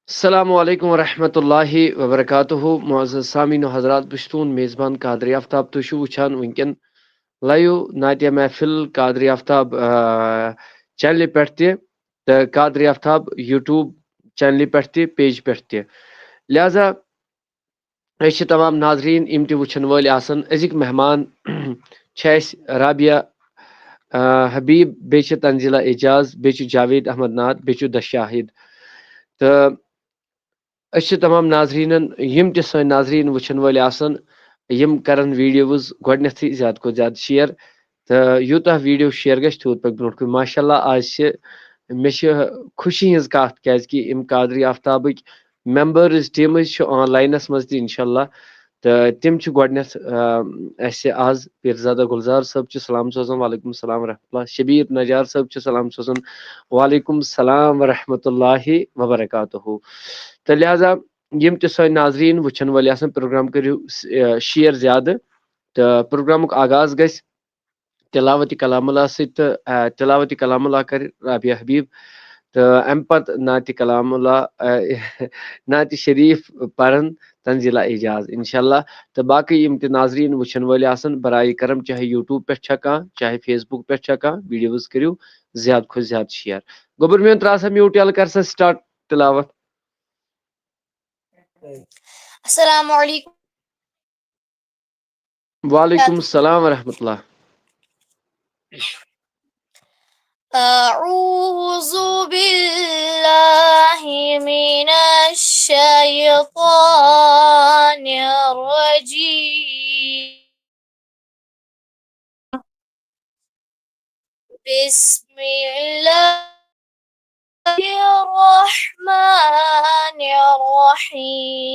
السلام علیکم ورحمۃ اللہ وبرکاتہ معزز سامعین و حضرات بہٕ چھُس تُہُنٛد میزبان قادری آفتاب تُہۍ چھِو وٕچھان وٕنکٮ۪ن لایو ناتیہ محفل قادری آفتاب چینلہِ پٮ۪ٹھ تہِ تہٕ قادری آفتاب یوٗٹیوٗب چینلہِ پٮ۪ٹھ تہِ پیج پٮ۪ٹھ تہِ لہذا أسۍ چھِ تمام ناظریٖن یِم تہِ وٕچھن وٲلۍ آسان أزِکۍ مہمان چھِ اَسہِ رابعہ حبیٖب بیٚیہِ چھِ تنزیلہ اعجاز بیٚیہِ چھُ جاوید احمد ناد بیٚیہِ چھُ دہ شاہد تہٕ أسۍ چھِ تمام ناظریٖنن یِم تہِ سٲنۍ ناظریٖن وٕچھن وٲلۍ آسان یِم کرن ویٖڈیوز گۄڈٕنیتھٕے زیادٕ کھۄتہٕ زیادٕ شیر تہٕ یوٗتاہ ویٖڈیو شیر گژھِ تیوٗت پکہِ برونٛٹھ کُن ماشاء اللہ آز چھِ مےٚ چھِ خوشی ہٕنٛز کتھ کیازِ کہِ یِم قادری آفتابٕکۍ ممبٲرٕز ٹیٖمٕز چھِ آن لاینس منٛز تہِ انشاء اللہ تہٕ تِم چھِ گۄڈٕنیتھ اَسہِ آز پیرزادہ گُلزار صٲب چھِ سلام سوزان وعلیکم السلام ورحمۃ اللہ شبیٖر نجار صٲب چھِ سلام سوزان وعلیکم السلام ورحمۃ اللہ وبرکاتہ تہٕ لہٰذا یِم تہِ سٲنۍ ناظریٖن وٕچھن وٲلۍ آسان پروگرام کٔرِو شیر زیادٕ تہٕ پروگرامُک آغاز گژھِ تلاوتی کلام اللہ سۭتۍ تہٕ تلاوتی کلام اللہ کرِ رابعہ حبیٖب تہٕ امہِ پتہٕ نعتِ کلام اللہ نعتِ شریٖف پرن تنزیلہ اعجاز انشاء اللہ تہٕ باقٕے یِم تہِ ناظریٖن وٕچھن وٲلۍ آسان برائے کرم چاہے یوٗٹیوٗب پٮ۪ٹھ چھا کانٛہہ چاہے فیس بُک پٮ۪ٹھ چھا کانٛہہ ویٖڈیوز کٔرِو زیادٕ کھۄتہٕ زیادٕ شیر گوٚبُر میون ترٛاو سا میوٗٹ یلہٕ کر سا سٹارٹ تلاوت السلام علیکم وعلیکم السلام ورحمۃ اللہ أعوذ بالله من الشيطان الرجيم بسم الله الرحمن الرحيم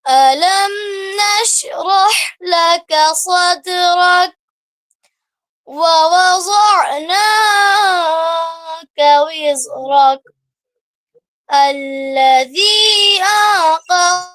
ألم نشرح لك صدرك ووضعنا عنك وزرك الذي أنقض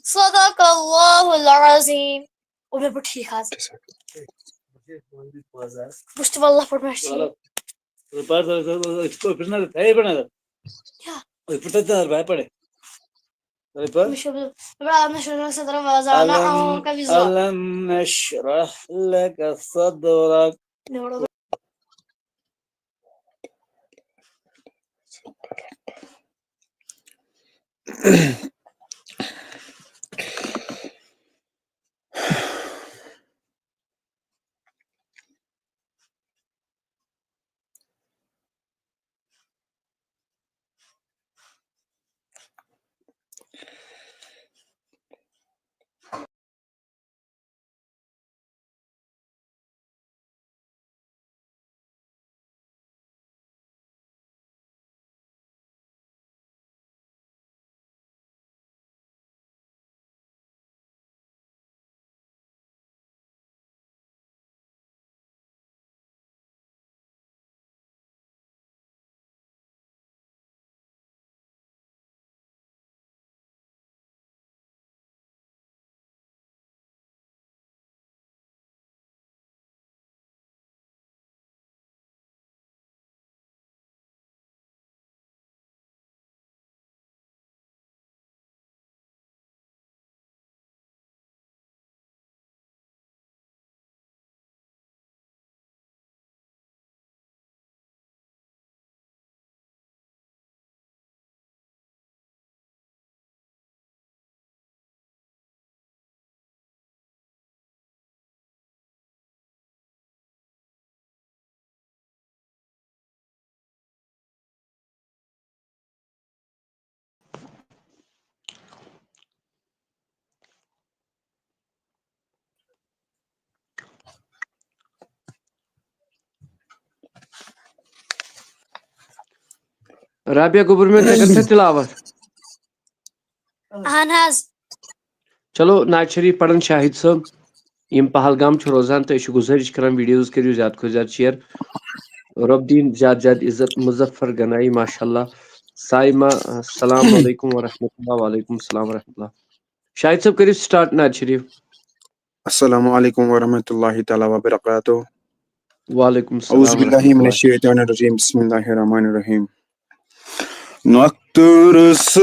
صدق الله العظيم وبيبقى ٹھیک حظ بہٕ چھُس واللہ پٲٹھۍ مےٚ ألم نشرح لك صدرك رابعہ گوبر میں ژےٚ کٔرتھا تلاوت اہن حظ چلو ناز شریف پڑھن شاہد صٲب یم پہلگام چھِ روزان تہٕ أسۍ چھِ گُزٲرِش کران ویڈیوز کٔرِو زیادٕ کھۄتہٕ زیادٕ شیر رۄب دِیِن زیادٕ زیادٕ عزت مظفر گنایی ماشاء اللہ سائمہ السلام علیکم ورحمۃ اللہ وعلیکم السلام ورحمۃ اللہ شاہد صٲب کٔرِو سٹارٹ ناز شریف السلام علیکم ورحمۃ اللہ تعالیٰ وبرکاتہ وعلیکم اعوذ السلام باللہ ورحمۃ من اللہ الشیطان الرجیم بسم اللہ الرحمن الرحیم نقطرس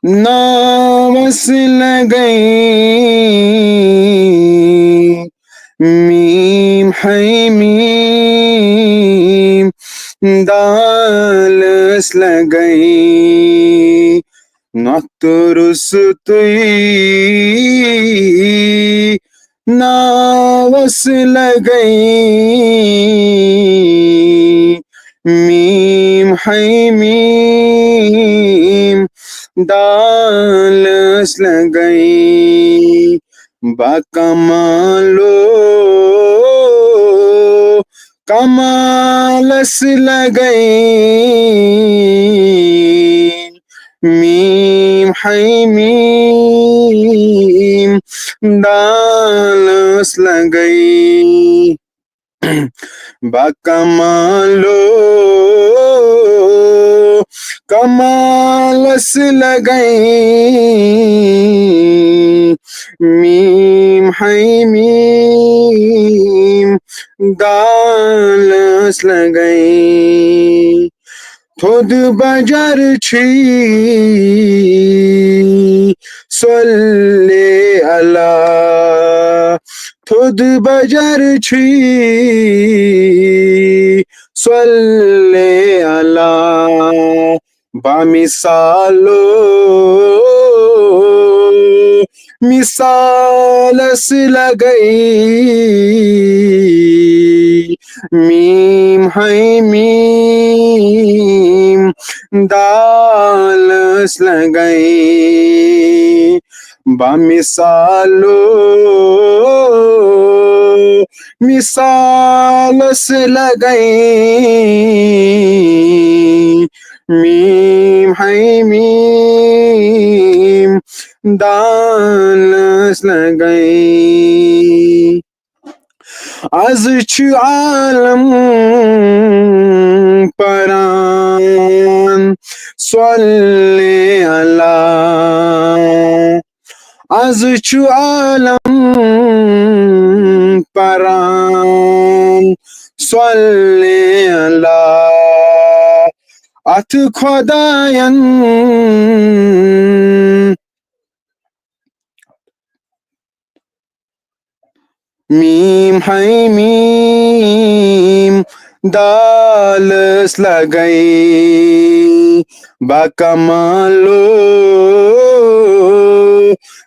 ناوس لگئی میم ہے میم دالس لگئی نقطرس ناوس لگئی میم ہے میم دالس لگئی بکمالو کمالس لگئی میم ہے میم دالس لگئی بکمالو کمالس لگئی میم ہے میم دالس لگئی تھود بجر چھی صلی اللہ تھود بجر چھی صلی اللہ بامثالو مثالس لگئی میم ہے میم دالس لگئی بامثالو مثالس لگئی میم ہے میم دالس لگئی از چھ عالم پران صلی اللہ از چھ عالم پران صلی اللہ ات خداین میم ہے میم دالس لگئی بکمالو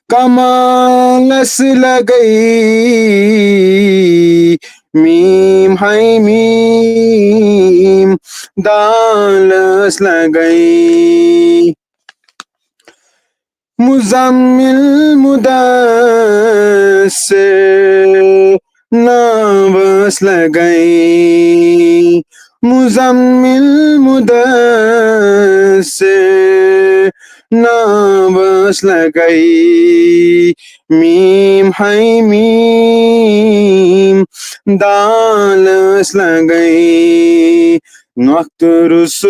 کمالس لگئی میم ہے میم دالس لگئی مزمل مدثر ناوس لگئی مزمل مدثر ناوس لگئی میم ہے میم دالس لگئی نقطرس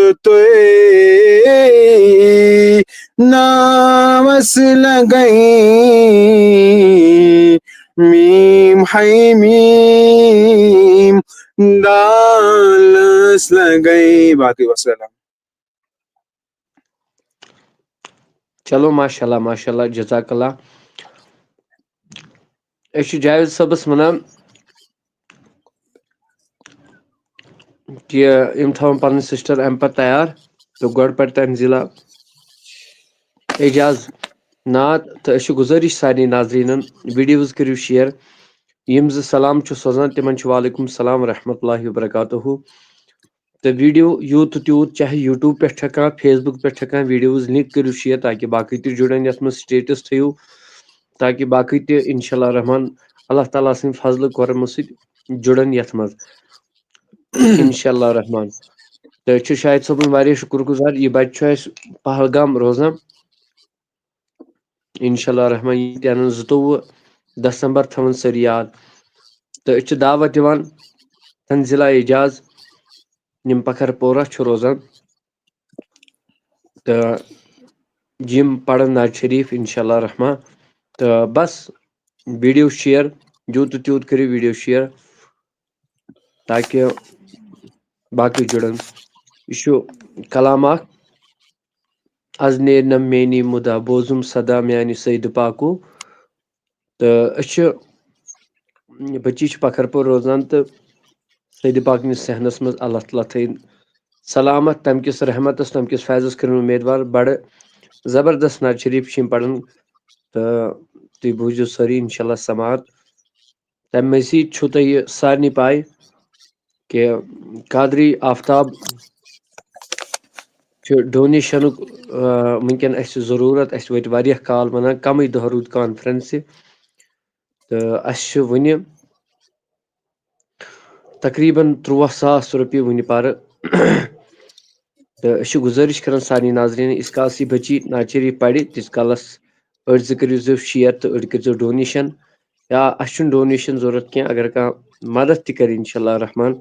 ناوس لگئی میم ہے میم دالس لگئی باقی وسلام چلو ماشاء اللہ جزاک اللہ أسۍ چھِ جاوید صٲبس ونان کہ یم تھاون پنٕنۍ سسٹر امہِ پتہٕ تیار تہٕ گۄڈٕ پرِ تنزیلا اعجاز نعت تہٕ أسۍ چھِ گُزٲرِش سارنٕے ناظریٖنن ویڈیوز کٔرِو شیر یم زٕ سلام چھُ سوزان تِمن چھُ وعلیکم السلام ورحمۃ اللہ وبرکاتہُ تہٕ ویڈیو یوٗت تہٕ تیوٗت چاہے یوٗٹیوب پٮ۪ٹھ ہٮ۪کان فیس بُک پٮ۪ٹھ ہٮ۪کان ویڈیوز لِنک کٔرِو شیر تاکہِ باقٕے تہِ جُڑن یتھ منٛز سٹیٹس تھٲیِو تاکہِ باقٕے تہِ انشاء اللہ رحمان اللہ تعالیٰ سٕنٛدِ فضلہٕ کرمہٕ سۭتۍ جُڑن یتھ منٛز انشاءاللہ الرحمن تو شاہد صٲبُن واریاہ شُکر گُزار یہِ بچہِ چھُ اَسہِ پہلگام روزان انشاءاللہ الرحمن یہِ تہِ اَنن 22 دسمبر تھاوان سٲری یاد تہٕ أسۍ چھِ دعوت دِوان تنزیلہ اعجاز یِم پکھر پورہ چھُ روزان تہٕ یِم پرن ناز شریف انشاءاللہ الرحمن تہٕ بس ویڈیو شیر یوٗت تہٕ تیوٗت کٔرِو ویڈیو شیر تاکہِ باقٕے جُڑن یہِ چھُ کلام اکھ از نیرِ نہ میٛٲنی مُدا بوزُم سدا میانہِ سیدٕ پاکو تہٕ أسۍ چھِ بٔچی چھِ پکھر پوٗر روزان تہٕ سیدٕ پاکنِس صحنس منٛز اللہ تعالیٰ تھٲیِن سلامت تمہِ کِس رحمتس تمہِ کِس فیضس کٔرِن اُمیدوار بڑٕ زبردست ناز شریف چھِ یِم پران تہٕ تُہۍ بوٗزِو سٲری انشاءاللہ سماعت تمہِ مزیٖد چھُو تۄہہِ یہِ سارنٕے پاے کہِ قادری آفتاب چھُ ڈونیشنُک وٕنکیٚن اسہِ ضروٗرت اسہِ وٲتۍ واریاہ کال ونان کمٕے دۄہ روٗد کانفرنسہِ تہٕ اسہِ چھِ وُنہِ تقریٖبن 13,000 رۄپیہِ وُنہِ پرٕ تہٕ أسۍ چھِ گُزٲرِش کران سارنٕے ناظریٖن یٖتِس کالس یہِ بچی ناز شریف پرِ تیٖتِس کالس أڑۍ زٕ کٔرِزیٚو شیر تہٕ أڑۍ کٔرۍزیٚو ڈونیشن یا اسہِ چھُنہٕ ڈونیشن ضروٗرت کینٛہہ اگر کانٛہہ مدد تہِ کرِ انشاءاللہ الرحمن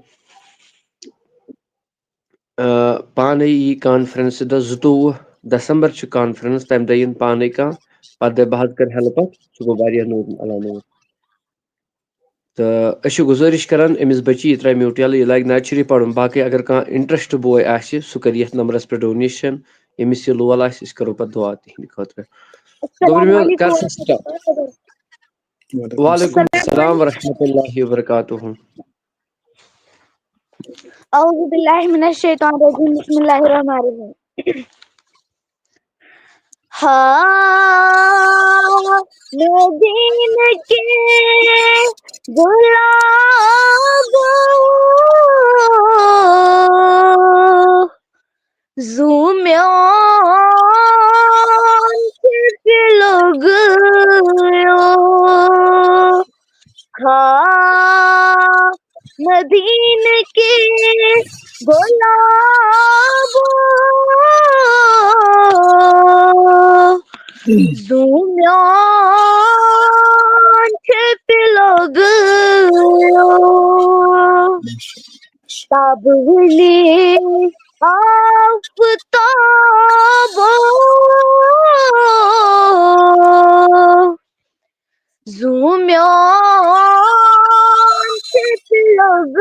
پانے یی کانفرنسہِ دۄہ 22 دسمبر چھُ کانفرنس تمہِ دۄہ یِن پانے کانٛہہ پتہٕ دپہِ بہٕ حظ کرٕ ہیلپ اتھ سُہ گوٚو واریاہ نوٚر علاوٕ نوٚر تہٕ أسۍ چھِ گُزٲرِش کران أمِس بچی یہِ ترٛایہِ میوٗٹ یلہٕ یہِ لاگہِ ناز شریف پرُن باقٕے اگر کانٛہہ انٹرسٹ بوے آسہِ سُہ کرِ یتھ نمبرس پٮ۪ٹھ ڈونیشن ییٚمِس یہِ لول آسہِ أسۍ کرو پتہٕ دعا تِہنٛدِ خٲطرٕ گوٚبرٕ کر سا سٹارٹ وعلیکم السلام ورحمۃ اللہ وبرکاتہ اعوذ باللہ من الشیطان الرجیم بسم اللہ الرحمن الرحیم ہاں مدین کے گلابوں زومیان سے لوگ ہاں مدین کے گلابوں زومیان سے لوگ تابلی آفتاب زومیان سے لوگ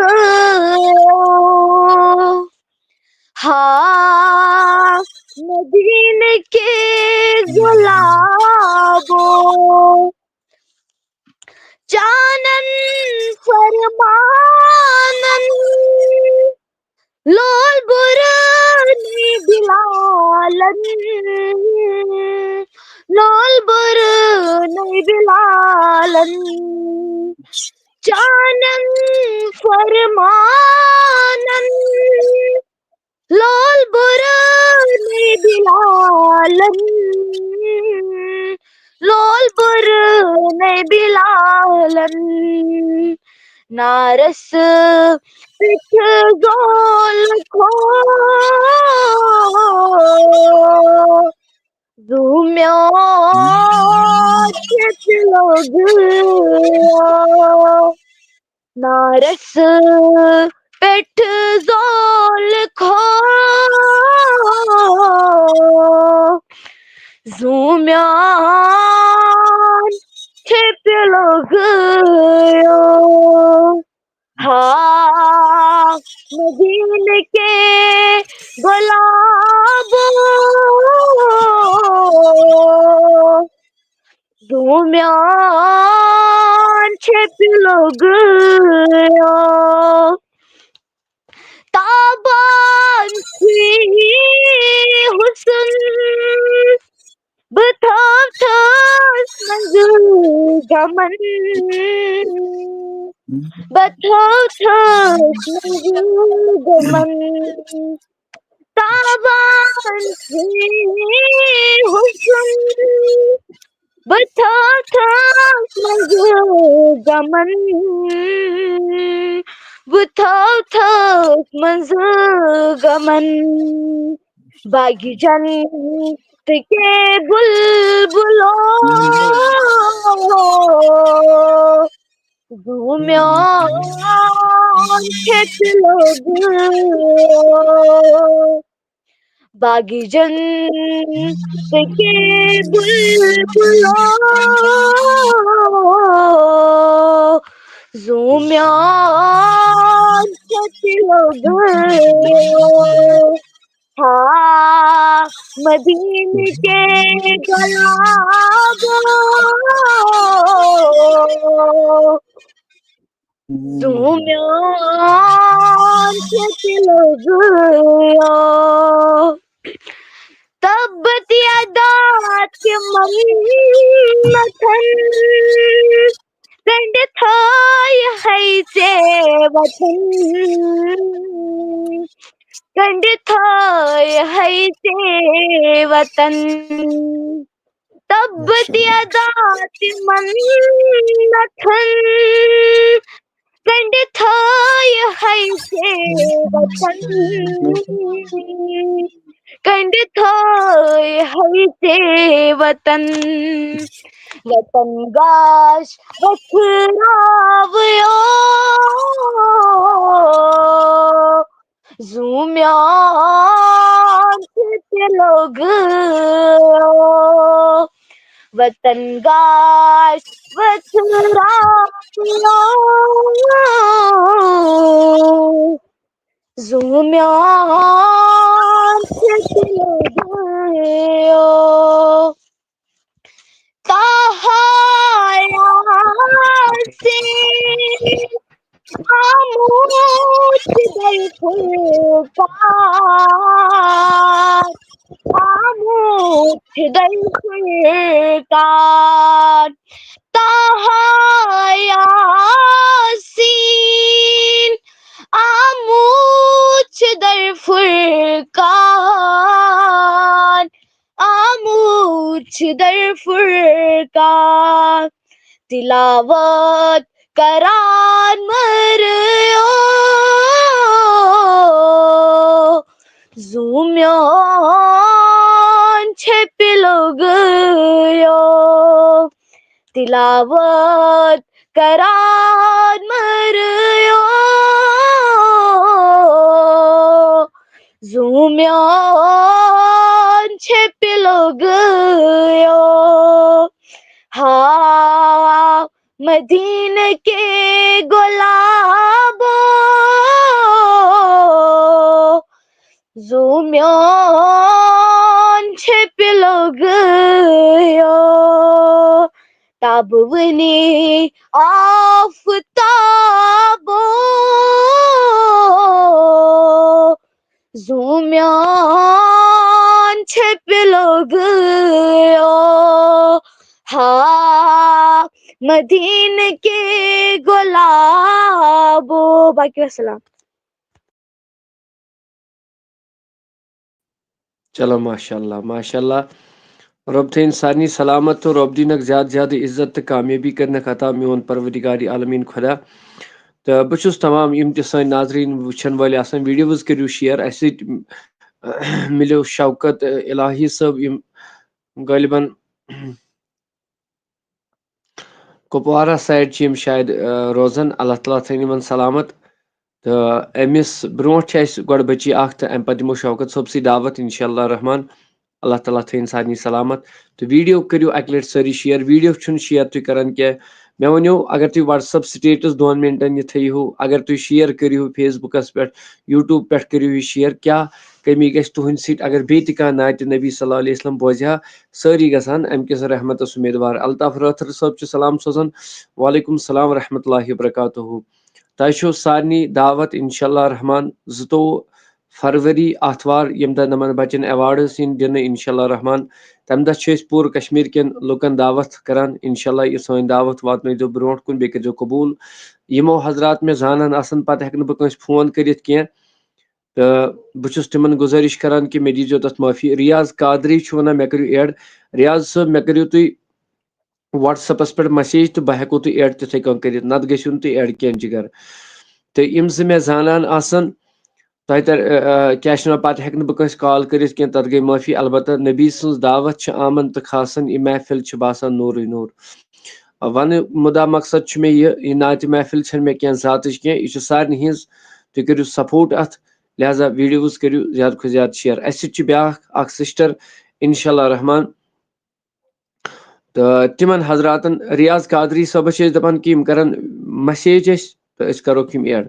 ہاں مدین کے گلابوں چانن فرمانن لول برنی بلالن لول برنی بلالن چانن فرمانن لول برنی بلالن لول برنی بلالن نارس پٹھ گول کھو زومیان سے لوگ نارس پٹھ زول کھو زومیان چھپ لوگ ہاں مدین کے گلابوں زومیان چھپ لوگ تابان سی حسن بتھاو تھاس منگ گمن بتھاو تھاس منگ گمن تابان سی حسن بتھاو تھاس منگ گمن بتھاو تھک منز گمن باغی جنت کے بلبلوں زومیان کھیت لوگ باغی جنت کے بلبلوں زومیان کھیت لوگ ہاں مدین کے گلابوں زومیان کھیت لوگ تبت یدات منتن کنڈ تھائی ہے سے وطن کنڈ تھائی ہے سے وطن تبت یدات منتن کنڈ تھائی ہے سے وطن کنڈ تھائی ہے سے وطن وطن گاش وکھراویو زومیان کھیت لوگ وطن گاش وکھراویو زومیان کھیت لوگ خاموش در خلقان خاموش در خلقان طہٰ یاسین آموچ در فرقان آموچ در فرقان تلاوت قرآن مریو زومیان چھپ لوگیو تلاوت قرآن مریو زومیان چھپ لوگیو ہاں مدین کے گلابوں زومیان چھپ لوگیو تابونی آفتابوں زومیان چھپ لوگیو ہاں مدین کے گلابوں باقی السلام چلو ماشاء اللہ رب تھین سارنی سلامت تو رب دینک زیادہ زیادہ عزت تو کامیابی کرنک عطا میون پروردگار عالمین خدا تو بہت تمام یم تہ سن ناظرین وچھن وال آسان ویڈیوز کریو شیئر اسہ ملیو شوکت الہی صاحب یم غالباً کپوارہ سائڈ یم شاید روزان اللہ تعالیٰ تھین یمن سلامت تو امس برونٹھ اس گۄڈٕ بچی اکھ تو ام پتہٕ دمو شوکت صٲب سی دعوت انشاء اللہ رحمان اللہ تعالیٰ تھین سارنی سلامت تو ویڈیو کریو اکہ لٹہ ساری شیئر ویڈیو چھن شیئر تھی کران کی مے ونیو اگر تھی واٹس ایپ سٹیٹس 2 منٹن یہ تھیو اگر تھی شیئر کریو فیس بکس پہ یوٹیوب پہ کریو یہ شیئر کیا کمی گژھِ تہند سۭتۍ اگر بیٚیہِ تہِ کانٛہہ نعتِ نبی صلی اللہ علیہ وسلم بوزِ ہا سٲری گژھان امہِ کِس رحمتس امیدوار الطاف رٲتھر صٲب چھُ سلام سوزان وعلیکم السلام ورحمۃ اللہ وبرکاتہ تۄہہِ چھو سارنٕے دعوت انشاء اللہ رحمان 22 فروری آتھوار یم دہ نمن بچن ایوارڈز ین دن انشاء اللہ رحمان تمہ دہ چھ پور کشمیر کن لکن دعوت کران انشاء اللہ یہ سن دعوت واتنٲیزیو برونٹھ کن بیٚیہِ کٔرزیو قبوٗل یمو حضرات مےٚ زانان آسان پتہٕ ہیٚکہٕ نہٕ بہٕ کٲنٛسہِ فون کٔرِتھ کینٛہہ تہٕ بہٕ چھُس تِمن گُزٲرِش کران کہِ مےٚ دیٖزیو تتھ معٲفی ریاض قادری چھُ ونان مےٚ کٔرِو ایڈ ریاض صٲب مےٚ کٔرِو تُہۍ وٹس ایپس پٮ۪ٹھ مسیج تہٕ بہٕ ہیٚکو تُہۍ ایڈ تِتھٕے کٔنۍ کٔرِتھ نتہٕ گٔژھِو نہٕ تُہۍ ایڈ کینٛہہ جِگر تو یم زٕ مےٚ زانان آسن تۄہہِ کیٛاہ چھِ وَنان پَتہٕ ہٮ۪کہٕ نہٕ بہٕ کٲنٛسہِ کال کٔرِتھ کینٛہہ تَتھ گٔے معٲفی البتہ نبی سٕنٛز دعوت چھِ آمن تہٕ خاصن یہِ محفِل چھِ باسان نوٗرٕے نوٗر وَنہٕ مُدا مقصد چھُ مےٚ یہِ نعتِ محفِل چھَنہٕ مےٚ کینٛہہ ذاتٕچ کینٛہہ یہِ چھِ سارنٕے ہِنٛز تُہۍ کٔرِو سپوٹ اَتھ لہذا ویٖڈیوز کٔرِو زیادٕ کھۄتہٕ زیادٕ شِیر اَسہِ سۭتۍ چھِ بیٛاکھ اکھ سِسٹر اِنشاء اللہ رحمان تہٕ تِمن حضراتن ریاض قادری صٲبس چھِ أسۍ دَپان کہِ یِم کرن مسیج اَسہِ تہٕ أسۍ کروکھ یِم ایڈ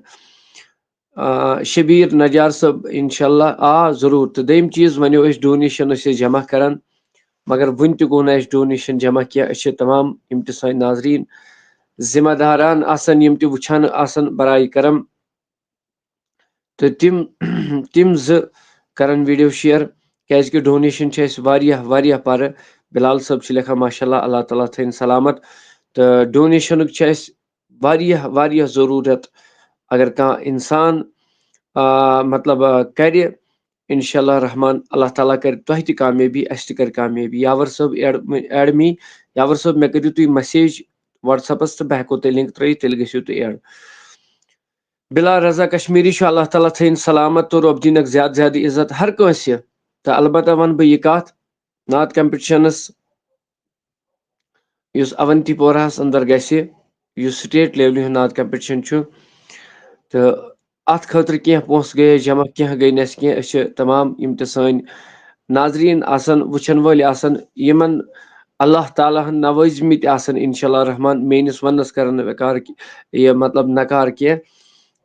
شبیٖر نجار صٲب اِنشاء اللہ ضروٗر تہٕ دوٚیِم چیٖز وَنیو أسۍ ڈونیشن ٲسۍ أسۍ جمع کران مگر وُنہِ تہِ گوٚو نہٕ اَسہِ ڈونیشن جمع کینٛہہ أسۍ چھِ تمام یِم تہِ سٲنۍ ناظریٖن ذِمہ داران آسان یِم تہِ وٕچھان آسان برایہِ کرم تہٕ تِم زٕ کرن ویٖڈیو شِیر کیازِ کہِ ڈونیشن چھِ اَسہِ واریاہ پَرٕ بِلال صٲب چھِ لیکھان ماشاء اللہ اللہ تعالیٰ تھٲیِن سلامت تہٕ ڈونیشنُک چھِ اَسہِ واریاہ ضروٗرت اگر کانٛہہ اِنسان مطلب کرِ اِنشاء اللہ رحمان اللہ تعالیٰ کرِ تۄہہِ تہِ کامیٲبی اَسہِ تہِ کرِ کامیٲبی یاور صٲب ایڈ می یاور صٲب مےٚ کٔرِو تُہۍ مسیج وٹس ایپس تہٕ بہٕ ہٮ۪کو تۄہہِ لِنک ترٲیِتھ تیٚلہِ گٔژھِو تُہۍ ایڈ بِلال رضا کشمیٖری چھُ اللہ تعالیٰ تھٲیِن سلامت تہٕ رۄب دِنکھ زیادٕ عزت ہر کٲنٛسہِ تہٕ البتہ وَنہٕ بہٕ یہِ کَتھ نعت کمپِٹشنس یُس اونتی پوراہس اندر گژھِ یُس سٹیٹ لیولہِ ہُنٛد نعت کمپِٹشن چھُ تہٕ اتھ خٲطرٕ کینٛہہ پونٛسہٕ گٔے اَسہِ جمع کینٛہہ گٔے نہٕ اَسہِ کینٛہہ أسۍ چھِ تمام یِم تہِ سٲنۍ ناظریٖن آسان وٕچھن وٲلۍ آسان یِمن اللہ تعالیٰ ہن نوٲزمٕتۍ آسان اِنشاء اللہ رحمان میٲنِس وننس کرن نہٕ ویکار یہِ مطلب نکار کینٛہہ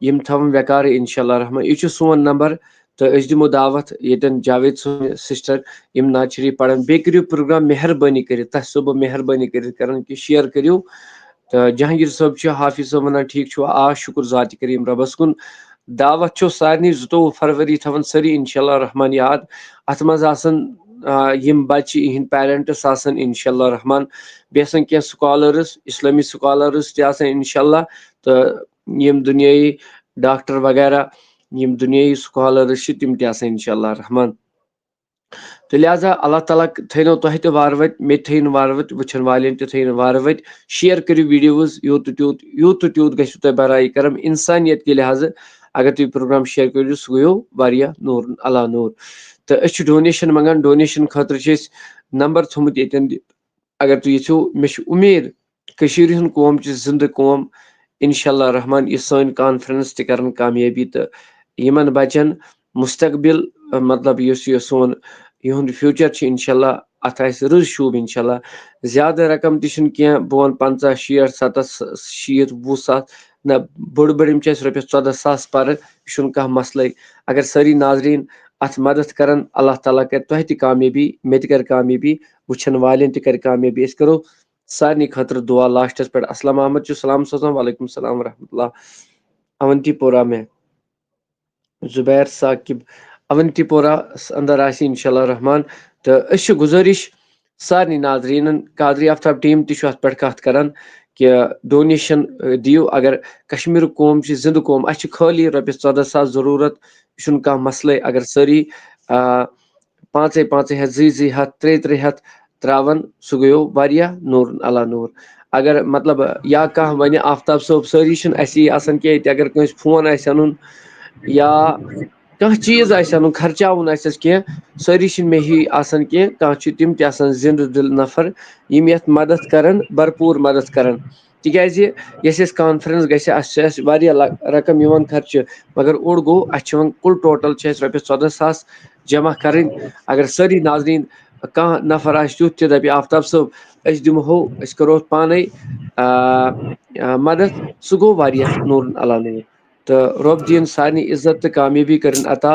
یِم تھاوان ویکارٕے اِنشاء اللہ رحمان یہِ چھُ سون نمبر تہٕ أسۍ دِمو دعوت ییٚتٮ۪ن جاوید صٲب سِسٹر یِم نعت شریٖف پرن بیٚیہِ کٔرِو پروگرام مہربٲنی کٔرِتھ تۄہہِ چھُسو بہٕ مہربٲنی کٔرِتھ کران کہِ شِیر کٔرِو تہٕ جہانگیٖر صٲب چھُ حافظ صٲب ونان ٹھیٖک چھُ شُکر ذاتِ کریٖم رۄبس کُن دعوت چھُ سارنٕے 22 فروری تھاوان سٲری اِنشاء اللہ رحمان یاد اتھ منٛز آسان یِم بچہِ یِہنٛدۍ پیرنٹٕس آسان اِنشاء اللہ رحمان بیٚیہِ آسان کینٛہہ سکالٲرٕس اسلٲمی سکالٲرٕس تہِ آسان اِنشاء اللہ تہٕ یِم دُنیٲیی ڈاکٹر وغیرہ یِم دُنیٲیی سکالٲرٕس چھِ تِم تہِ آسان اِنشاء اللہ رحمان تہٕ لہذا اللہ تعالیٰ تھٲینو تۄہہِ تہِ وارٕ وَتہِ مےٚ تہِ تھٲیِن وارٕ وَتہِ وٕچھن والٮ۪ن تہِ تھٲیِن وارٕ وَتہِ شِیر کٔرِو ویٖڈیوز یوٗت تہٕ تیوٗت گژھِو تۄہہِ برایہِ کرم اِنسانیت کہِ لحاظہٕ اگر تُہۍ پروگرام شِیر کٔرِو سُہ گوٚو واریاہ نوٗر اللہ نوٗر تہٕ أسۍ چھِ ڈونیشن منٛگان ڈونیشن خٲطرٕ چھِ أسۍ نمبر تھوٚمُت ییٚتٮ۪ن اگر تُہۍ یژھِو مےٚ چھِ اُمید کٔشیٖرِ ہُنٛد قوم چھِ زِندٕ قوم اِنشاء اللہ رحمان یہِ سٲنۍ کانفرنس تہِ کرن کامیٲبی تہٕ یِمن بچن مستقبِل مطلب یُس یہِ سون یِہُنٛد فیوٗچر چھُ اِنشاء اللہ اتھ آسہِ رٕژ شوٗب اِنشاء اللہ زیادٕ رقم تہِ چھُنہٕ کینٛہہ بہٕ وَنہٕ 50 60 70 شیٖتھ 20 ساس نہ بٔڑ چھِ اَسہِ رۄپیس 14 ساس پَرٕ یہِ چھُنہٕ کانٛہہ مسلے اگر سٲری ناظریٖن اتھ مدد کرن اللہ تعالیٰ کرِ تۄہہِ تہِ کامیٲبی مےٚ تہِ کرِ کامیٲبی وٕچھن والٮ۪ن تہِ کرِ کامیٲبی أسۍ کرو سارنٕے خٲطرٕ دُعا لاسٹس پٮ۪ٹھ اسلام احمد چھُ سلام سوزان وعلیکُم السلام ورحمۃ اللہ اونتی پورہ میں زُبیر ثاقب اونتی پوراہس اندر آسہِ اِنشاء اللہ رحمان تہٕ أسۍ چھِ گُزٲرِش سارنٕے ناظریٖنن قادری آفتاب ٹیٖم تہِ چھُ اتھ پٮ۪ٹھ کتھ کران کہِ ڈونیشن دِیِو اگر کشمیٖرُک قوم چھِ زِندٕ قوم اَسہِ چھِ خٲلی رۄپیس 14 ساس ضروٗرت یہِ چھُنہٕ کانٛہہ مسلے اگر سٲری 5 ہتھ 2 ہتھ 3 ہتھ تراون سُہ گٔیو واریاہ نوٗر اللہ نوٗر اگر مطلب یا کانٛہہ وَنہِ آفتاب صٲب سٲری چھِنہٕ اَسی آسان کینٛہہ ییٚتہِ اگر کٲنٛسہِ فون آسہِ اَنُن یا کانٛہہ چیٖز آسہِ اَنُن خرچاوُن آسٮ۪س کینٛہہ سٲری چھِنہٕ مےٚ ہی آسان کینٛہہ کانٛہہ چھِ تِم تہِ آسان زِندٕ دِل نفر یِم یتھ مدد کرن برپوٗر مدد کرن تِکیازِ یۄس اَسہِ کانفرنس گژھِ اَسہِ چھِ اَسہِ واریاہ رقم یِوان خرچہٕ مگر اوٚڑ گوٚو اَسہِ چھِ وۄنۍ کُل ٹوٹل چھِ اَسہِ رۄپیس 14 ساس جمع کرٕنۍ اگر سٲری ناظریٖن کانٛہہ نفر آسہِ تیُتھ تہِ دپہِ آفتاب صٲب أسۍ دِمہو أسۍ کرو اتھ پانے مدد سُہ گوٚو واریاہ نوٗر اللہ نوٗر تہٕ رۄب دِیِن سارنٕے عزت تہٕ کامیٲبی کٔرِنۍ عطا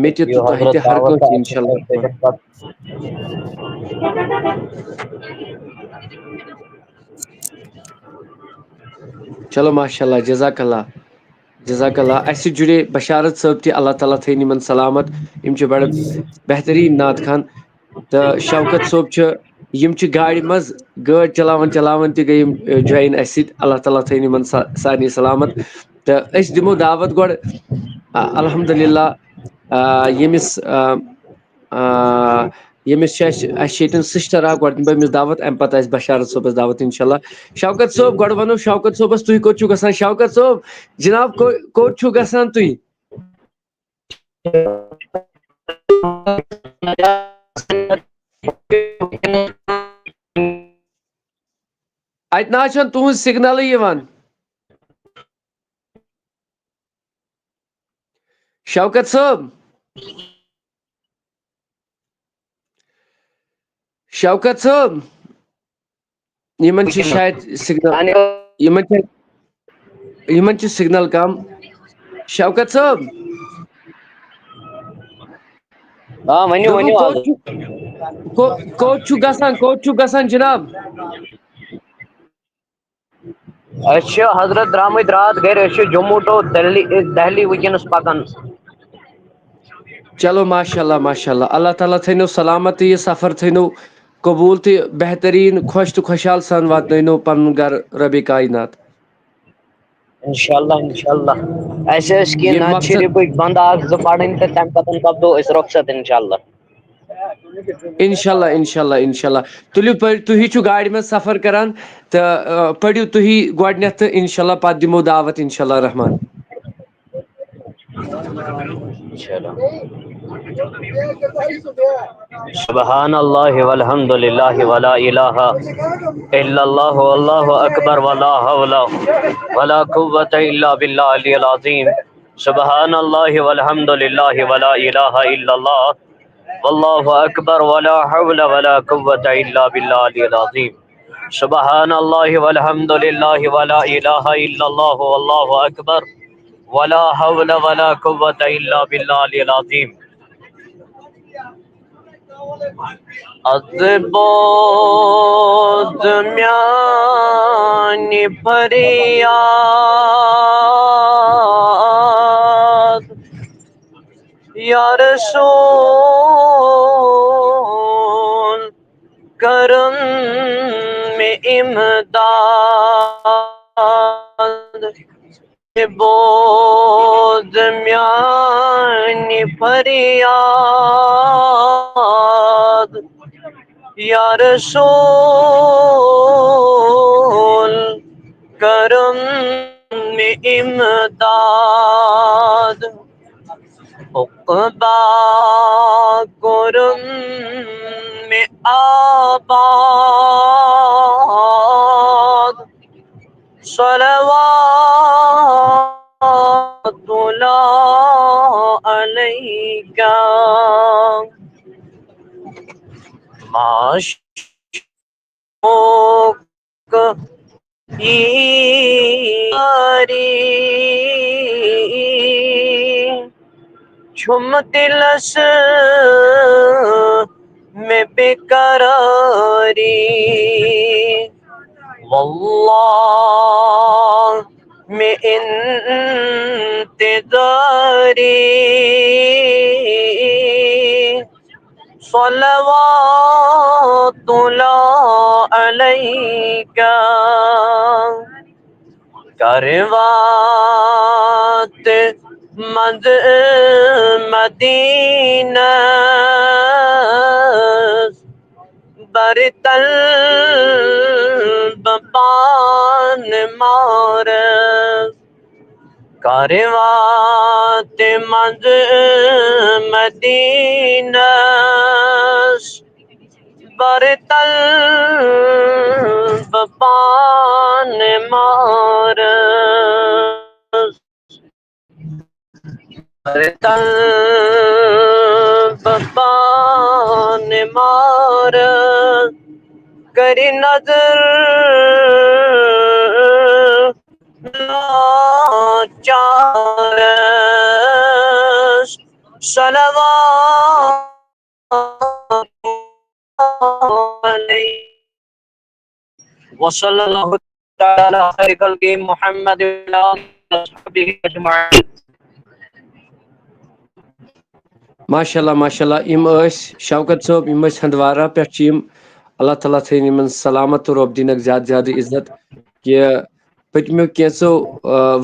مےٚ تہِ تہٕ تۄہہِ تہِ ہر کٲنٛسہِ اِنشاء اللہ رحمان چلو ماشاء اللہ جزاک اللہ اَسہِ سۭتۍ جُڑے بشارت صٲب تہِ اللہ تعالیٰ تھٲیِن یِمن سلامت یِم چھِ بڑٕ بہتریٖن نعت خان تہٕ شوکت صٲب چھِ یِم چھِ گاڑِ منٛز گٲڑۍ چلاوان تہِ گٔے یِم جویِن اَسہِ سۭتۍ اللہ تعالیٰ تھٲیِن یِمن سارنٕے سلامت تہٕ أسۍ دِمو دعوت گۄڈٕ الحمدُاللہ ییٚمِس ییٚمِس چھِ اَسہِ ییٚتٮ۪ن سِسٹر اکھ گۄڈٕ دِمہٕ بہٕ أمِس دعوت اَمہِ پتہٕ آسہِ بشارت صٲبس دعوت انشاءاللہ. شوکت صٲب گۄڈٕ وَنو شوکت صٲبس تُہۍ کوٚت چھِو گژھان؟ شوکت صٲب جناب کوٚت چھِو گژھان تُہۍ؟ اَتہِ نہ حظ چھَنہٕ تُہنٛز سِگنلٕے یِوان. شوکت صٲب شوکت صٲب یِمن چھِ شاید سِگنل یِمن چھِ سِگنل کم. شوکت صٲب دوٚپمو کوٚت چھُو گژھان جناب؟ أسۍ چھِ حضرت درٛامٕتۍ راتھ گرِ. أسۍ چھِ جموں ٹو دہلی وٕنکیٚنس پکان. چلو ماشاء اللہ اللہ تعالیٰ تھٲینو سلامت یہِ سفر تھٲینو قبوٗل تہٕ بہتریٖن خۄش تہٕ خۄشحال سان واتنٲینو پنُن گرٕ ربِ کاینات. انشاءاللہ اَسہِ ٲسۍ کینٛہہ یہِ نعت مقصد شریٖفٕکۍ بنٛد اکھ زٕ پرٕنۍ تہٕ تمہِ پتہٕ سپدو أسۍ رۄخصت انشاءاللہ. انشاءاللہ تُلِو تُہی چھِو گاڑِ منٛز سفر کران تہٕ پٔرِو تُہی گۄڈٕنیتھ تہٕ انشاءاللہ پتہٕ دِمو دعوت انشاءاللہ رحمان. سبحان اللہ والحمد للہ ولا الہ الا اللہ واللہ اکبر ولا حول ولا قوۃ الا باللہ العلی العظیم. سبحان اللہ والحمد للہ ولا الہ الا اللہ واللہ اکبر ولا حول ولا قوۃ الا باللہ العلی العظیم. سبحان اللہ والحمد للہ ولا الہ الا اللہ واللہ اکبر ولا حول ولا قوۃ الا باللہ العلی العظیم. از بود میانی فریاد یا رسول کرم میں امداد. بود میانی فریاد یا رسول کرم میں امداد. عقبا کرم میں آباد صلوات اللہ علیک معشوق یاری چھم دلس میں بیقراری واللہ میں انتظاری صلوات اللہ علیک. کروات مدینہ برتل بپان مارس. کروات مدینہ برتل بپان مارس. برتل بپان مارس کری نظر لاچارس. صلوات علیہ وصلی اللہ تعالی علی خیر خلق محمد وعلی آلہ وصحبہ اجمعین. ماشاء اللہ یِم ٲسۍ شوکت صٲب یِم ٲسۍ ہندوارہ پٮ۪ٹھ چھِ یِم. اللہ تعالیٰ تھٲیِن یِمن سلامت تہٕ رۄب دِنکھ زیادٕ زیادٕ عزت کہِ پٔتمیو کینٛژو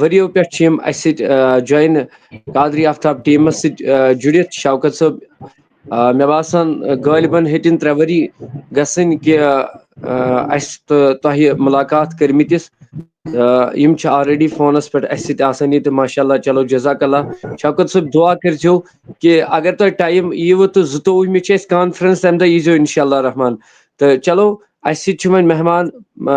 ؤرِیو پٮ۪ٹھ چھِ یِم اَسہِ سۭتۍ جویِن قادری آفتاب ٹیٖمس سۭتۍ جُڑِتھ. شوکت صٲب مےٚ باسان غٲلبن ہیٚتِن 3 ؤری گژھٕنۍ کہِ اَسہِ تہٕ تۄہہِ مُلاقات کٔرمٕتِس یِم چھِ آلریڈی فونس پٮ۪ٹھ اَسہِ سۭتۍ آسان ییٚتہِ ماشاء اللہ چلو جزاک اللہ شوکت صٲب دعا کٔرۍزیو کہِ اگر تۄہہِ ٹایم ییٖوٕ تہٕ 22مہِ چھِ اَسہِ کانفرنس تَمہِ دۄہ ییٖزیو انشاء اللہ رحمان تہٕ چلو اَسہِ سۭتۍ چھِ وۄنۍ مہمان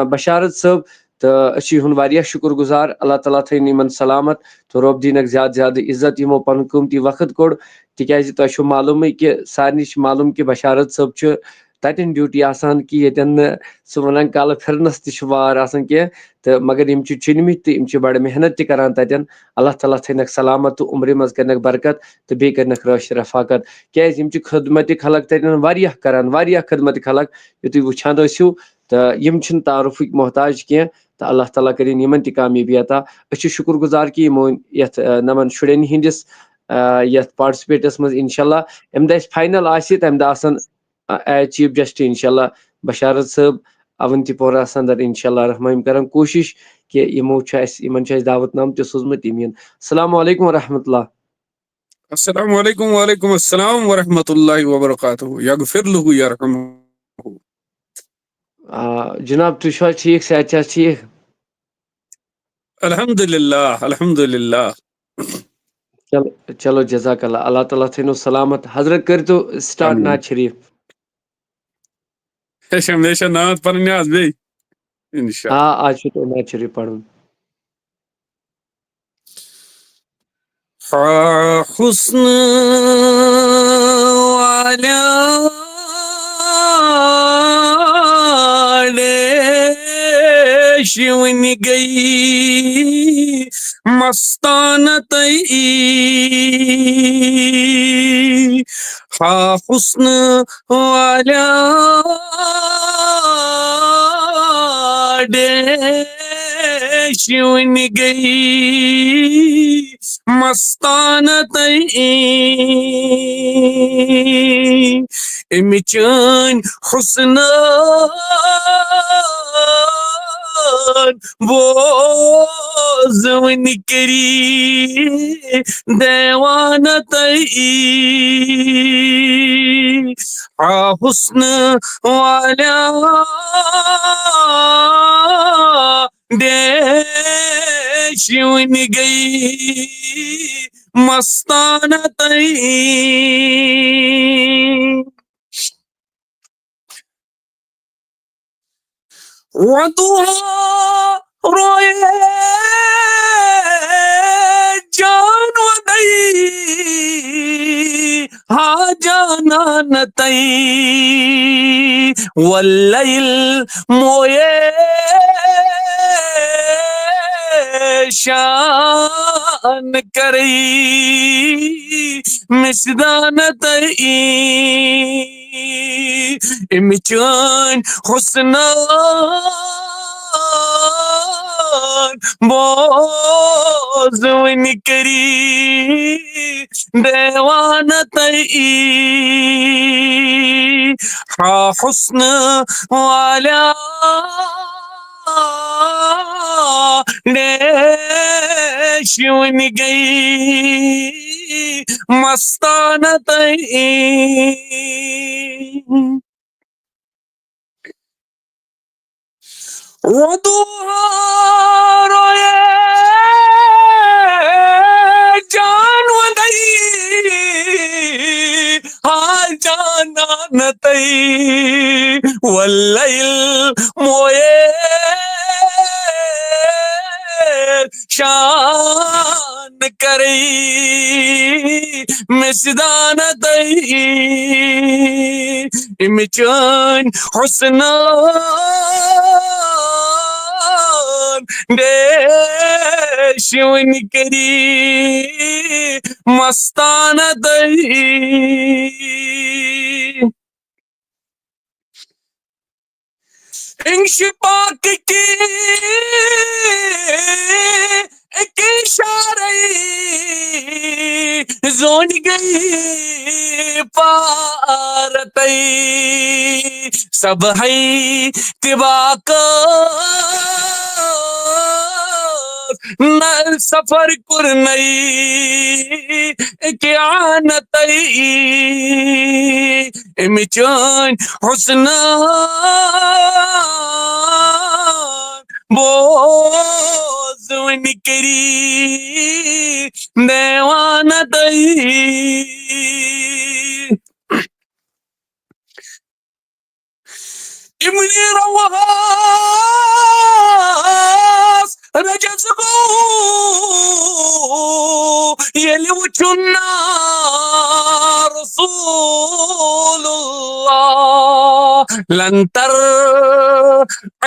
بشارت صٲب تہٕ أسۍ چھِ یِہُنٛد واریاہ شُکر گُزار اللہ تعالیٰ تھٲیِن یِمن سلامت تہٕ رۄب دِینکھ زیادٕ زیادٕ عزت یِمو پنُن قۭمتی وقت کوٚڑ تِکیازِ تۄہہِ چھُو معلوٗمٕے کہِ سارنٕے چھِ معلوٗم کہِ بشارت صٲب چھُ تتٮ۪ن ڈیوٹی آسان کہِ ییٚتٮ۪ن نہٕ سُہ وَنان کالہٕ پھِرنس تہِ چھُ وار آسان کینٛہہ تہٕ مگر یِم چھِ چُنمٕتۍ تہٕ یِم چھِ بڑٕ محنت تہِ کران تتٮ۪ن اللہ تعالیٰ تھٲینکھ سلامت تہٕ عمرِ منٛز کرنکھ برکت تہٕ بیٚیہِ کرنکھ رٲچھ رفاقت کیازِ یِم چھِ خدمتِ خلق تتٮ۪ن واریاہ کران واریاہ خدمتِ خلق یہِ تُہۍ وٕچھان ٲسِو تہٕ یِم چھِنہٕ تعارُفٕکۍ محتاج کینٛہہ تہٕ اللہ تعالیٰ کٔرِنۍ یِمن تہِ کامیٲبی عطا أسۍ چھِ شُکر گُزار کہِ یِمو یتھ نمن شُرٮ۪ن ہِنٛدِس یتھ پاٹسپیٹس منٛز انشاء اللہ امہِ دۄہ اَسہِ فاینل آسہِ تمہِ دۄہ آسن ایز چیف گیسٹ انشاء اللہ بشارت صٲب اونتی پوراہس انٛدر انشاء اللہ رحمان یِم کرن کوٗشش کہِ یِمن چھُ اَسہِ دعوت نام تہِ سوٗزمُت یِم یِن السلام علیکم ورحمۃ اللہ السلام علیکم وعلیکم السلام ورحمۃ اللہ وبرکاتہ یغفر لہو یرحمہ. جناب تُہۍ چھِو حظ ٹھیٖک صحت چھا حظ ٹھیٖک الحمد للہ الحمد للہ. چلو جزاک اللہ اللہ تعالیٰ تھٲینو سلامت حضرت کٔرۍتو سٹارٹ نعت شریٖف مےٚ چھا نعت پرٕنۍ آز بیٚیہِ انشاء اللہ. آز چھُو تۄہہِ نعت شریٖف پرُن حسن والا شیون گئی مستانتئی حسن والا شیون گئی مستانتئی امچن حسن بوزون کری دیوانتئی حسن والا شیون گئی مستانتئی وضوها روئے جان ودئی ہا جانانتئی واللیل موئے شان کری مسدانتئی امچن حسن بوزون کری دیوانتئی حسن والا شیون گئی مستانتئی وضوها روئے جان ودئی ہا جانانتئی واللیل موئے شان کری مسدانتئی امچن حسن شیون کری مستانتئی انش پاک کی ایک اشارے زون گئی پارتئی سب ہے تباہ سفر کرنئی کیا نتئی امچان حسن بوز ونکری دیوان دئی ابن رواس رجز گو یلی وچنا رسول اللہ لنتر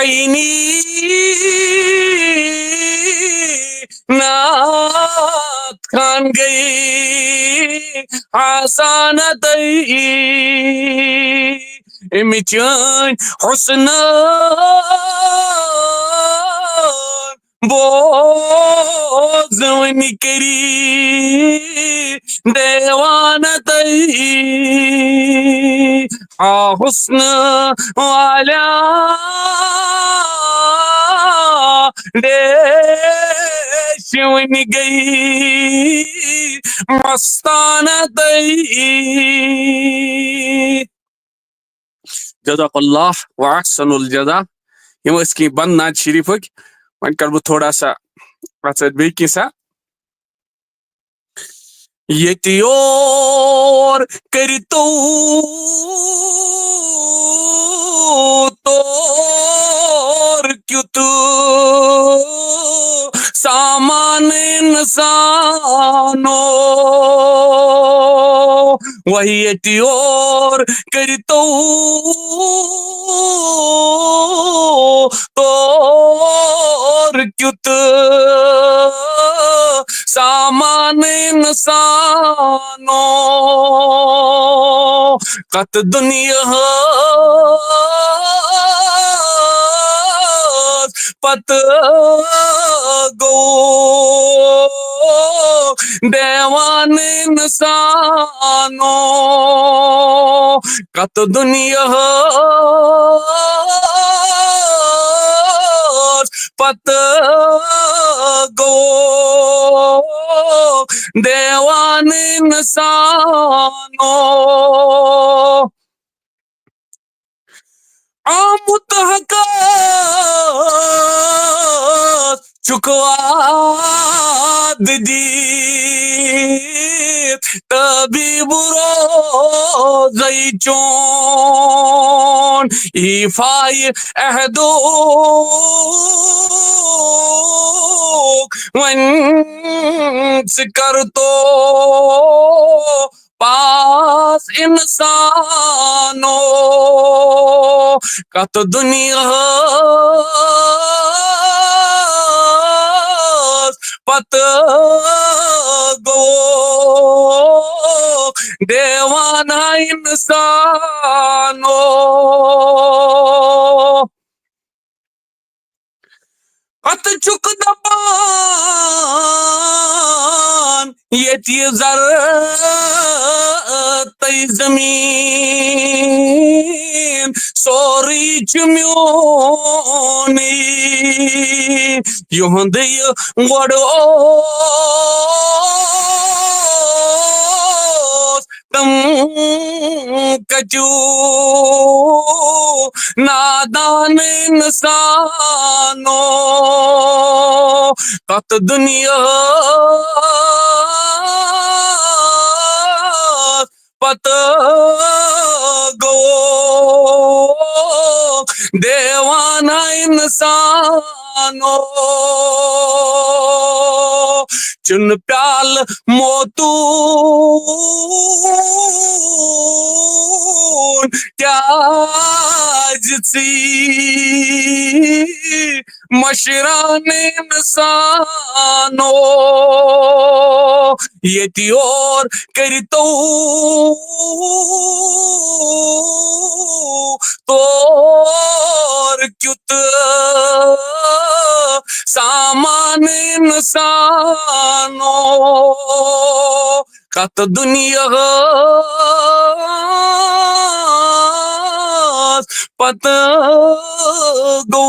عینی نات کھان گئی آسان دئی امچان حسن بوز ونکری دیوان دئی حسن والا دیش ون گئی مستان دئی جزاک اللہ واحسن الجزا یم اس کی بند نعت شریفک وۄنۍ کر بہٕ تھوڑا سا اتھ سۭتۍ بیٚیہِ کینٛژھا ییٚتہِ یور کٔرِتو تور کیُتھ سامان انسانو وہی ییٚتہِ یور کٔرِتو تور کیُتھ سامان انسانو کتھ دنیا پت گو دیوان انسانو کت دنیا پت گو دیوان انسانو آمد حقات چکواد دید طبیب روزی چون ایفای احدو ونس کرتو پاس انسانو کت دنیا پت گو دیوانہ انسانو ات چک دبان یتی زرعی زمین سوری چمیونی یہند گوڑ تم کچو نادان انسانو کت دنیا پت گو دیوانہ انسانو چن پیال موتون کیاجسی مشران انسانو یتی اور کرتو تور کیت سامان انسانو کت دنیا پتہ گو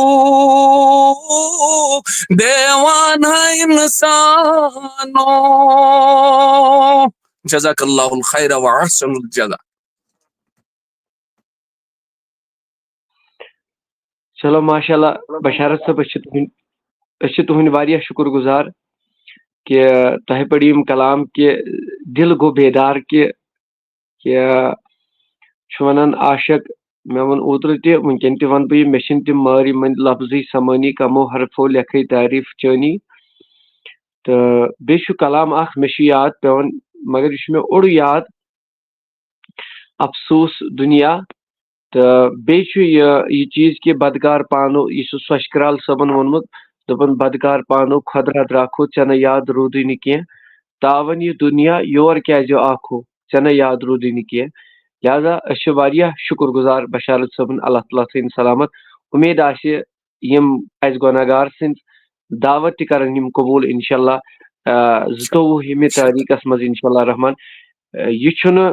دیوانہ انسانو. جزاک اللہ الخیر واحسن الجزا. چلو ماشاء اللہ بشارت صٲب أسۍ چھِ تُہٕنٛدۍ واریاہ شُکر گُزار کہ تۄہہِ پٔرِو یِم کلام کہ دل گوٚو بیدار کہ چھُ وَنان عاشق مےٚ ووٚن اوترٕ تہِ وٕنکٮ۪ن تہِ وَنہٕ بہٕ یہِ مےٚ چھِنہٕ تِم مٲرۍ یِمن لفظٕے سمٲنی کمو حرفو لیکھے تعریٖف چٲنی. تہٕ بیٚیہِ چھُ کلام اکھ مےٚ چھُ یاد پیٚوان مگر یہِ چھُ مےٚ اوٚڑ یاد افسوٗس دُنیا. تہٕ بیٚیہِ چھُ یہِ چیٖز کہِ بدکار پانو یہِ چھُ سۄچھ کرال صٲبن ووٚنمُت دوٚپُن بدکار پانو خۄدرا درٛاکھو ژےٚ نہٕ یاد روٗدٕے نہٕ کینٛہہ تاوَن یہِ دُنیا یور کیازِ آکھو ژےٚ نہٕ یاد روٗدٕے نہٕ کینٛہہ. لہذا أسۍ چھِ واریاہ شُکر گُزار بشارت صٲبُن اللہ تعالیٰ تھٲیِن سلامت. اُمید آسہِ یِم اَسہِ گۄناہگار سٕنٛز دعوت تہِ کرن یِم قبوٗل انشاء اللہ 22 تٲریٖخس منٛز انشاء اللہ رحمان. یہِ چھُنہٕ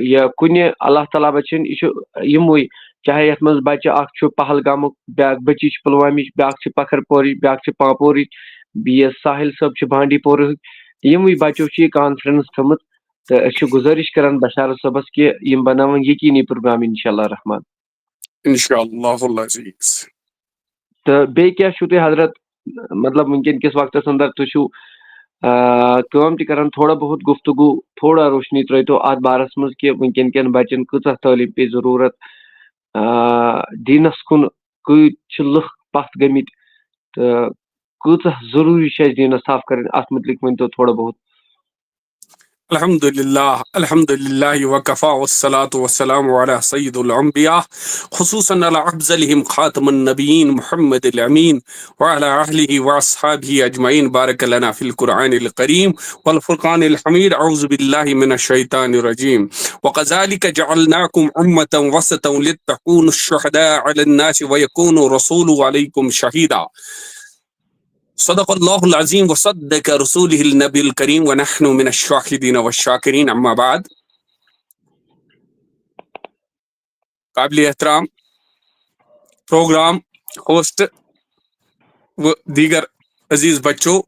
یہِ کُنہِ اللہ تعالیٰ بچٲیِن یہِ چھُ یِموٕے چاہے یتھ منٛز بچہِ اکھ چھُ پہلگامُک بیاکھ بٔچی چھِ پُلوامِچ بیاکھ چھِ پکھر پورٕچ بیاکھ چھِ پاپورٕچ بیٚیہِ ساحل صٲب چھِ بانڈی پورہٕکۍ یِموٕے بچو چھِ یہِ کانفرنس تھٲومٕژ. تہٕ أسۍ چھِ گُزٲرِش کران بشارت صٲبس کہ یِم بناوَن یقیٖنی پروگرام انشاء اللہ رحمان. انشاء اللہ العزیز. تہٕ بیٚیہِ کیاہ چھُو تُہۍ حضرت مطلب وٕنکٮ۪ن کِس وقتس انٛدر تُہۍ چھِو کٲم تہِ کران تھوڑا بہت گفتگو تھوڑا روشنی ترٲیتو اتھ بارس منٛز کہ وٕنکٮ۪ن کٮ۪ن بچن کۭژاہ تعلیٖم پیٚیہِ ضروٗرت دیٖنس کُن کۭتۍ چھِ لُکھ پتھ گٔمٕتۍ تہٕ کۭژاہ ضروٗری چھِ اَسہِ دیٖنس تھپھ کرٕنۍ اتھ متعلق ؤنۍتو تھوڑا بہت. الحمد للہ وکفا والصلاة والسلام علی سید الانبیاء خصوصاً علی افضلہم خاتم النبیین محمد الامین وعلی اہلہ واصحابہ اجمعین. بارک لنا فی القرآن الکریم والفرقان الحمید. اعوذ باللہ من الشیطان الرجیم. وکذالک جعلناکم امۃ وسطا لتکونوا الشہداء علی الناس ویکون الرسول علیکم شہیدا. صدق اللہ العظیم وصدق رسولہ النبی الکریم ونحن من الشاہدین والشاکرین. اما بعد. قابل احترام پروگرام ہوسٹ و دیگر عزیز بچوں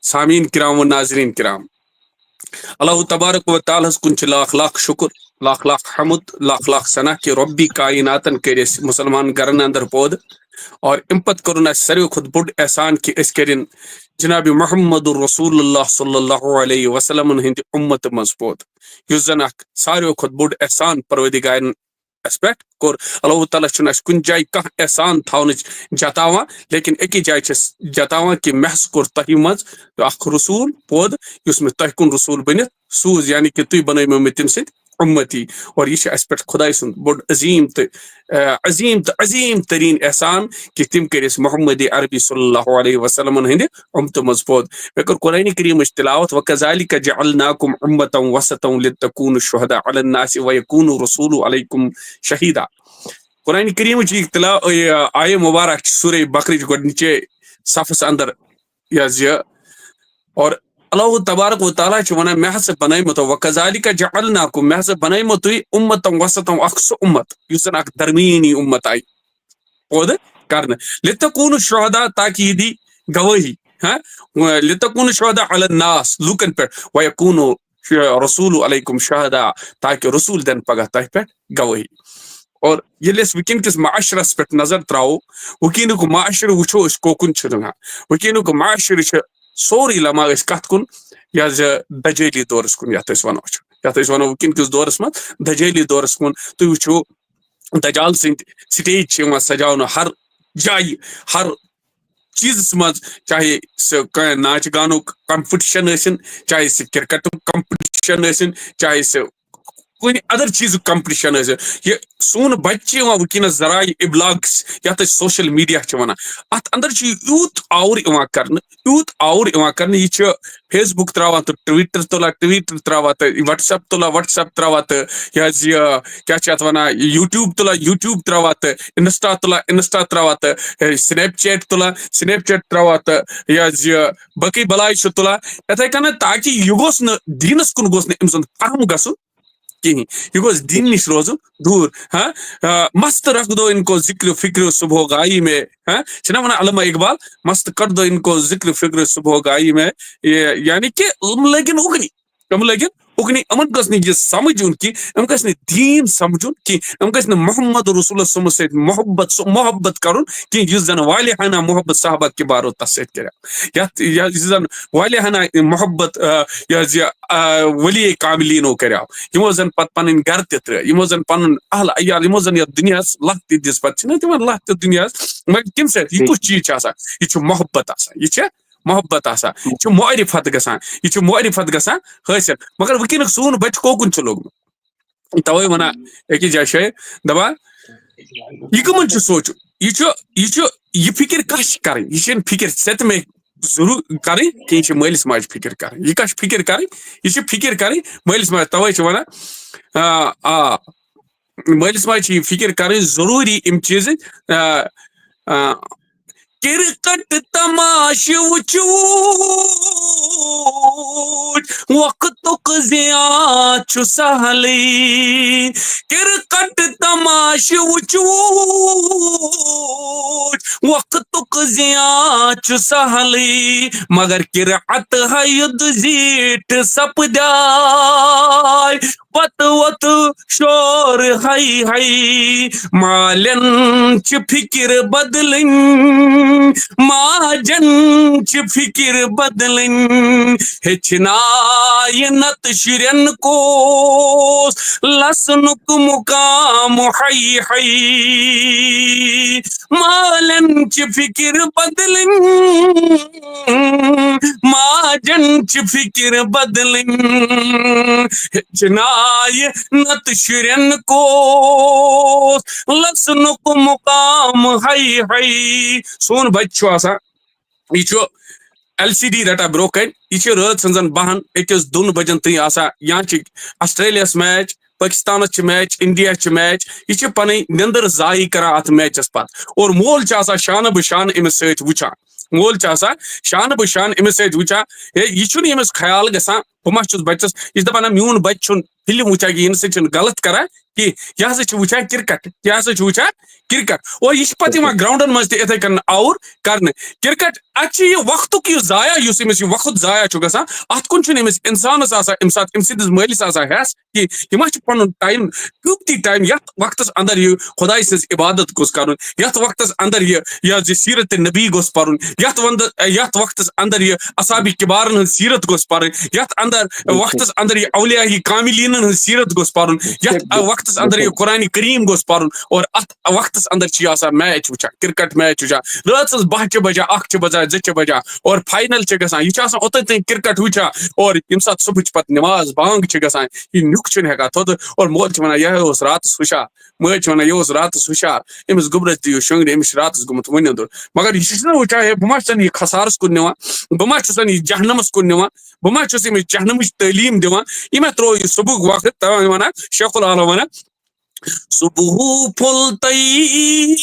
سامعین کرام و ناظرین کرام، اللہ تبارک و تعالیٰ کن چھ لاکھ لاکھ شکر لاکھ لاکھ حمد لاکھ لاکھ ثنا کہ ربی کائناتن کر مسلمان گرن اندر پود اور ام پت کرن ساروی کھت بوڑ احسان کہ اس کرن جناب محمد رسول اللہ صلی اللہ علیہ وسلم ہند امت مز پود یس زن اخ ساروی کھت بوڑ احسان پروردگارن اس پہ کور. اللہ تعالیٰ اس کن جائے کھانا احسان تھون جتاوان لیکن اکی جائے جتاوان کہ محض کور تہ مز اخ رسول پود اس میں تہ کن رسول بنت سوز یعنی کہ تھی بنو مے تم سۭتۍ امتی. اور یہ اس پہ خدائے سن بوڑ عظیم عظیم ترین احسان کہ تم کرس محمد عربی صلی اللہ علیہ وسلم ہند امت مز پود. مے کر قرآن کریم تلاوت وکذالک جعلناکم امۃ وسطا لتکونوا الشہداء علی الناس ویکون الرسول علیکم شہیدا. قرآن کریم چی آیہ مبارک سورہ بقرہ گۄڈنِچے صفس اندر یہ اور اللہ تبارک و تعالیٰ ونان مے ہسا بنٲیمو وکذالک جعلناکم مے ہسا بنٲیمو تُہۍ امۃ وسطا اکھ سُہ امت یُس زن اکھ درمیانی امت آیہِ پٲدٕ کرنہٕ لتکونوا الشہداء تاکہ یہ دی گوٲہی لتکونوا الشہداء علی الناس لوکن پہ ویکون رسول علیکم شہداء تاکہ رسول دن پگہ تہ پہ گوٲہی. اور ییٚلہِ أسۍ وٕنکیٚن کِس معاشرس پٮ۪ٹھ نظر تراوو وٕنکیٚنُک معاشرٕ وٕچھو أسۍ کوکُن چھُ رَنان. وٕنکیٚنُک معاشرٕ چھِ سورُے لما أسۍ کتھ کُن یہِ حظ دجٲلی دورس کُن یتھ أسۍ ونو وٕنکیٚن کِس دورس منٛز دجٲلی دورس کُن. تُہۍ وٕچھو دجال سٕنٛدۍ سٹیج چھِ یِوان سجاونہٕ ہر جایہِ ہر چیٖزس منٛز چاہے سُہ ناچ گانُک کمپٹِشن ٲسِن چاہے سُہ کرکٹُک کمپٹِشن ٲسِن چاہے سُہ کُنہِ ادر چیٖزُک کمپٹِشن ٲسِن. یہِ سون بچہِ چھِ یِوان وٕنکیٚنس ذرایع ابلاغس یتھ أسۍ سوشل میڈیا چھِ ونان اتھ اندر چھُ یوٗت آوُر یِوان کرنہٕ یہِ چھُ فیس بُک تراوان تہٕ ٹویٹر تُلان ٹویٹر تراوان تہٕ وٹس ایپ تُلان وٹس ایپ تراوان تہٕ یہِ حظ یہِ کیاہ چھِ اتھ ونان یوٗٹیوٗب تُلان یوٗٹیوٗب تراوان تہٕ انسٹا تُلان انسٹا تراوان تہٕ سنیپ چیٹ تُلان سنیپ چیٹ تراوان تہٕ یہِ حظ یہِ باقٕے بلاے چھِ تُلان یِتھے کٔنۍ تاکہِ یہِ گوٚژھ نہٕ دیٖنس کُن گوٚژھ نہٕ أمۍ سُنٛد فہم گژھُن کہیں یہ گوس دین نش روزن دور ہاں مست رکھ دو ان کو ذکر فکر صبح گائی میں ہاں چھنا ونان علامہ اقبال مست کر دو ان کو ذکر فکر صبح گائی میں یعنی کہ ہم لگن اکنی امن گھس یہ سمجھن کہ ام گھس دین سمجھن کہ ام گھس محمد رسول اللہ صلی اللہ علیہ وسلم محبت کرن کہ اس زن والیہانہ محبت صحابہ کے بارو تس ست کرو یت زن والیہانہ محبت ولی کاملینو کرو یمو زن پتہ پنن گھر تہ تر یمو زن پنن اہل عیال یمو زن یتھ دنیا لت تہ دس پتہ چھنا تمن لت تہ دنیا مگر کم سۭتۍ یہ کس چیز آسان یہ محبت آسان یہ محبت آسان یہ معرفت گژھان یہ معرفت گژھان حاصل مگر ونکینک سون بچہ کوکن چھ لوگمت توے ونان أکِس جایہِ شاید دپان یہ کمن چھ سوچ یہ فکر کش کریں یہ فکر ژےٚ میں ضرور کریں کہ یہ مالس ماجہ فکر کریں یہ کش فکر کریں یہ فکر کریں مالس ماجہ توے چھ ونان مالس ماجہ یہ فکر کریں ضروری ام چیز کرکٹ تماش وچوٹ وقتک زیان چھ سہلی کرکٹ تماش وچوٹ وقتک زیان چھ سہلی مگر کرعت حید زیٹ سپدائے پت وت شور ہائی ہائی مالن چھ فکر بدلن ماجن چھ فکر بدلن ہچنائے نت شرین کو لسنک مقام ہائی ہائی مالن چھ فکر بدلن ماجن چھ فکر بدلن ہچنائے نت شرین کو لسنک مقام ہائی ہائی سون بچہ آسان یہ LCD رٹا برو کن یہ رات سنزن 1-2 بجن تین آسان یا Australia match Pakistan match India match یہ پن نندر ضائع کران ات میچس پتہ اور مول شان بشان امس ست وچان مول شان بشان امس ست وچان یہ امس خیال گژھان بہ ما چھس بچس یہ دپان میون بچہ چھن فلم وچان کہ یہ سا غلط کران کہ یہ ہسا وچان کرکٹ یہ ہسا وچان کرکٹ اور یہ پتہ گراؤنڈن مز تہ اتھے کن آور کرنے کرکٹ اتھ یہ وقتک یہ ضائع اس امس یہ وقت ضائع گژھان ات کن امس انسانس آسان ام سات ام سندس مالس آسان ہس کہ یہ ما پن ٹائم قیمتی ٹائم یت وقتس اندر یہ خدائی سز عبادت گوس کرن یت وقتس اندر یہ سیرت نبی گوس پرن یت وقتس اندر یہ اصحاب کبارن ہن سیرت گوس پرن یت اندر وقتس اندر یہ اولیاء کاملین ہن سیرت گوس پرن یت وقتس اندر یہ قرآن کریم گوس پرن اور ات وقتس اندر چھ آسان میچ وچان کرکٹ میچ وچان رات 12 بجے 1 بجے 2 بجے اور فائنل چھ گژھان یہ آسان اوتن تین کرکٹ وچان اور یم سات صبح پتہ نماز بانگ چھ گژھان یہ نیک چھ ہیکان تھود اور مول چھ ونان یہ راتس ہوشار ماج چھ ونان یہ راتس ہوشار امس گوبرس دیو شنگری امس راتس گومت ونندر مگر یہ چھ وچان بہ ما چھسن یہ خسارس کن نوان بہ ما چھسن یہ جہنمس کن نوان بہ ما چھس امس جہنمچ تعلیم دِوان یہ مے ترو یہ صبح وقت توے ونان شیخ العالم ونان صبح پھلتی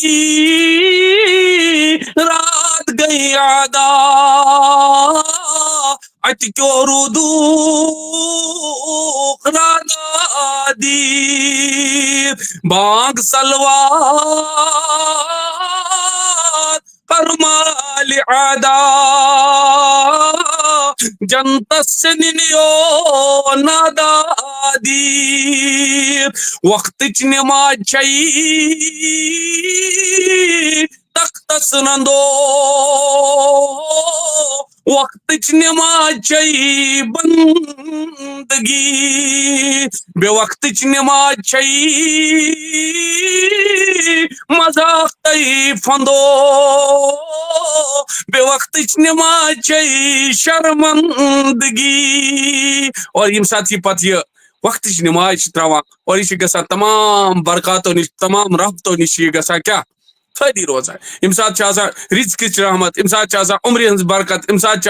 رات گئی آدھا ات کیوں رودو رادا دی بانگ سلوار فرمال عادا جنتس ننیو نادا دی وقت نماز چائی تختس نندو وقت نماز چائی بندگی بے وقت نماز چائی مذاق تی فندو بے وقت نماز چائی شرمندگی اور یم ساتھ یہ پتہ یہ وقت نماز تراوان اور یہ گژھان تمام برکاتوں نش تمام رحمتوں نش یہ گژھان کیا فائدی روزان ام سات رزقچ رحمت ام سات عمر ہز برکت ام سات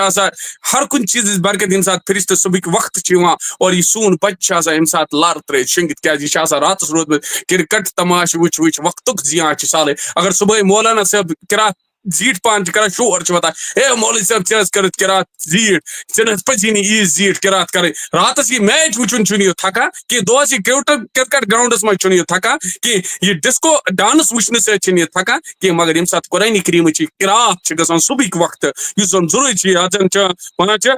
ہر کن چیز برکت یم سات فرشتہ صبح وقت اور یہ سون بچہ ام سات لار ترت شنگت کیا یہ راتس روزمت کرکٹ تماش وچ وقت زیان سالے اگر صبح مولانا صاحب قرات زیٖٹھ پان چھِ کران شور چھِ واتان ہے مولوی صٲب ژےٚ حظ کٔرٕتھ قرات زیٖٹھ ژےٚ نہٕ حظ پَزی نہٕ ییٖژ زیٖٹھ قرات کَرٕنۍ راتَس یہِ میچ وٕچھُن چھُنہٕ یہِ تھکان کینٛہہ دۄہَس یہِ کِرکٹ گراوُنٛڈَس منٛز چھُنہٕ یہِ تھکان کینٛہہ یہِ ڈِسکو ڈانٕس وٕچھنہٕ سۭتۍ چھِنہٕ یہِ تھکان کینٛہہ مگر ییٚمہِ ساتہٕ قرآنِ کریٖمٕچ یہِ قرات چھِ گژھان صُبحٕکۍ وقتہٕ یُس زَن ضروٗری چھِ یَتھ زَن چھِ وَنان چھِ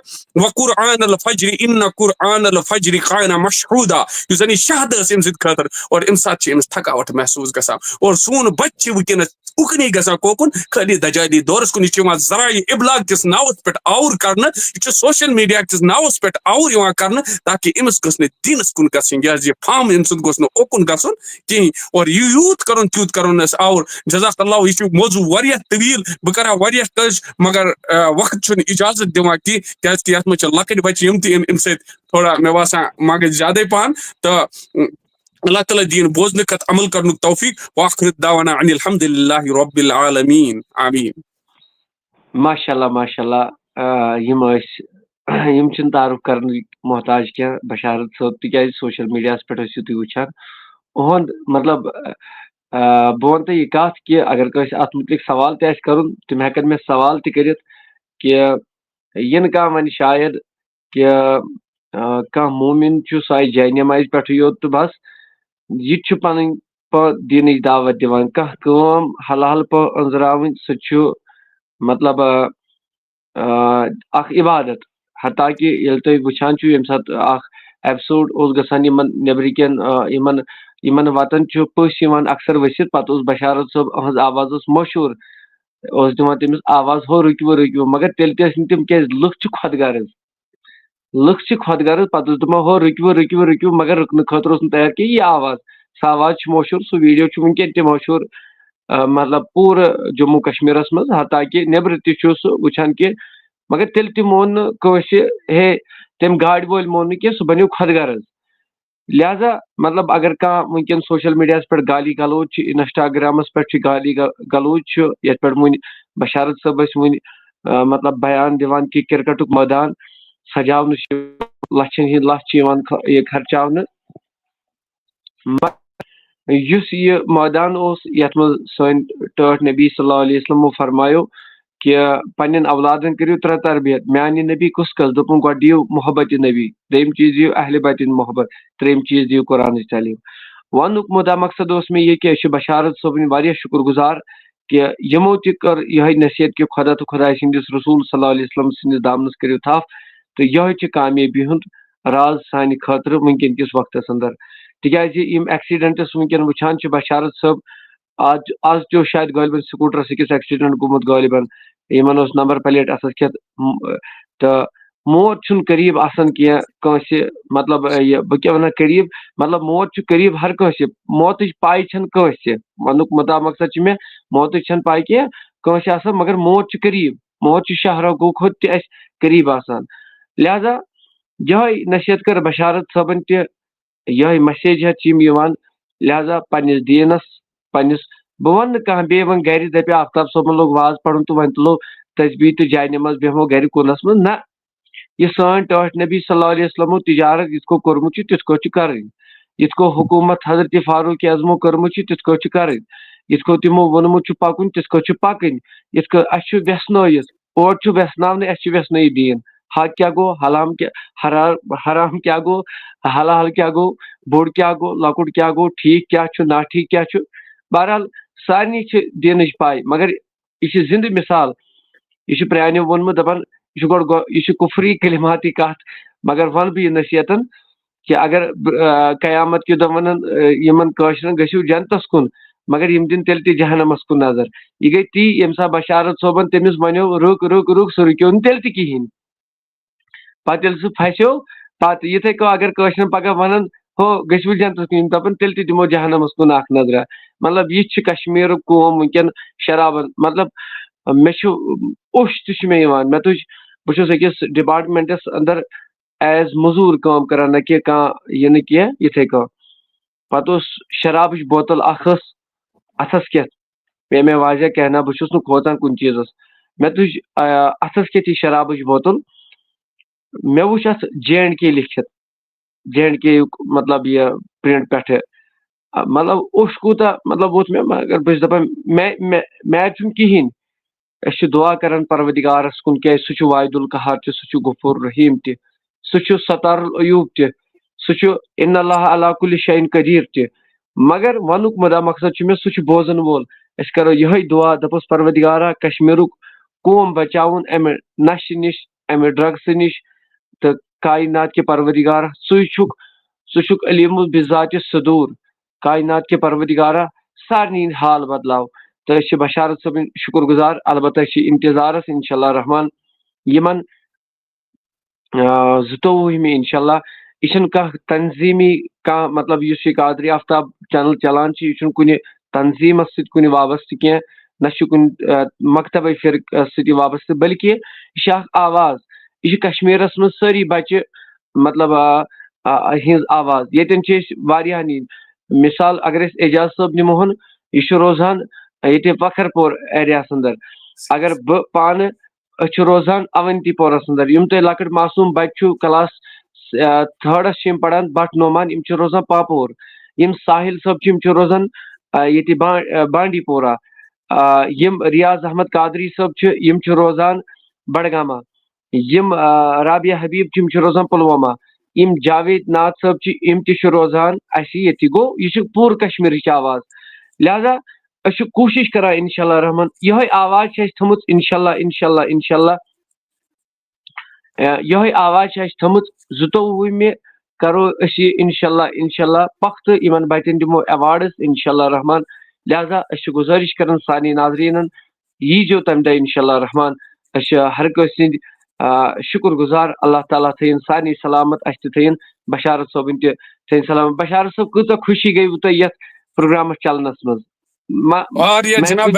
وقرآن الفجر اِنَّ قرآن الفجر کان مشہوٗدا یُس زَن یہِ شہد ٲس أمۍ سٕنٛدِ خٲطرٕ اور اَمہِ ساتہٕ چھِ أمِس تھکاوٹ محسوٗس گژھان اور سون بَچہِ چھِ وٕنکیٚنَس اُکنُے گژھان کوکُن خٲلی دجالی دورَس کُن یہِ چھِ یِوان ذرایع ابلاغ کِس ناوَس پٮ۪ٹھ آوُر کرنہٕ یہِ چھُ سوشَل میٖڈیا کِس ناوَس پٮ۪ٹھ آوُر یِوان کرنہٕ تاکہِ أمِس گٔژھ نہٕ دیٖنَس کُن گژھٕنۍ یہِ حظ یہِ فام أمۍ سُنٛد گوٚژھ نہٕ اوکُن گژھُن کِہیٖنۍ اور یہِ یوٗت کَرُن تیوٗت کَرُن أسۍ آوُر جزاک اللہ یہِ چھُ موضوٗع واریاہ طویٖل بہٕ کَرٕ ہا واریاہ ٹٔچ مگر وقت چھُنہٕ اِجازت دِوان کینٛہہ کیٛازِکہِ یَتھ منٛز چھِ لۄکٕٹۍ بَچہِ یِم تہِ اَمہِ سۭتۍ تھوڑا مےٚ باسان ما گژھِ زیادَے پَہَن تہٕ اللہ تعالیٰ دِیِن بوزنہٕ کھۄتہٕ عمل کرنُک توفیٖق وآخر دعوانا ان الحمد للہ رب العالمین آمیٖن ماشاء اللہ یِم ٲسۍ یِم چھِنہٕ تعارُف کَرنٕکۍ محتاج کینٛہہ بشارت صٲب تِکیٛازِ سوشَل میٖڈیاہَس پٮ۪ٹھ ٲسِو تُہۍ وٕچھان اُہُنٛد مطلب بہٕ وَنہٕ تۄہہِ یہِ کَتھ کہِ اگر کٲنٛسہِ اَتھ مُتعلِق سوال تہِ آسہِ کَرُن تِم ہٮ۪کَن مےٚ سوال تہِ کٔرِتھ کہِ یِنہٕ کانٛہہ وَنہِ شاید کہِ کانٛہہ موٗمِن چھُ سُہ آسہِ جاے نٮ۪مازِ پٮ۪ٹھٕے یوت تہٕ بَس یہِ تہِ چھُ پَنٕنۍ دیٖنٕچ دعوت دِوان کانٛہہ کٲم حلال پٲٹھۍ أنٛزراوٕنۍ سُہ چھُ مطلب اکھ عبادت حتاکہِ ییٚلہِ تُہۍ وٕچھان چھِو ییٚمہِ ساتہٕ اکھ ایپِسوڈ اوس گژھان یِمن نیبرٕ کٮ۪ن یِمن وَتن چھُ پٔژھۍ یِوان اَکثر ؤسِتھ پَتہٕ اوس بشارت صٲب أہٕنٛز آواز ٲس مشہوٗر اوس دِوان تٔمِس آواز ہو رُکِو مگر تیٚلہِ تہِ ٲسۍ نہٕ تِم کیازِ لُکھ چھِ خۄدغرٕض پَتہٕ اوس دَپان ہو رُکِو مگر رُکنہٕ خٲطرٕ اوس نہٕ تیار کینٛہہ یہِ آواز سۄ آواز چھِ مشہوٗر سُہ ویٖڈیو چھُ وٕنکیٚن تہِ مشہوٗر مطلب پوٗرٕ جموں کشمیٖرَس منٛز حتاکہِ نیبرٕ تہِ چھُ سُہ وٕچھان کہِ مگر تیٚلہِ تہِ مون نہٕ کٲنٛسہِ ہے تٔمۍ گاڑِ وٲلۍ مون نہٕ کینٛہہ سُہ بَنیو خۄدغرٕض لہذا مطلب اگر کانٛہہ وٕنکیٚن سوشَل میٖڈیاہَس پٮ۪ٹھ گالی گلوچ چھِ اِنسٹاگرامَس پٮ۪ٹھ چھِ گالی گلوچ چھُ یَتھ پٮ۪ٹھ وٕنۍ بشارت صٲب ٲسۍ وٕنۍ مطلب بیان دِوان کہِ کِرکَٹُک مٲدان سجاونہٕ چھِ لَچھَن ہِنٛدۍ لَچھ چھِ یِوان یہِ خرچاونہٕ یُس یہِ مٲدان اوس یَتھ منٛز سٲنۍ ٹٲٹھ نبی صلی اللہ علیہ وسلمو فرمایو کہِ پنٕنٮ۪ن اولادن کٔرِو 3 تربیت میانہِ نبی کُس کٔس دوٚپُن گۄڈٕ دِیِو محبتِ نبی دوٚیِم چیٖز دِیِو اہلِ بیتِ ہٕنٛدۍ محبت ترٛیٚیِم چیٖز دِیِو قرآنٕچ تعلیٖم وَننُک مُدا مقصد اوس مےٚ یہِ کہِ أسۍ چھِ بشارت صٲبٕنۍ واریاہ شُکُر گُزار کہِ یِمو تہِ کٔر یِہے نصیحت کہِ خۄدا تہٕ خۄداے سٕنٛدِس رسوٗل صلی اللہ علیہ وسلم سٕنٛدِس دامنس کٔرِو تھپھ تہٕ یِہوے چھِ کامیٲبی ہُنٛد راز سانہِ خٲطرٕ وٕنکیٚن کِس وقتس انٛدر تِکیازِ یِم ایکسیڈنٹس وٕنکیٚن وٕچھان چھِ بشارت صٲب آز تہِ اوس شاید غٲلبن سکوٗٹرس أکِس ایکسیڈنٹ گوٚمُت غٲلبن یِمن اوس نمبر پلیٹ اَتھس کھٮ۪تھ تہٕ موت چھُنہٕ قریٖب آسان کینٛہہ کٲنٛسہِ مطلب یہِ بہٕ کیاہ وَنہٕ قریٖب مطلب موت چھُ قریٖب ہر کٲنٛسہِ موتٕچ پاے چھنہٕ کٲنٛسہِ وَننُک مُدا مقصد چھُ مےٚ موتٕچ چھنہٕ پاے کینٛہہ کٲنٛسہِ آسان مگر موت چھُ قریٖب موت چھُ شاہراہو کھۄتہٕ تہِ اَسہِ قریٖب آسان لہذا یِہوے نصیحت کٔر بشارت صٲبن تہِ یِہوے مسیج ہٮ۪تھ چھِ یِم یِوان لہذا پنٕنِس دیٖنس پنٕنِس بہٕ وَنہٕ نہٕ کانٛہہ بیٚیہِ وۄنۍ گرِ دَپہِ آفتاب صٲبن لوگ واز پَرُن تہٕ وۄنۍ تُلو تسبیٖح تہٕ جاے نٮ۪ماز بیٚہمو گرِ کُنس منٛز نہ یہِ سٲنۍ ٹٲٹھ نبی صلی اللہ علیہ وسلمو تِجارت یِتھ کٔنۍ کوٚرمُت چھُ تِتھ کٔنۍ چھُ کَرٕنۍ یِتھ کٔنۍ حکوٗمت حضرتِ فاروق اعظمو کٔرمٕژ چھِ تِتھ کٔنۍ چھِ کَرٕنۍ یِتھ کٔنۍ تِمو ووٚنمُت چھُ پَکُن تِتھ کٔنۍ چھُ پَکٕنۍ یِتھ کٔنۍ اَسہِ چھُ ویٚژنٲیِتھ اورٕ چھُ ویٚژناونہٕ اَسہِ چھُ ویٚژنٲیِتھ دیٖن حق کیاہ گوٚو حرام کیاہ گوٚو حلال کیاہ گوٚو بوٚڑ کیاہ گوٚو لۄکُٹ کیاہ گوٚو ٹھیٖک کیاہ چھُ نا ٹھیٖک کیاہ چھُ بہرحال سارنٕے چھِ دیٖنٕچ پاے مگر یہِ چھِ زِندٕ مِثال یہِ چھُ پرٛانیو ووٚنمُت دَپان یہِ چھُ گۄڈٕ یہِ چھُ کُفری کلماتی کَتھ مگر وَنہٕ بہٕ یہِ نصیحتن کہِ اگر قیامت کہِ دۄہ وَنن یِمن کٲشرٮ۪ن گٔژھِو جنتس کُن مگر یِم دِنۍ تیٚلہِ تہِ جہنمس کُن نظر یہِ گٔے تی ییٚمہِ ساتہٕ بشارت صٲبن تٔمِس وَنیو رُک سُہ رُکیو نہٕ تیٚلہِ تہِ کِہیٖنۍ پتہٕ ییٚلہِ سُہ پھسیو پتہٕ یِتھٕے کٔنۍ اگر کٲشرٮ۪ن پگاہ وَنن ہو گٔژھِو جنتس کُن یِم دَپان تیٚلہِ تہِ دِمو جہنمس کُن اکھ نظرا مطلب یہِ چھِ کشمیٖرُک قوم وٕنکیٚن شرابن مطلب مےٚ چھُ اوٚش تہِ چھُ مےٚ یِوان مےٚ تُج بہٕ چھُس أکِس ڈپارٹمنٹس انٛدر ایز موٚزوٗر کٲم کران نہ کہِ کانٛہہ یہِ نہٕ کینٛہہ یِتھٕے کٔنۍ پتہٕ اوس شرابٕچ بوتل اکھ ٲس اَتھس کھٮ۪تھ پیٚیہِ مےٚ واضح کہنا بہٕ چھُس نہٕ کھوژان کُنہِ چیٖزس مےٚ تُج اَتھس کھٮ۪تھ یہِ شرابٕچ بوتل مےٚ وٕچھ اَتھ JNK لیکھِتھ JNK یُک مطلب یہِ پرنٹ پٮ۪ٹھٕ مطلب اوٚش کوٗتاہ مطلب ووت مےٚ مگر بہٕ چھُس دَپان مےٚ چھُنہٕ کِہیٖنۍ أسۍ چھِ دعا کران پروردگارس کُن کیازِ سُہ چھُ واحد القہار تہِ سُہ چھُ غفور رحیٖم تہِ سُہ چھُ ستار العیوب تہِ سُہ چھُ ان اللہ علی کُلہِ شیء قدیٖر تہِ مگر ونُک مدا مقصد چھُ مےٚ سُہ چھُ بوزن وول أسۍ کرو یِہے دعا دپوس پروردگارا کشمیٖرُک قوم بچاوُن امہِ نشہِ نِش امہِ ڈرگسہٕ نِش تہٕ کائنات کے پروردگارا ژٕ چھُکھ علیم بذات صدور کائنات کے پروردگارا سارنٕے ہٕنٛدۍ حال بدلاو تہٕ أسۍ چھِ بشارت صٲبٕنۍ شُکر گُزار البتہ چھِ انتظارس انشاء اللہ رحمان یِمن 22 انشاء اللہ یہ چھُنہٕ کانٛہہ تنظیٖمی کانٛہہ مطلب یُس یہِ قادری آفتاب چینل چلان چھِ یہِ چھُنہٕ کُنہِ تنظیٖمس سۭتۍ کُنہِ وابستہٕ کینٛہہ نہ چھُ کُنہِ مکتبے فرق سۭتۍ وابستہٕ بلکہِ یہِ چھِ اکھ آواز یہِ چھِ کشمیٖرس منٛز سٲری بچہِ مطلب ہِنٛز آواز ییٚتٮ۪ن چھِ أسۍ واریاہ نِنۍ مثال اگر أسۍ اعجاز صٲب نِمہون یہِ چھُ روزان ییٚتہِ پکھر پور ایریاہس انٛدر اگر بہٕ پانہٕ أسۍ چھِ روزان اونتی پورس انٛدر یِم تۄہہِ لۄکٕٹۍ معصوٗم بچہِ چھُو کلاس تھٲڈس چھِ یِم پران بٹ نعمان یِم چھِ روزان پاپور یِم ساحل صٲب چھِ یِم چھِ روزان ییٚتہِ بانڈی پورہ یِم ریاض احمد قادری صٲب چھِ یِم چھِ روزان بڈگامہ یِم رابعہ حبیٖب چھِ یِم چھِ روزان پُلوامہ یِم جاوید ناتھ صٲب چھِ یِم تہِ چھِ روزان اَسہِ ییٚتہِ گوٚو یہِ چھِ پوٗرٕ کشمیٖرٕچ آواز لہذا أسۍ چھِ کوٗشش کران انشاء اللہ رحمان یِہے آواز چھِ اَسہِ تھٲمٕژ انشاء اللہ یِہے آواز چھِ اَسہِ تھٲمٕژ 22 کرو أسۍ یہِ انشاء اللہ پختہٕ یِمن بچن دِمو ایواڈٕس انشاء اللہ رحمان لہذا أسۍ چھِ گُزٲرِش کران سارنٕے ناظریٖنن ییٖزیو تمہِ دۄہ انشاء اللہ رحمان أسۍ چھِ ہر کٲنٛسہِ سٕنٛدۍ شُکر گُزار اللہ تعالیٰ تھٲیِن سارنٕے سلامت اَسہِ تہِ تھٲیِن بشارت صٲبٕنۍ تہِ تھٲیِن سلامت بشارت صٲب کۭژاہ خوشی گٔیوٕ تۄہہِ یتھ پروگرامس چلنس منٛز جناب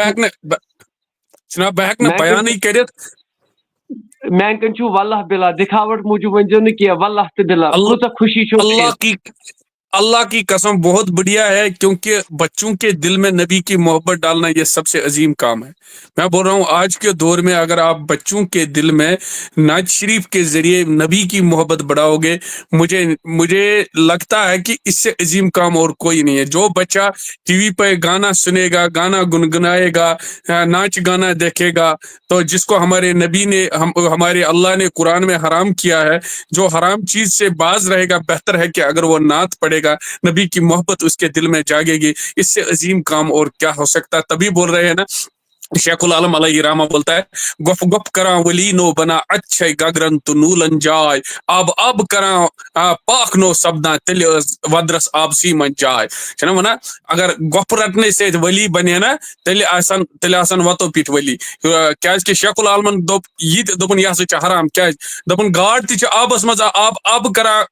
بہٕ ہٮ۪کہٕ نہٕ بیانٕے کٔرِتھ میانہِ کِنۍ چھُو واللہ بِلا دکھاوٹ موٗجوٗب ؤنۍزیو نہٕ کینٛہہ واللہ تہٕ بِلا کۭژاہ خوشی چھو اللہ کی قسم بہت بڑھیا ہے کیونکہ بچوں کے دل میں نبی کی محبت ڈالنا یہ سب سے عظیم کام ہے میں بول رہا ہوں آج کے دور میں اگر آپ بچوں کے دل میں نعت شریف کے ذریعے نبی کی محبت بڑھاؤ گے مجھے لگتا ہے کہ اس سے عظیم کام اور کوئی نہیں ہے جو بچہ ٹی وی پہ گانا سنے گا گانا گنگنائے گا ناچ گانا دیکھے گا تو جس کو ہمارے نبی نے ہمارے اللہ نے قرآن میں حرام کیا ہے جو حرام چیز سے باز رہے گا بہتر ہے کہ اگر وہ نعت پڑھے گا نبی کی محبت اس کے دل میں جاگے گی اس سے عظیم کام اور کیا ہو سکتا ہے تبھی بول رہے ہیں نا شیخ العالم علیہ رحمہ بولتا ہے گف گپ کراں ولی نو بنا اچھے گگرن تو نولن جائے آب کراں پاک نو سپداں تیل ودرس آبسی من جائے چھنا ونا اگر گپ رٹنے سے ولی بنے نا تیل آسان وتو پیٹ ولی کیاز کہ شیخ العالمن دوپ یہ دوپن یہ ہسا چھ حرام کیاز دوپن گاڑ تہ چھ آبس مز آب کراں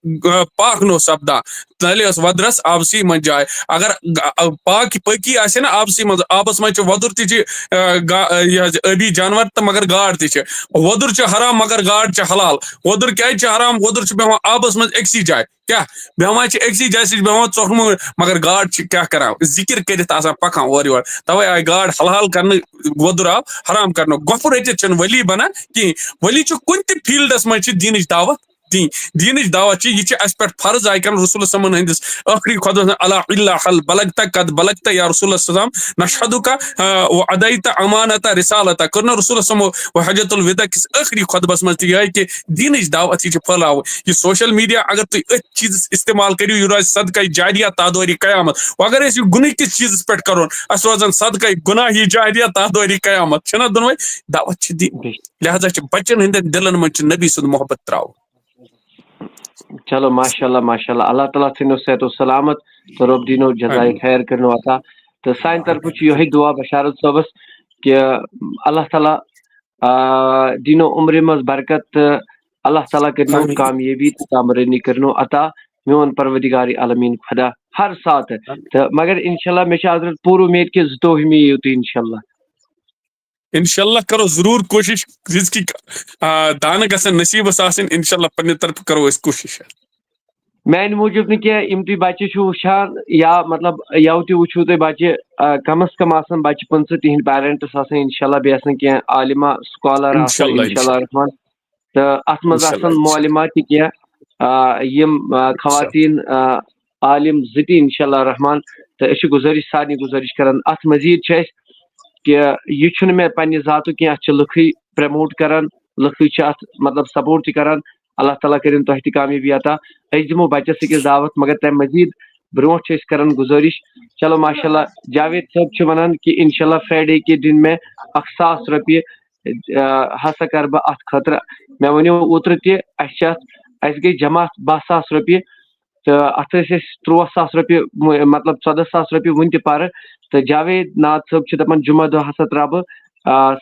پاک نو سپداں تیل ودرس آبسی من جائے اگر پاک پاکی آسے نا آبسی مز آبس مز ودر تہ ابی جانور تو مگر گاڑ تہ وودر چھ حرام مگر گاڑ چھ حلال وودر کیا حرام وودر چھ بیہوان آبس مز أکسی جائے کیا بیہوان چھ أکسی جائے چھ بیہوان ژوٚٹھ مگر گاڑ چھ کیا کران ذکر کرت آسان پکان اور یور توے آئی گاڑ حلال کرنے وودر آو حرام کرنے گۄپھ رٔٹِتھ چھنہٕ ولی بنان کہین ولی چھ کُنہِ تہِ فیلڈس مز چھ دینٕچ دعوت دینٕچ دعوت یہ اس پہ فرض آئی کر رسول صلی ہندس ٲخری خطبس اللہ اللہ حل بلگتا قد بلگتا یا رسول السلام نشہدو کا ادیت امانتا رسالتا کرنا رسول السلام و حجت الوداع کس ٲخری خطبس مز تہ کہ دینٕچ دعوت یہ پھیلاو یہ سوشل میڈیا اگر تھی ات چیز استعمال کرو یہ روز صدقہ جاریہ تادوری قیامت اگر اس گنہ کس چیز پہ کرون اس روزان صدقہ گناہ جاریہ تادوری قیامت چھنا دونوے دعوت چھ دین لہذا بچن ہندن دلن من نبی سند محبت تراو چلو ماشاء اللہ اللہ تعالیٰ تھٲینو صحت و سلامت تو رب دینو جزائے خیر کرنو عطا تو سانہِ طرفہٕ چھُ یِہے دعا بشارت صٲبس کہ اللہ تعالیٰ دینو عمرِ منٛز برکت تہٕ اللہ تعالیٰ کرنو کامیٲبی تہٕ کامرٲنی کرنو عطا میون پروردگار عالمیٖن خدا ہر ساتہٕ تہٕ مگر انشاء اللہ مےٚ چھِ حضرت پوٗرٕ اُمید کہ 22 یِیِو تُہۍ انشاء اللہ انشاءاللہ کرو ضرور کوشش رزقی دانہ گژھن نصیبس آسن انشاءاللہ پننہِ طرفہٕ کرو أسۍ کوشش میانہِ موٗجوٗب نہٕ کینٛہہ یِم تُہۍ بچہِ چھِو وٕچھان یا مطلب یَوٕ تہِ وٕچھِو تُہۍ بچہِ کم از کم آسان بچہِ 15 تِہنٛدۍ پیرنٹس آسان انشاءاللہ بیٚیہِ آسان کینٛہہ عالمہ سکالر آسان انشاءاللہ رحمان تہٕ اتھ منٛز آسان معلومات تہِ کینٛہہ یِم خواتیٖن عالم زٕ تہِ انشاءاللہ رحمان تہٕ أسۍ چھِ گُزٲرِش سارنٕے گُزٲرِش کران اتھ مزیٖد چھِ أسۍ کہ یہ چھُنہٕ مےٚ پننہِ ذاتُک کینٛہہ اَتھ چھِ لُکھٕے پرٛموٹ کران لُکھٕے چھِ اَتھ مطلب سپورٹ تہِ کران اللہ تعالیٰ کٔرِنۍ تۄہہِ تہِ کامیٲبی عطا أسۍ دِمو بَچَس أکِس دعوت مگر تَمہِ مٔزیٖد برونٛٹھ چھِ أسۍ کران گُزٲرِش چلو ماشاء اللہ جاوید صٲب چھِ وَنان کہ اِنشاء اللہ فرٛایڈے کے دِن مےٚ 1,000 رۄپیہِ ہسا کَرٕ بہٕ اَتھ خٲطرٕ مےٚ وَنیو اوترٕ تہِ اَسہِ چھِ اَتھ اَسہِ گٔے جمع 10,000 رۄپیہِ تہٕ اَتھ ٲسۍ أسۍ 13,000 رۄپیہِ مطلب 14,000 رۄپیہِ وٕنہِ تہِ پَرٕ تہٕ جاوید ناد صٲب چھِ دَپان جُمعہ دۄہ ہسا ترٛاوٕ بہٕ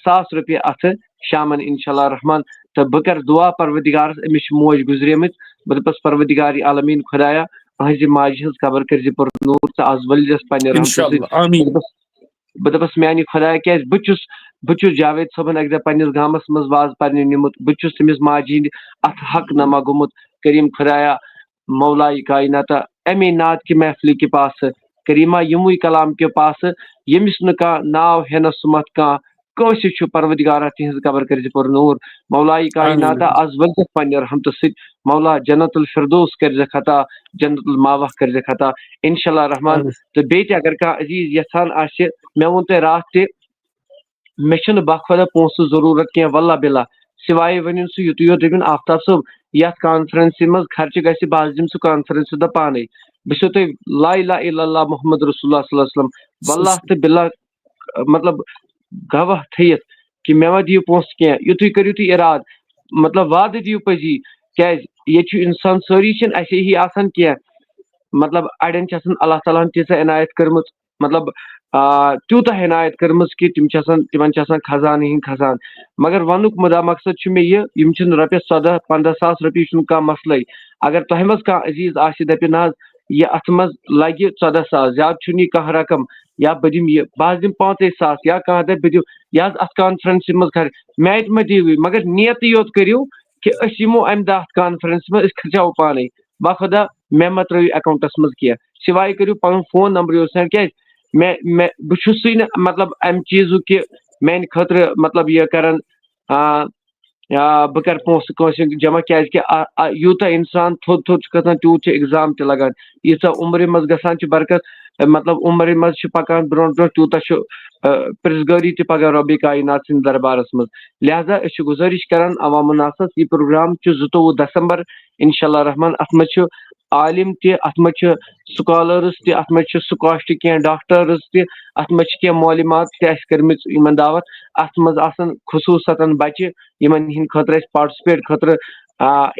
1,000 رۄپیہِ اَتھٕ شامَن اِنشاء اللہ رحمان تہٕ بہٕ کَرٕ دُعا پروردِگارَس أمِس چھِ موج گُزریمٕژ بہٕ دَپَس پروردِگارِ عالمیٖن خۄدایا أہٕنٛزِ ماجہِ ہٕنٛز قبر کٔرۍزِ پر نوٗر تہٕ آز ؤلۍزٮ۪س پنٛنہِ رحمتہٕ سۭتۍ انشاءاللہ آمین بہٕ دَپَس میٛانہِ خۄدایا کیٛازِ بہٕ چھُس جاوید صٲبن اَکہِ دۄہ پنٛنِس گامَس منٛز وازٕ پَرنہِ نیوٗمُت بہٕ چھُس تٔمِس ماجہِ ہِنٛدِ اَتھٕ حق نما گوٚمُت کریٖم خۄدایا مولائی کائناتہ اَمے نعت کہِ محفلہِ کہِ پاسہٕ کریٖما یِموٕے کلام کہِ پاسہٕ ییٚمِس نہٕ کانٛہہ ناو ہٮ۪نَس سُمَتھ کانٛہہ کٲنٛسہِ چھُ پروردِگارا تِہٕنٛز قبر کٔرۍزِ پر نوٗر مولائی کائناتہ آز ؤلۍزٮ۪کھ پنٛنہِ رحمتہٕ سۭتۍ مولا جنت الفردوس کٔرۍزٮ۪کھ عطا جنت الماوہ کٔرۍزٮ۪کھ عطا انشاء اللہ رحمان تہٕ بیٚیہِ تہِ اگر کانٛہہ عزیٖز یژھان آسہِ مےٚ ووٚن تۄہہِ راتھ تہِ مےٚ چھُنہٕ باخۄدا پونٛسہٕ ضروٗرت کینٛہہ واللہ بِلّہ سِوایے ؤنِن سُہ یُتُے یوت دٔپِنۍ آفتاب صٲب یَتھ کانفرنسہِ منٛز خرچہٕ گژھِ بہٕ حظ دِمہٕ سُہ کانفرنسہِ دۄہ پانے بہٕ چھُسو تۄہہِ لا اِلٰہَ اِلَّا اللہ محمد رسول اللہ صلی اللہ علیہ وسلم واللہ تہٕ بِلّہ مطلب گواہ تھٲیِتھ کہِ مےٚ ما دِیِو پونٛسہٕ کینٛہہ یُتُے کٔرِو تُہۍ اِرادٕ مطلب وعدٕ دِیِو پٔزی کیٛازِ ییٚتہِ چھُ اِنسان سٲری چھِنہٕ اَسے ہی آسان کینٛہہ مطلب اَڑٮ۪ن چھِ آسان اللہ تعالیٰ ہَن تیٖژاہ عنایت کٔرمٕژ مطلب تیوٗتاہ عنایت کٔرمٕژ کہِ تِمن چھِ آسان خزانہٕ ہِنٛدۍ خزانہٕ مگر وَنُک مُدا مقصد چھُ مےٚ یِم چھِنہٕ رۄپیَس 14-15 رۄپیہِ چھُنہٕ کانٛہہ مسلَے اگر تۄہہِ منٛز کانٛہہ عزیٖز آسہِ دَپہِ نہ حظ یہِ اَتھ منٛز لگہِ 14,000 زیادٕ چھُنہٕ یہِ کانٛہہ رقم یا بہٕ دِمہٕ یہِ بہٕ حظ دِمہٕ 15,000 یا کانٛہہ دَپہِ بہٕ دِمہٕ یہِ حظ اَتھ کانفرنسہِ منٛز خرچ میٹہِ مہ دِیِو مگر نیتٕے یوت کٔرِو کہِ أسۍ یِمو اَمہِ دۄہ اَتھ کانفرنسہِ منٛز أسۍ کھٔژاو پانے باخۄدا مےٚ مہ ترٲیِو اٮ۪کاوُنٛٹَس منٛز کینٛہہ سِوایے کٔرِو پَنُن فون نمبر یوت سٮ۪نٛڈ کیٛازِ بہٕ چھُسٕے نہٕ مطلب اَمہِ چیٖزُک کہِ میٛانہِ خٲطرٕ مطلب یہِ کران بہٕ کَرٕ پونٛسہٕ کٲنٛسہِ جمع کیٛازِکہِ یوٗتاہ اِنسان تھوٚد تھوٚد چھُ کھسان تیوٗت چھُ اٮ۪گزام تہِ لگان ییٖژاہ عُمرِ منٛز گژھان چھِ برکت مطلب عُمرِ منٛز چھِ پَکان برونٛٹھ برونٛٹھ تیوٗتاہ چھُ پرٛزگٲری تہِ پَکان رۄبِ کاینات سٕنٛدِ دربارَس منٛز لہذا أسۍ چھِ گُزٲرِش کران عوام الناسَس یہِ پروگرام چھُ 22 دسمبر انشاء اللہ رحمان اَتھ منٛز چھُ عالِم تہِ اَتھ منٛز چھِ سُکالٲرٕز تہِ اَتھ منٛز چھِ سُکاش تہِ کینٛہہ ڈاکٹٲرٕز تہِ اَتھ منٛز چھِ کینٛہہ معلوٗمات تہِ اَسہِ کٔرمٕژ یِمن دعوت اَتھ منٛز آسان خصوٗصَتن بَچہِ یِمن ہِنٛدِ خٲطرٕ اَسہِ پاٹسِپیٹ خٲطرٕ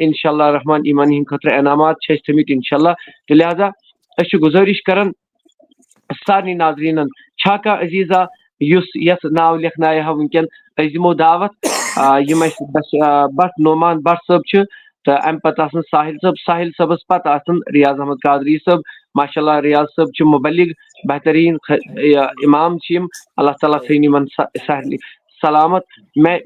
انشاء اللہ رحمان یِمن ہِنٛدِ خٲطرٕ انعامات چھِ اَسہِ تھٲمٕتۍ انشاء اللہ تہٕ لہذا أسۍ چھِ گُزٲرِش کران سارنٕے ناظریٖنن چھا کانٛہہ عزیٖزا یُس یَتھ ناو لیکھنایہِ ہا وٕنکیٚن أسۍ دِمو دعوت یِم اَسہِ بٹ نعمان بٹ صٲب چھِ تہٕ اَمہِ پتہٕ آسان ساحل صٲبَس پتہٕ آسان ریاض احمد قادری صٲب ماشاء اللہ ریاض صٲب چھِ مُبلِغ بہتریٖن اِمام چھِ یِم اللہ تعالیٰ تھٲیِن یِمن سلامت مےٚ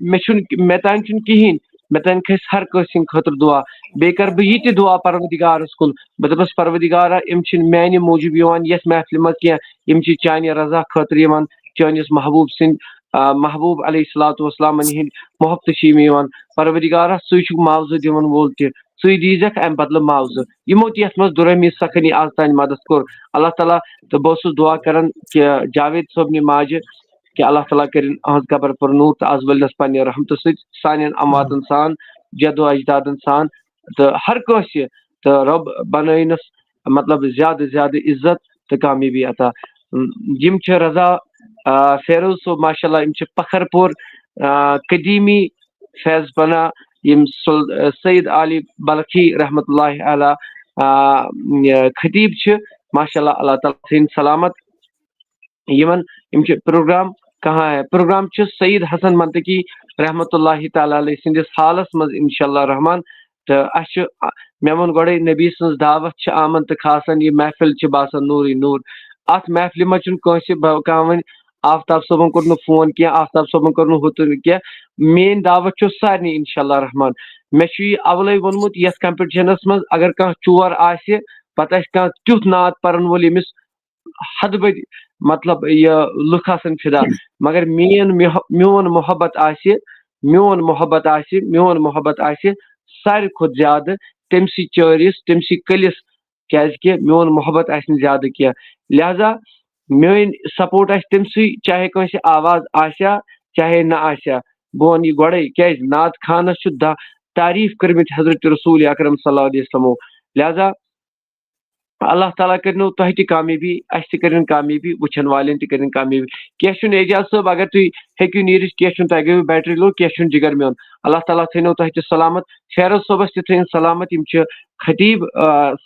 تانۍ چھُنہٕ کِہیٖنۍ مےٚ تانۍ کھسہِ ہر کٲنٛسہِ ہِنٛدِ خٲطرٕ دُعا بیٚیہِ کرٕ بہٕ یہِ تہِ دُعا پروردِگارَس کُن بہٕ دَپَس پروردِگارا یِم چھِنہٕ میانہِ موٗجوٗب یِوان یَتھ محفلہِ منٛز کینٛہہ یِم چھِ چانہِ رضا خٲطرٕ یِوان چٲنِس محبوٗب سٕنٛدۍ محبوٗب علیہ الصلاتُ وسلامن ہِنٛدۍ محبتہٕ چھِ یِم یِوان پروردِگارا ژٕے چھُکھ معاوضہٕ دِوان وول تہِ ژٕے دیٖزٮ۪کھ اَمہِ بدلہٕ معاوضہٕ یِمو تہِ یَتھ منٛز دُرٲمی سخٲنی آز تانۍ مدد کوٚر اللہ تعالیٰ تہٕ بہٕ اوسُس دُعا کران کہِ جاوید صٲبنہِ ماجہِ کہِ اللہ تعالیٰ کٔرِنۍ أہٕنٛز قبر پر نوٗر تہٕ آز ؤلۍنَس پننہِ رحمتہٕ سۭتۍ سانٮ۪ن اَمواتن سان جدو اجدادن سان تہٕ ہر کٲنٛسہِ تہٕ رۄب بنٲینَس مطلب زیادٕ زیادٕ عزت تہٕ کامیٲبی عطا یِم چھِ رضا فیروز صٲب ماشاء اللہ یِم چھِ پکھر پوٗر قدیٖمی فیض پناہ یِم سعید علی بلخی رحمتہ اللہ علیٰ خطیٖب چھِ ماشاء اللہ اللہ تعالیٰ تھٲیِن سلامت یِم چھِ پروگرام پروگرام چھُ سعید حسن منطقی رحمتہ اللہ تعالیٰ علیہ سٕنٛدِس حالس منٛز انشاء اللہ رحمان تہٕ اَسہِ چھُ مےٚ ووٚن گۄڈے نبی سٕنٛز دعوت چھِ آمٕژ تہٕ خاصن یہِ محفِل چھِ باسان نوٗرٕے نوٗر اَتھ محفلہِ منٛز چھُنہٕ کٲنٛسہِ کانٛہہ وۄنۍ آفتاب صٲبن کوٚر نہٕ فون کینٛہہ آفتاب صٲبن کوٚر نہٕ ہُہ تہٕ کینٛہہ میٲنۍ دعوت چھُ سارنٕے انشاء اللہ رحمان مےٚ چھُ یہِ اولے ووٚنمُت یتھ کمپِٹشنس منٛز اگر کانٛہہ چور آسہِ پتہٕ آسہِ کانٛہہ تیُتھ نعت پرن وول ییٚمِس حدٕ بٔدۍ مطلب یہِ لُکھ آسن فِدا مگر میون محبت آسہِ ساروی کھۄتہٕ زیادٕ تٔمسٕے چٲرِس تٔمسٕے کٔلِس کیازِ کہِ میون محبت آسہِ نہٕ زیادٕ کینٛہہ لہذا میون سپورٹ آسہِ تٔمسٕے چاہے کٲنٛسہِ آواز آسیا چاہے نہ آسیا بہٕ وَنہٕ یہِ گۄڈے کیازِ نعت خانس چھُ تعریٖف کٔرمٕتۍ حضرت رسول اکرم صلی اللہ علیہ وسلمو لہذا اللہ تعالیٰ کٔرنو تۄہہِ تہِ کامیٲبی اَسہِ تہِ کٔرِنۍ کامیٲبی وٕچھن والٮ۪ن تہِ کٔرِنۍ کامیٲبی کینٛہہ چھُنہٕ اعجاز صٲب اگر تُہۍ ہیٚکِو نیٖرِتھ کینٛہہ چھُنہٕ تۄہہِ گٔیوٕ بیٹری لو کینٛہہ چھُنہٕ جِگر میون اللہ تعالیٰ تھٲینو تۄہہِ تہِ سلامت فیروز صٲبس تہِ تھٲیِن سلامت یِم چھِ خطیٖب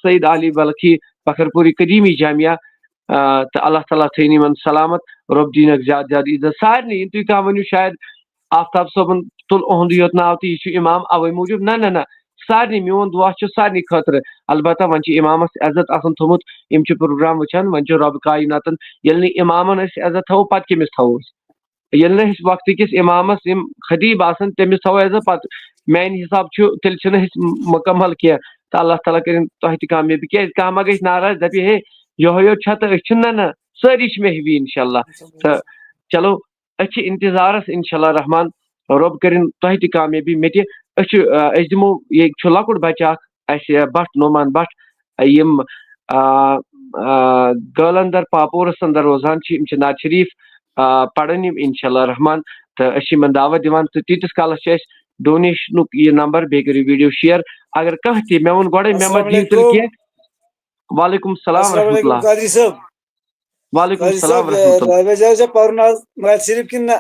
سعید علی بلخی بکھرپوٗری قدیٖمی جامعہ تہٕ اللہ تعالیٰ تھٲیِن یِمن سلامت رۄب دیٖنکھ زیادٕ زیادٕ عزت سارنٕے یِم تُہۍ کانٛہہ ؤنِو شاید آفتاب صٲبن تُل اُہُنٛدُے یوت ناو تہٕ یہِ چھُ اِمام اَوے موٗجوٗب نہ سارنٕے میون دُعا چھُ سارنٕے خٲطرٕ البتہ وۄنۍ چھُ اِمامس عزت آسان تھوٚمُت یِم چھِ پروگرام وٕچھان وۄنۍ چھُ رۄب کایناتن ییٚلہِ نہٕ اِمامن أسۍ عزت تھاوو پتہٕ کٔمِس تھاوو أسۍ ییٚلہِ نہٕ أسۍ وقتہٕ کِس اِمامس یِم خطیٖب آسان تٔمِس تھاوو عزت پتہٕ میانہِ حساب چھُ تیٚلہِ چھِنہٕ أسۍ مُکمل کینٛہہ تہٕ اللہ تعالیٰ کٔرِنۍ تۄہہِ تہِ کامیٲبی کیازِ کانٛہہ ما گژھِ ناراض دپہِ ہے یہوے یوت چھا تہٕ أسۍ چھِنہٕ نہ سٲری چھِ مےٚ ہِوی انشاء اللہ تہٕ چلو أسۍ چھِ انتظارس انشاء اللہ رحمان رۄب کٔرِنۍ تۄہہِ تہِ کامیٲبی مےٚ تہِ أسۍ دِمو ییٚتہِ چھُ لۄکُٹ بچہٕ اکھ اَسہِ بٹ نعمان بٹ یِم گٲلندر پاپورس اندر روزان چھِ یِم چھِ ناد شریٖف پران یِم انشاء اللہ رحمان تہٕ أسۍ چھِ یِمن دعوت دِوان تہٕ تیٖتِس کالس چھِ اَسہِ ڈونیشنُک یہِ نمبر بیٚیہِ کٔرِو ویٖڈیو شِیر اگر کانٛہہ تہِ مےٚ ووٚن گۄڈے مےٚ ما دِیِو تیٚلہِ کینٛہہ وعلیکُم السلام ورحمۃ اللہ قادری صٲب وعلیکُم السلام ورحمۃ اللہ پرُن حظ ناد شریٖف کِنہٕ نہ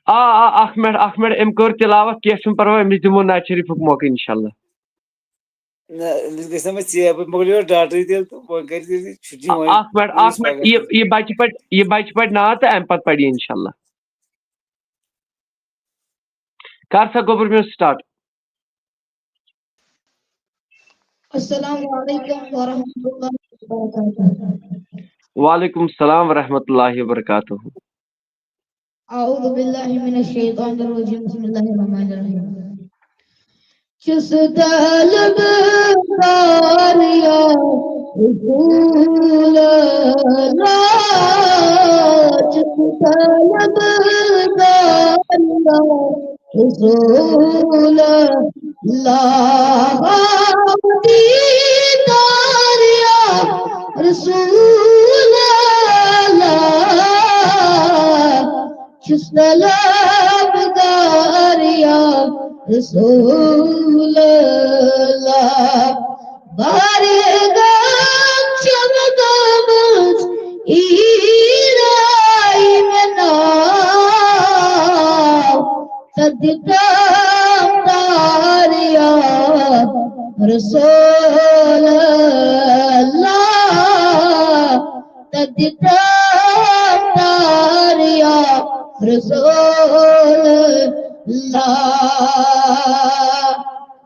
آ اکھ منٹ أمۍ کٔر تِلاوت کینٛہہ چھُنہٕ پرواے أمِس دِمو ناد شریٖفُک موقعہٕ انشاء اللہ نہ أمِس گژھِ نا وۄنۍ ژیر بہٕ مۄکلہِ یورٕ ڈاکٹرٕے تیٚلہِ تہٕ وۄنۍ کَرِ تیٚلہِ چھُٹی اکھ منٹ یہِ بچہِ پرِ ناد تہٕ امہِ پتہٕ پرِ یہِ انشاء اللہ کر سا گوٚبُر میون سٹارٹ السلام علیکم ورحمۃ اللہ وبرکاتہ وعلیکم السلام ورحمۃ اللہ وبرکاتہ اعوذ باللہ من الشیطان الرجیم بسم اللہ الرحمن الرحیم کس طلب کاریا رسول اللہ جس طلب کاریا رسول اللہ کاریا رسول اللہ جس طلب کاریا رسول اللہ بارگاہ چمدمت ایرائی منا تدتم تاریا رسول اللہ تدتم تاریا رسول اللہ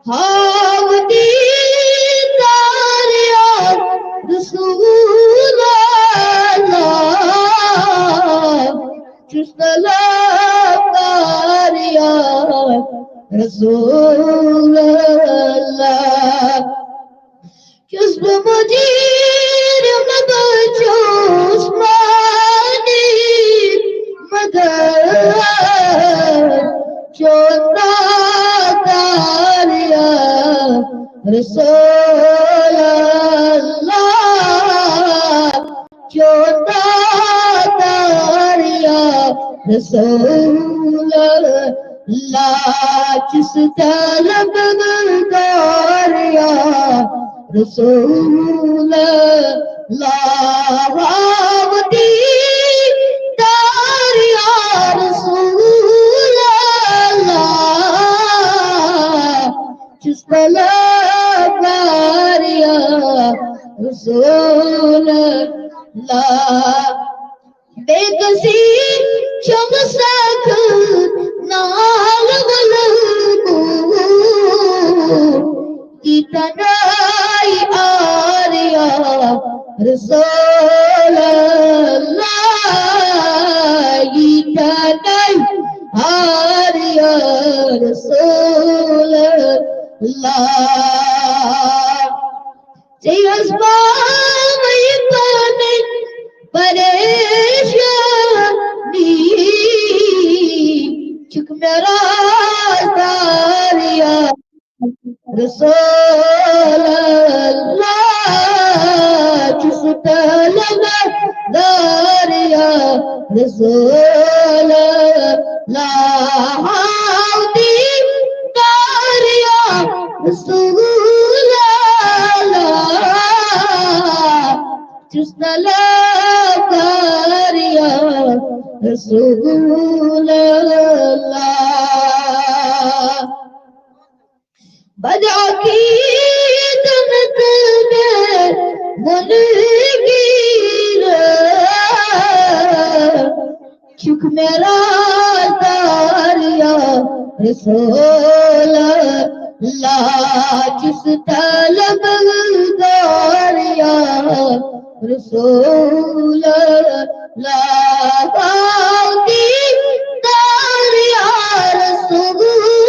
ہاو دیدار یا رسول اللہ جس طلبگار یا رسول اللہ کس بمجیر مبجوس مانی مدر چوتا داریا رسول اللہ چوتا داریا رسول اللہ جس طلب داریا رسول اللہ واودی داریا رسول اللہ جس طلب داریا رسول اللہ بے کسی چم سکھ نال غلبو کی تنائی آریا رسول اللہ کی تنائی آریا رسول اللہ اسباب پانے پریشانی چک میرا داریا رسول اللہ جس طلب داریا رسول اللہ داریا رسول اللہ چست داریا رسول اللہ بجا کی جنت میں منگیر چک میرا داریا رسول اللہ جس طلب داریا رسول اللہ داریا رسول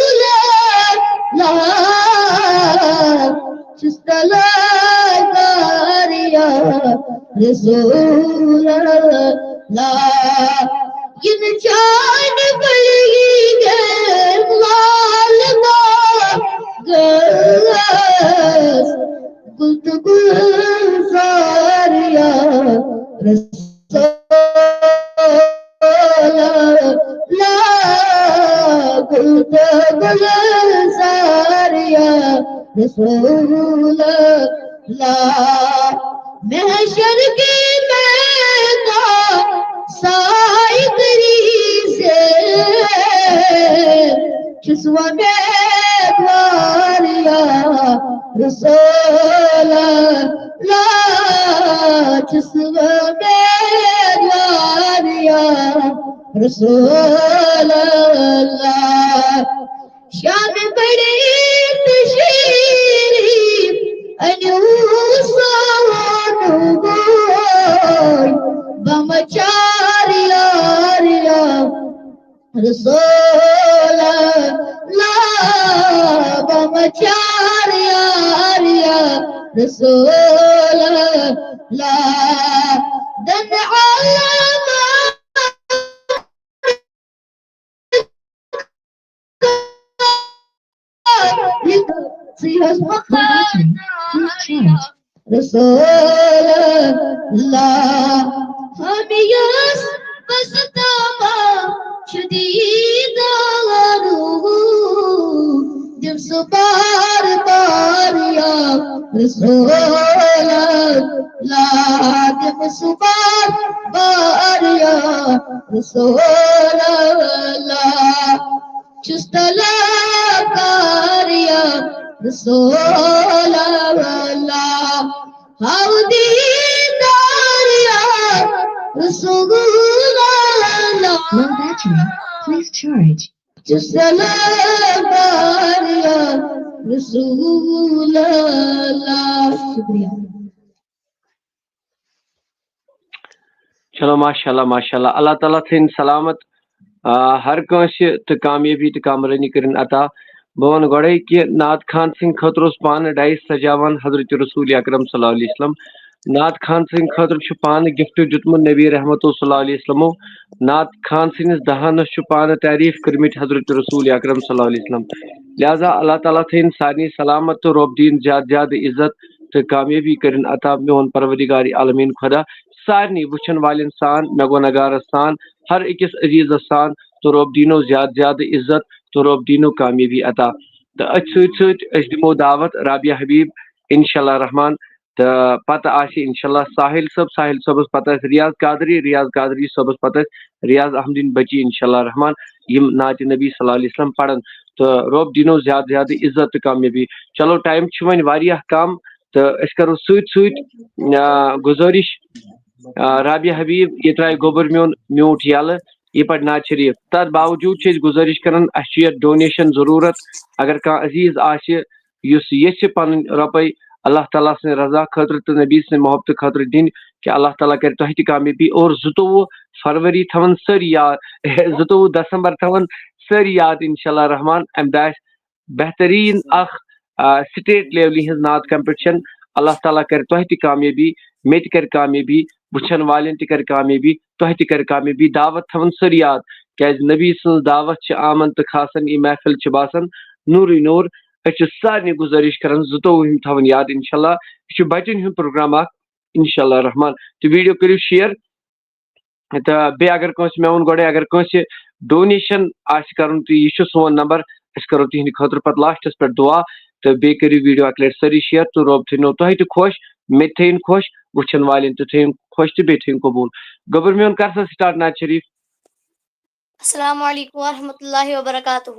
داریا رسول اللہ ین جان بڑی گئے لال گس گل ساریا رسول اللہ گل ساریا رسول اللہ محشر کے میدان سائدری سے چسوا میدواریا رسول اللہ چسوا میدواریا رسول اللہ شام بڑے تشریف بمچاریا رسول اللہ بمچاریا رسول اللہ دن علامہ رسول اللہ ہم یس بستما شدید روح جب سبار باریا رسول اللہ جب سبار باریا رسول اللہ چستلا کاریا رسول اللہ ہاؤدی داریا رسول اللہ چستلا کاریا رسول اللہ شکریہ چلو ماشاء اللہ اللہ تعالیٰ تھین سلامت ہر کنس تو کامیابی تو کامرانی کرن عطا بہ ون گوڑے کہ نعت خان سند خاطر پان ڈائس سجاوان حضرت رسول اکرم صلی اللہ علیہ وسلم نعت خان سند خاطر پان گفٹ دیتمت نبی رحمت صلی اللہ علیہ وسلم نعت خان سندس دہانس پان تعریف کرمت حضرت رسول اکرم صلی اللہ علیہ وسلم لہذا اللہ تعالیٰ تھین سارے سلامت تو رب دین زیادہ زیادہ عزت تو کامیابی کرن عطا میون پروردگار عالمین خدا سارے وچن والن سان مگو نگارس سان ہر اکس عزیز سان تو رب دینو زیادہ زیادہ عزت تو رب دینو کامیابی عطا تو ات دمو دعوت رابعہ حبیب انشاءاللہ رحمان تو پتہ انشاءاللہ ساحل صبس پتہ ریاض قادری صبس پتہ ریاض احمدین بچی انشاءاللہ رحمان یم نعت نبی صلی اللہ علیہ وسلم پڑھن تو رب دینو زیادہ زیادہ عزت تو کامیابی چلو ٹائم ون واریاہ کم تو اس کرو ست گزارش رابعہ حبیب یہ ترائے گوبر میوٹ یل یہ پڑھ نعت شریف تر باوجود گزارش کران اس ڈونیشن ضرورت اگر کان عزیز یس پن روپے اللہ تعالیٰ سن رضا خاطر تو نبی سن محبت خاطر دن کہ اللہ تعالیٰ کر تہ کامیابی اور 22 فروری تھون ساری یاد 22 دسمبر تھون ساری یاد انشاءاللہ رحمان ام دہ بہترین اخ سٹیٹ لیولہِ ہٕنٛز نعت کمپٹیشن اللہ تعالیٰ کر تہ کامیابی مے تہ کر کامیابی وچھن والن تہ کر کامیابی تہ تہ کر کامیابی دعوت تھون ساری یاد کیاز نبی سن دعوت چھ آمن تہ خاصن یہ محفل چھ باسان نوری نور اس سارے گزارش کران 22 تھون یاد انشاءاللہ یہ بچن ہند پروگرام اخ انشاءاللہ رحمان تو ویڈیو کرو شیئر تو بیٚیہِ اگر کٲنٛسہِ مےٚ ووٚن گۄڈے اگر کٲنٛسہِ ڈونیشن آسہِ کَرُن تہٕ یہِ چھُ سون نمبر أسۍ کَرو تِہنٛدِ خٲطرٕ پَتہٕ لاسٹَس پٮ۪ٹھ دُعا تہٕ بیٚیہِ کٔرِو ویٖڈیو اَکہِ لَٹہِ سٲری شِیر تہٕ رۄب تھٲینو تۄہہِ تہِ خۄش مےٚ تہِ تھٲیِن خۄش وٕچھن والٮ۪ن تہِ تھٲیِن خۄش تہٕ بیٚیہِ تھٲیِن قبوٗل گوٚبُر میون کر سا سٹاٹ ناد شریف السلام علیکم ورحمۃ اللہ وبرکاتہ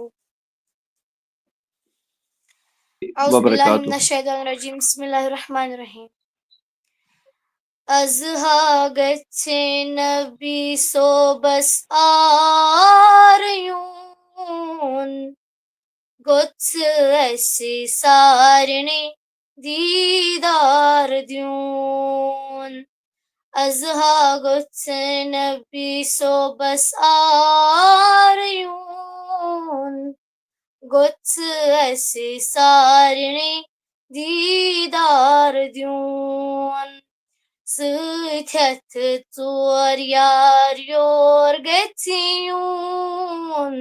اعوذ باللہ من الشیطان الرجیم بسم اللہ الرحمن الرحیم ازہا گچھے نبی صوبس آریون گوٚژھ اَسہِ سارنٕے دیٖدار دیُن ازہا گوٚژھ نبی صوبس آریون گوٚژھ اَسہِ سارنٕے دیٖدار دیُن سۭتۍ ہٮ۪تھ ژور یار یور گژھِ یُن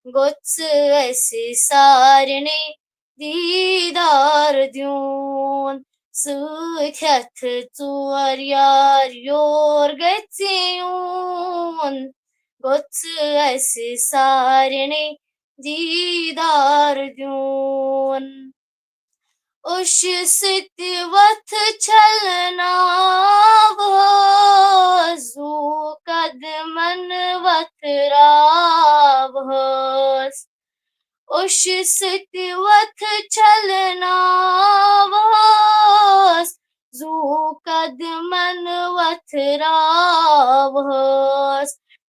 گوٚژھ اَسہِ سارنٕے دیٖدار دیُن سۭتۍ ہٮ۪تھ ژور یار یور گژھِ یُن گوٚژھ اَسہِ سارنٕے دیٖدار دیُن اوٚشہِ سۭتۍ وَتھ چھلناوہَس زوٗ قدمن وَتھراوہَس اوٚشہِ سۭتۍ وَتھ چھلناوہَس زوٗ قدمن وَتھراوہَس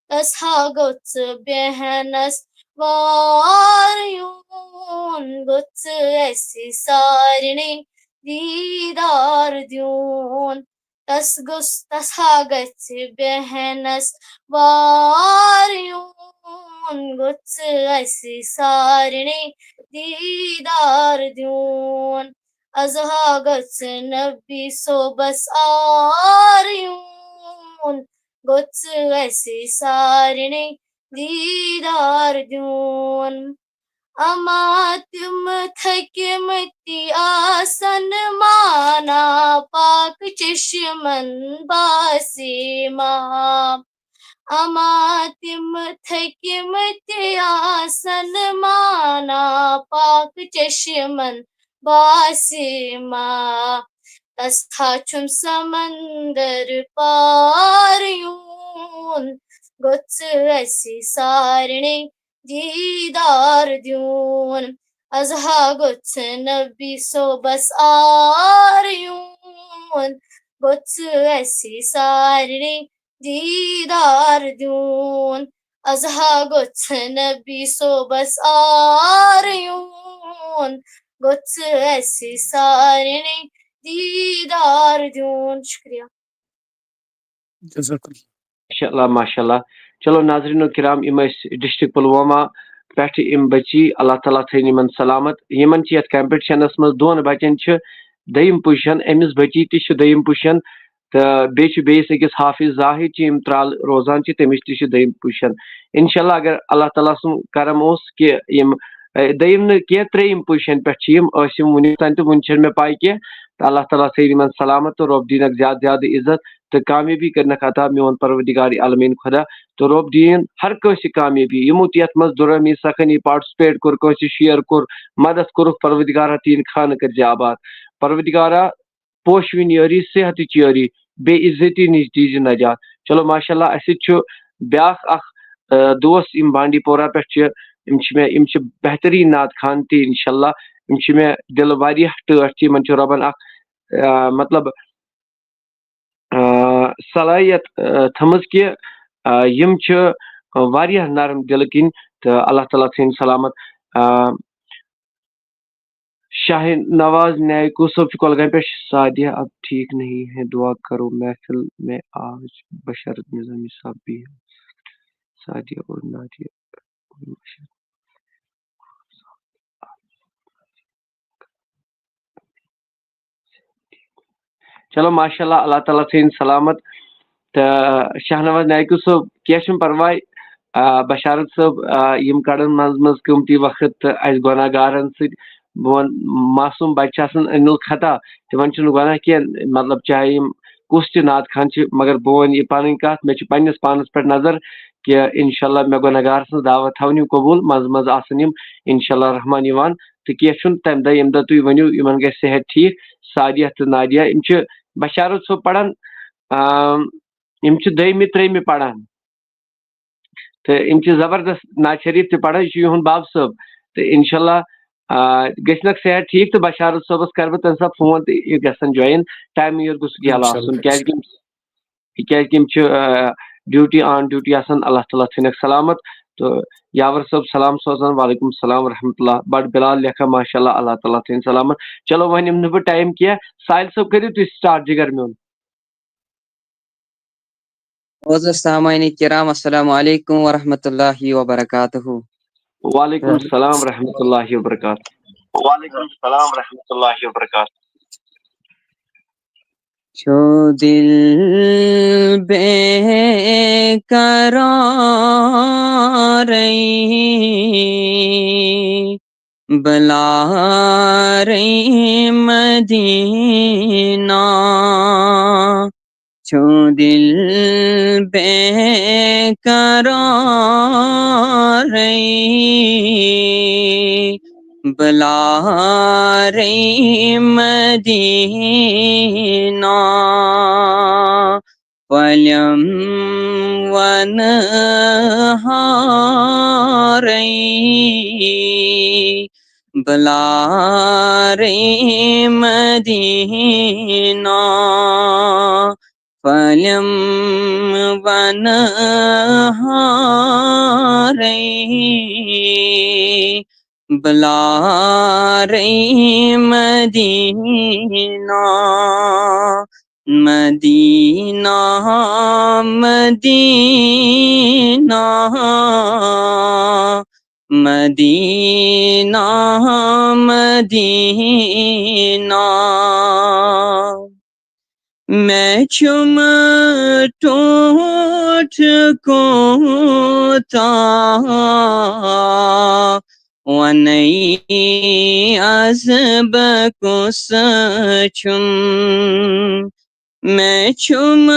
تس ہا گوٚژھ بیٚہنَس وار یُن گوٚژھ اَسہِ سارنٕے دیٖدار دیُن تس ہا گژھِ بیٚہنَس وار یُن گوٚژھ اَسہِ سارنٕے دیٖدار دیُن ازہا گوٚژھ نبی صوبس آریون گوٚژھ اَسہِ سارنٕے دیٖدار دیُن اما تِم تھٔکۍمٕتۍ آسن مانا پاک چشمن باسے ماں اما تِم تھٔکۍمٕتۍ آسن مانا پاک چشمن باسے ماں تس ہا چھُم سمندر پار یُن گوٚژھ اَسہِ سارنٕے دیٖدار دیُن ازہا گوٚژھ نبی صوبس آریون گوٚژھ اَسہِ سارنٕے دیٖدار دیُن ازہا گوٚژھ نبی صوبس آریون گوٚژھ اَسہِ سارنٕے دیٖدار دیُن شُکریہ ماشاء اللہ چلو ناظریٖنو کرام یِم ٲسۍ ڈسٹرک پُلوامہ پٮ۪ٹھ یِم بچی اللہ تعالیٰ تھٲیِن یِمن سلامت یِمن چھِ یتھ کمپٹشنس منٛز دۄن بچن چھِ دوٚیِم پُزیشن أمِس بچی تہِ چھِ دوٚیِم پُزیشن تہٕ بیٚیہِ چھُ بیٚیِس أکِس حافظ زاہد چھِ یِم ترال روزان چھِ تٔمِس تہِ چھِ دوٚیِم پُزیشن انشاء اللہ اگر اللہ تعالیٰ سُنٛد کرم اوس کہِ یِم دوٚیِم نہٕ کینٛہہ ترٛیٚیِم پُزیشن پٮ۪ٹھ چھِ یِم ٲسۍ یِم وُنیُک تام تہٕ وُنہِ چھنہٕ مےٚ پاے کینٛہہ تہٕ اللہ تعالیٰ تھٲیِن یِمن سلامت تہٕ رۄب دیٖنکھ زیادٕ زیادٕ عزت تہٕ کامیٲبی کٔرنکھ عطا میون پروردگار عالمیٖن خۄدا تہٕ رۄب دِیِن ہر کٲنٛسہِ کامیٲبی یِمو تہِ یتھ منٛز دُرٲمی سخٲنی پاٹسپیٹ کوٚر کٲنٛسہِ شِیر کوٚر مدد کوٚرُکھ پروردگارا تِہنٛدۍ خانہٕ کٔرۍ زِ آباد پروردگارا پوشوٕنۍ یٲری صحتٕچ یٲری بیٚیہِ عزتی نِش دیٖزِ نجات چلو ماشاء اللہ اسہِ سۭتۍ چھُ بیاکھ اکھ دوس یِم بانڈی پورہ پٮ۪ٹھ چھِ یِم چھِ بہتریٖن نعت خان تہِ انشاء اللہ یِم چھِ مےٚ دِلہٕ واریاہ ٹٲٹھ تہِ یِمن چھُ رۄبن اکھ مطلب صلٲحیت تھٲمٕژ کہِ یِم چھِ واریاہ نرم دِلہٕ کِنۍ تہٕ اللہ تعالیٰ تھٲیِن سلامت شاہ نواز نیکو صٲب چھُ کۄلگامہِ پٮ۪ٹھ سعدیہ اب ٹھیک نہیں ہے دعا کرو محفل میں آج بشرت نظامی صاحب بھی ہے سعدیہ اور نادیہ چلو ماشاء اللہ اللہ تعالیٰ تھٲیِن سلامت تہٕ شاہ نواز نیکو صٲب کینٛہہ چھُنہٕ پرواے بشارت صٲب یِم کڑن منٛزٕ منٛزٕ قۭمتی وقت تہٕ اَسہِ گۄناہ گارن سۭتۍ بہٕ وَنہٕ معصوٗم بچہِ چھِ آسان أنِل خطا تِمن چھُنہٕ گۄناہ کینٛہہ مطلب چاہے یِم کس تہ نعت خان مگر بہ ون یہ پن کت مے پنس پانس پہ نظر کہ انشاءاللہ مے گو نگار سن دعوت تھونی قبول مز مز آسن یم انشاءاللہ رحمان یوان تو کی تمہ دہ یم دہ تھی ونیو یمن گژھِ صحت ٹھیک سعدیہ تو نادیہ یم بشارت صٲب پران یم دہمہِ ترٛیٚیمہِ پران تو یم زبردست نعت شریف تہ پران یہ یہند باب صٲب تو انشاءاللہ گژھنک صحت ٹھیک تو بشارت صٲبس کر بہ تمہ ساتہٕ فون تو یہ گژھن جوائن ٹائم یوت گوٚژھ یلہٕ آسُن کیازِ یم ڈیوٹی آن ڈیوٹی آسان اللہ تعالیٰ تھٲینکھ سلامت تو یاور صٲب سلام سوزان وعلیکم السلام ورحمۃ اللہ بڑ بلال لیکھان ماشاء اللہ اللہ تعالیٰ تھٲین سلامت چلو وۄنۍ نِمہٕ نہٕ بہٕ ٹایم کینٛہہ ساحل صٲب کٔرِو تُہۍ سٹارٹ جِگر میون سامعین کرام السلام علیکم ورحمۃ اللہ وبرکاتہ. وعلیکم السلام ورحمۃ اللہ وبرکاتہ. وعلیکم السلام ورحمۃ اللہ وبرکاتہ. جو دل بے قرار بلا رہی مدینہ جو دل بے قرار بلا رہی مدینہ ولیم ونہار بلا رہی مدینہ فلم ونہار بلا رہی مدینہ مدینہ مدینہ مدینہ مدینہ میں چم ٹوٹ کوتا ونئی عذب کو سچم میں چم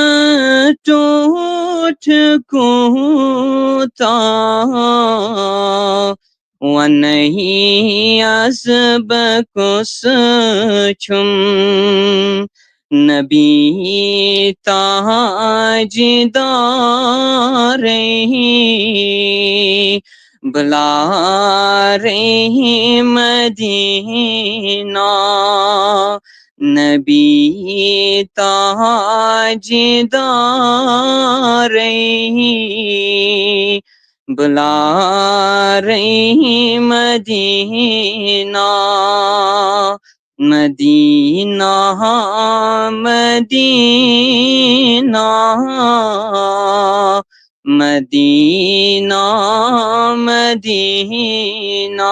ٹوٹ کوتا ونئی عذب کو سچم نبی تاجدار بلا رہی مدینہ نبی تاجدار بلا رہی مدینہ مدینہ مدینہ مدینہ مدینہ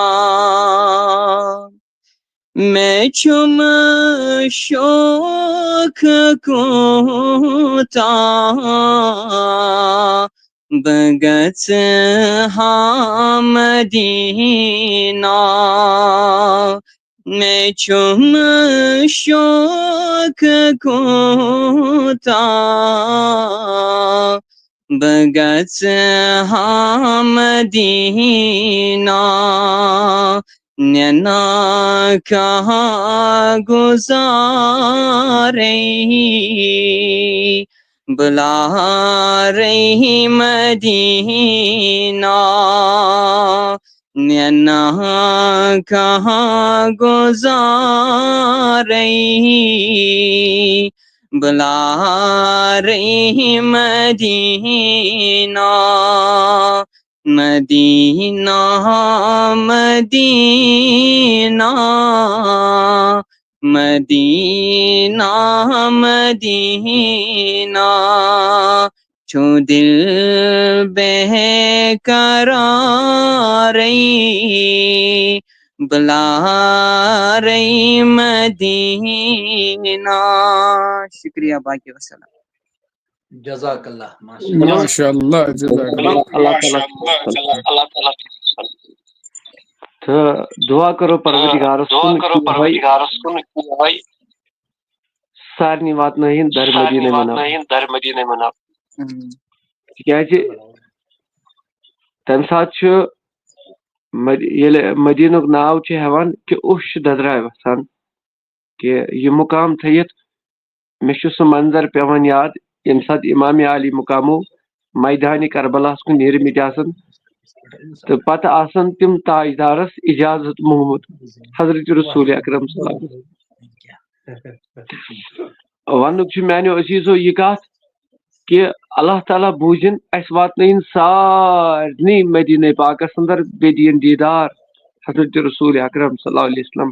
میں چم شوق کوتا بگت ہاں مدینہ میں چم شوق کوتا بگت ہاں مدینہ نینا کہاں گزارے بلا رہی مدینہ نینا کہاں گزارے بلا رہی مدینہ مدینہ مدینہ مدینہ مدینہ جو دل بے قرار بلا رہی مدینہ. شکریہ باقی وسلام. جزاک اللہ ماشاء اللہ جزاک اللہ تعالیٰ تو دعا کرو پروردگارس کن سارنٕے واتنٲیِن در مدیٖنہ منور تِکیٛازِ تَمہِ ساتہٕ چھُ ییٚلہِ مدیٖنُک ناو چھِ ہٮ۪وان کہِ اوٚش چھُ ددراے وَسان کہِ یہِ مُقام تھٲیِتھ مےٚ چھُ سُہ منظر پٮ۪وان یاد ییٚمہِ ساتہٕ اِمامِ علی مُقامو میدانِ کربلاہَس کُن نیٖرمٕتۍ آسان تہٕ پتہٕ آسان تِم تاجدارس اِجازت موٚہمُت حضرت رسوٗل اکرم صلی اللہ علیہ وسلم. وَنُک چھُ میانیو عزیٖزو یہِ کَتھ کہِ اللہ تعالیٰ بوٗزِن اَسہِ واتنٲیِن سارنٕے مدیٖنہ پاکس انٛدر بیٚیہِ دِیِن دیٖدار حضرت رسوٗل اکرم صلی اللہ علیہ وسلم.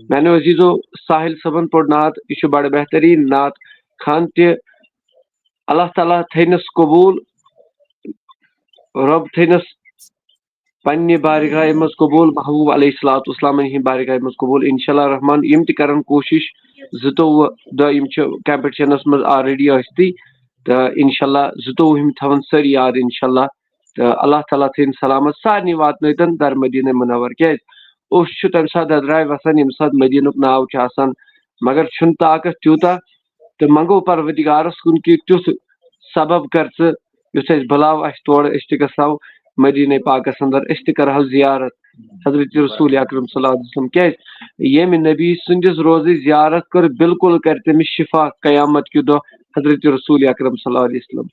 میانیو عزیٖزو ساحل صٲبن پوٚر نعت یہِ چھُ بڑٕ بہتریٖن نعت خان تہِ اللہ تعالیٰ تھٲینس قبوٗل رۄب تھٲینس پننہِ بارگاہہِ منٛز قبوٗل محبوٗب علیہ الصلوۃ والسلامن ہِنٛدِ بارگاہہِ منٛز قبوٗل انشاء اللہ رحمان یِم تہِ کرن کوٗشش 22 دۄہ یِم چھِ کمپٹشنس منٛز آلریڈی ٲسۍتٕے تہٕ انشاء اللہ 22 تھاوان سٲری یاد انشاء اللہ تہٕ اللہ تعالیٰ تھٲیِن سلامت سارنٕے واتنٲیتن در مدیٖنہ منور کیٛازِ اوٚش چھُ تمہِ ساتہٕ ددراے وسان ییٚمہِ ساتہٕ مدیٖنُک ناو چھُ آسان مگر چھُنہٕ طاقت تیوٗتاہ تہٕ منگو پروردگارس کُن کہِ تیُتھ سبب کر ژٕ یُتھ اَسہِ بُلاو آسہِ تورٕ أسۍ تہِ گژھو مدیٖنہ پاکس انٛدر أسۍ تہِ کرہو زیارت حضرت رسوٗل اکرم صلی اللہ علیہ وسلم کیٛازِ ییٚمہِ نبی سٕنٛدِس روزٕچ زیارت کٔر بالکل کرِ تٔمِس شفا قیامت کہِ دۄہ حضرت رسوٗل اکرم صلی اللہ علیہ وسلم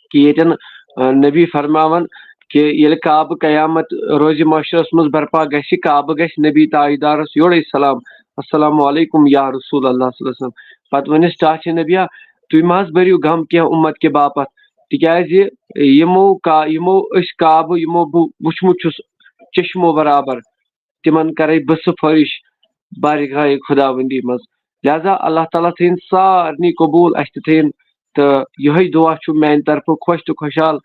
کہِ ییٚتٮ۪ن نبی فرماون کہِ ییٚلہِ کعبہٕ قیامت روزِ معاشرس منٛز برپا گژھِ کعبہٕ گژھِ نبی تاجدارس یورے سلام السلام علیکم یا رسول اللہ صلی اللہ علیہ وسلم پتہٕ ونٮ۪س ٹاٹھہِ نبیہ تُہۍ مہ حظ بٔرِو غم کینٛہہ اُمت کہِ باپتھ تِکیٛازِ یِمو أسۍ کعبہٕ یِمو بہٕ وٕچھمُت چھُس چشمو برابر تِمن کرے بہٕ سُفٲرِش بارگاہے خۄداوندی منٛز لہذا اللہ تعالیٰ تھٲیِن سارنٕے قبوٗل اَسہِ تہِ تھٲیِن تہٕ یِہوے دُعا چھُ میانہِ طرفہٕ خۄش تہٕ خۄشحال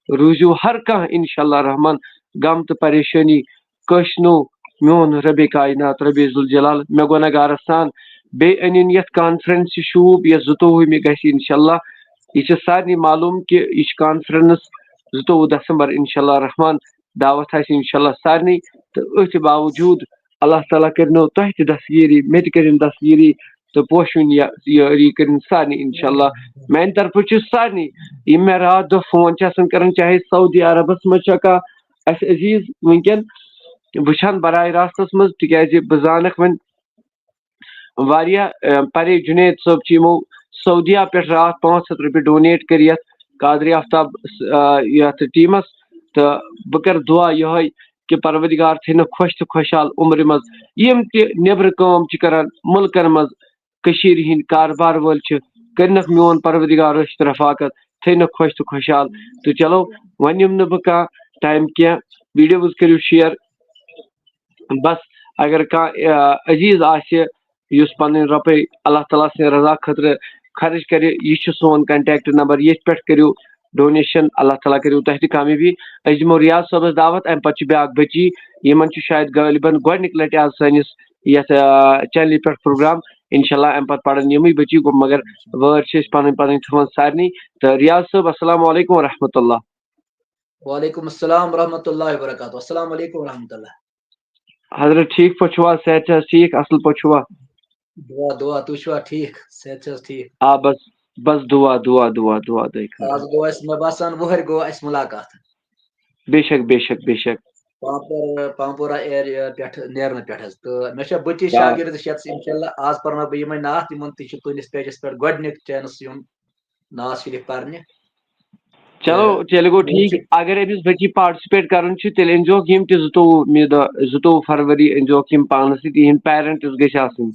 روٗزِو ہر کانٛہہ انشاء اللہ رحمان غم تہٕ پریشٲنی کٲنٛسہِ نو میون ربِ کاینات ربِ ذوالجلال مےٚ گۄنہگارس سان بیٚیہِ أنِن یتھ کانفرنسہِ شوٗب یۄس 22مہِ گژھِ انشاء اللہ یہِ چھِ سارنٕے معلوٗم کہِ یہِ چھِ کانفرنس 22 دسمبر انشاء اللہ رحمان دعوت آسہِ انشاء اللہ سارنٕے تہٕ أتھۍ باوجوٗد اللہ تعالیٰ کٔرنو تۄہہِ تہِ دستگیٖری مےٚ تہِ کٔرِن دستگیٖری تہٕ پوشوٕنۍ یٲری کٔرِنۍ سارنٕے انشاء اللہ میانہِ طرفہٕ چھُ سارنٕے یِم مےٚ راتھ دۄہ فون چھِ آسان کران چاہے سعودی عربس منٛز چھا کانٛہہ اَسہِ عزیٖز وٕنکیٚن وٕچھان براہ راستس منٛز تِکیٛازِ بہٕ زانکھ وۄنۍ واریاہ پرے جُنید صٲب چھِ یِمو سعودیا پٮ۪ٹھ راتھ 500 رۄپیہِ ڈونیٹ کٔرۍ یتھ قادری آفتاب یتھ ٹیٖمس تہٕ بہٕ کرٕ دُعا یِہوے کہِ پروردگار تھٲینکھ خۄش تہٕ خۄشحال عمرِ منٛز یِم تہِ نیبرٕ کٲم چھِ کران مُلکن منٛز کٔشیٖرِ ہِنٛدۍ کاربار وٲلۍ چھِ کٔرنکھ میون پروردگار رٔچھِ رفاقت تھٲینکھ خۄش تہٕ خۄشحال تہٕ چلو وۄنۍ نِمہٕ نہٕ بہٕ کانٛہہ ٹایم کینٛہہ ویٖڈیوز کٔرِو شِیر بس اگر کانٛہہ عزیٖز آسہِ یُس پنٕنۍ رۄپے اللہ تعالیٰ سٕنٛدِ رضا خٲطرٕ خرٕچ کرِ یہِ چھُ سون کنٹیکٹ نمبر ییٚتھۍ پٮ۪ٹھ کٔرِو ڈونیشن اللہ تعالیٰ کٔرِو تۄہہِ تہِ کامیٲبی أسۍ دِمو ریاض صٲبس دعوت امہِ پتہٕ چھِ بیاکھ بٔچی یِمن چھُ شاید غٲلبن گۄڈنِکۍ لٹہِ آز سٲنِس یتھ چینلہِ پٮ۪ٹھ پروگرام انشاء اللہ امہِ پتہٕ پرن یِمٕے بٔچی گوٚو مگر وٲرۍ چھِ أسۍ پنٕنۍ پنٕنۍ تھاوان سارنٕے تہٕ ریاض صٲب السلام علیکم ورحمۃ اللہ. وعلیکم السلام ورحمۃ اللہ وبرکاتہ. السلام علیکم ورحمۃ اللہ. حضرت ٹھیٖک پٲٹھۍ چھِو حظ صحت چھِ حظ ٹھیٖک اصل پٲٹھۍ چھِوا دعا تُہۍ چھِوا ٹھیٖک صحت چھِ حظ ٹھیٖک آ بس دعا دعا دعا دعا دعا آز گوٚو اَسہِ مےٚ باسان وُہٕرۍ گوٚو اَسہِ مُلاقات بے شک بے شک بے شک پامپورہ ایریا پٮ۪ٹھ نیرنہٕ پٮ۪ٹھ حظ تہٕ مےٚ چھےٚ بٔچی شاگرد چھِ یَتھ انشاء اللہ آز پرناو بہٕ یِمے نعت یِمن تہِ چھُ تُہنٛدِس پیجس پٮ۪ٹھ گۄڈٕنیُک چانس یُن نعت شریٖف پرنہِ چلو تیٚلہِ گوٚو ٹھیٖک اگر أمِس بٔچی پاٹسِپیٹ کرُن چھُ تیٚلہِ أنۍزِہوکھ یِم تہِ 22مہِ دۄہ 22 فرؤری أنۍزِہوکھ یِم پانس سۭتۍ یِہِنٛدۍ پیرنٹٕس گٔژھۍ آسٕنۍ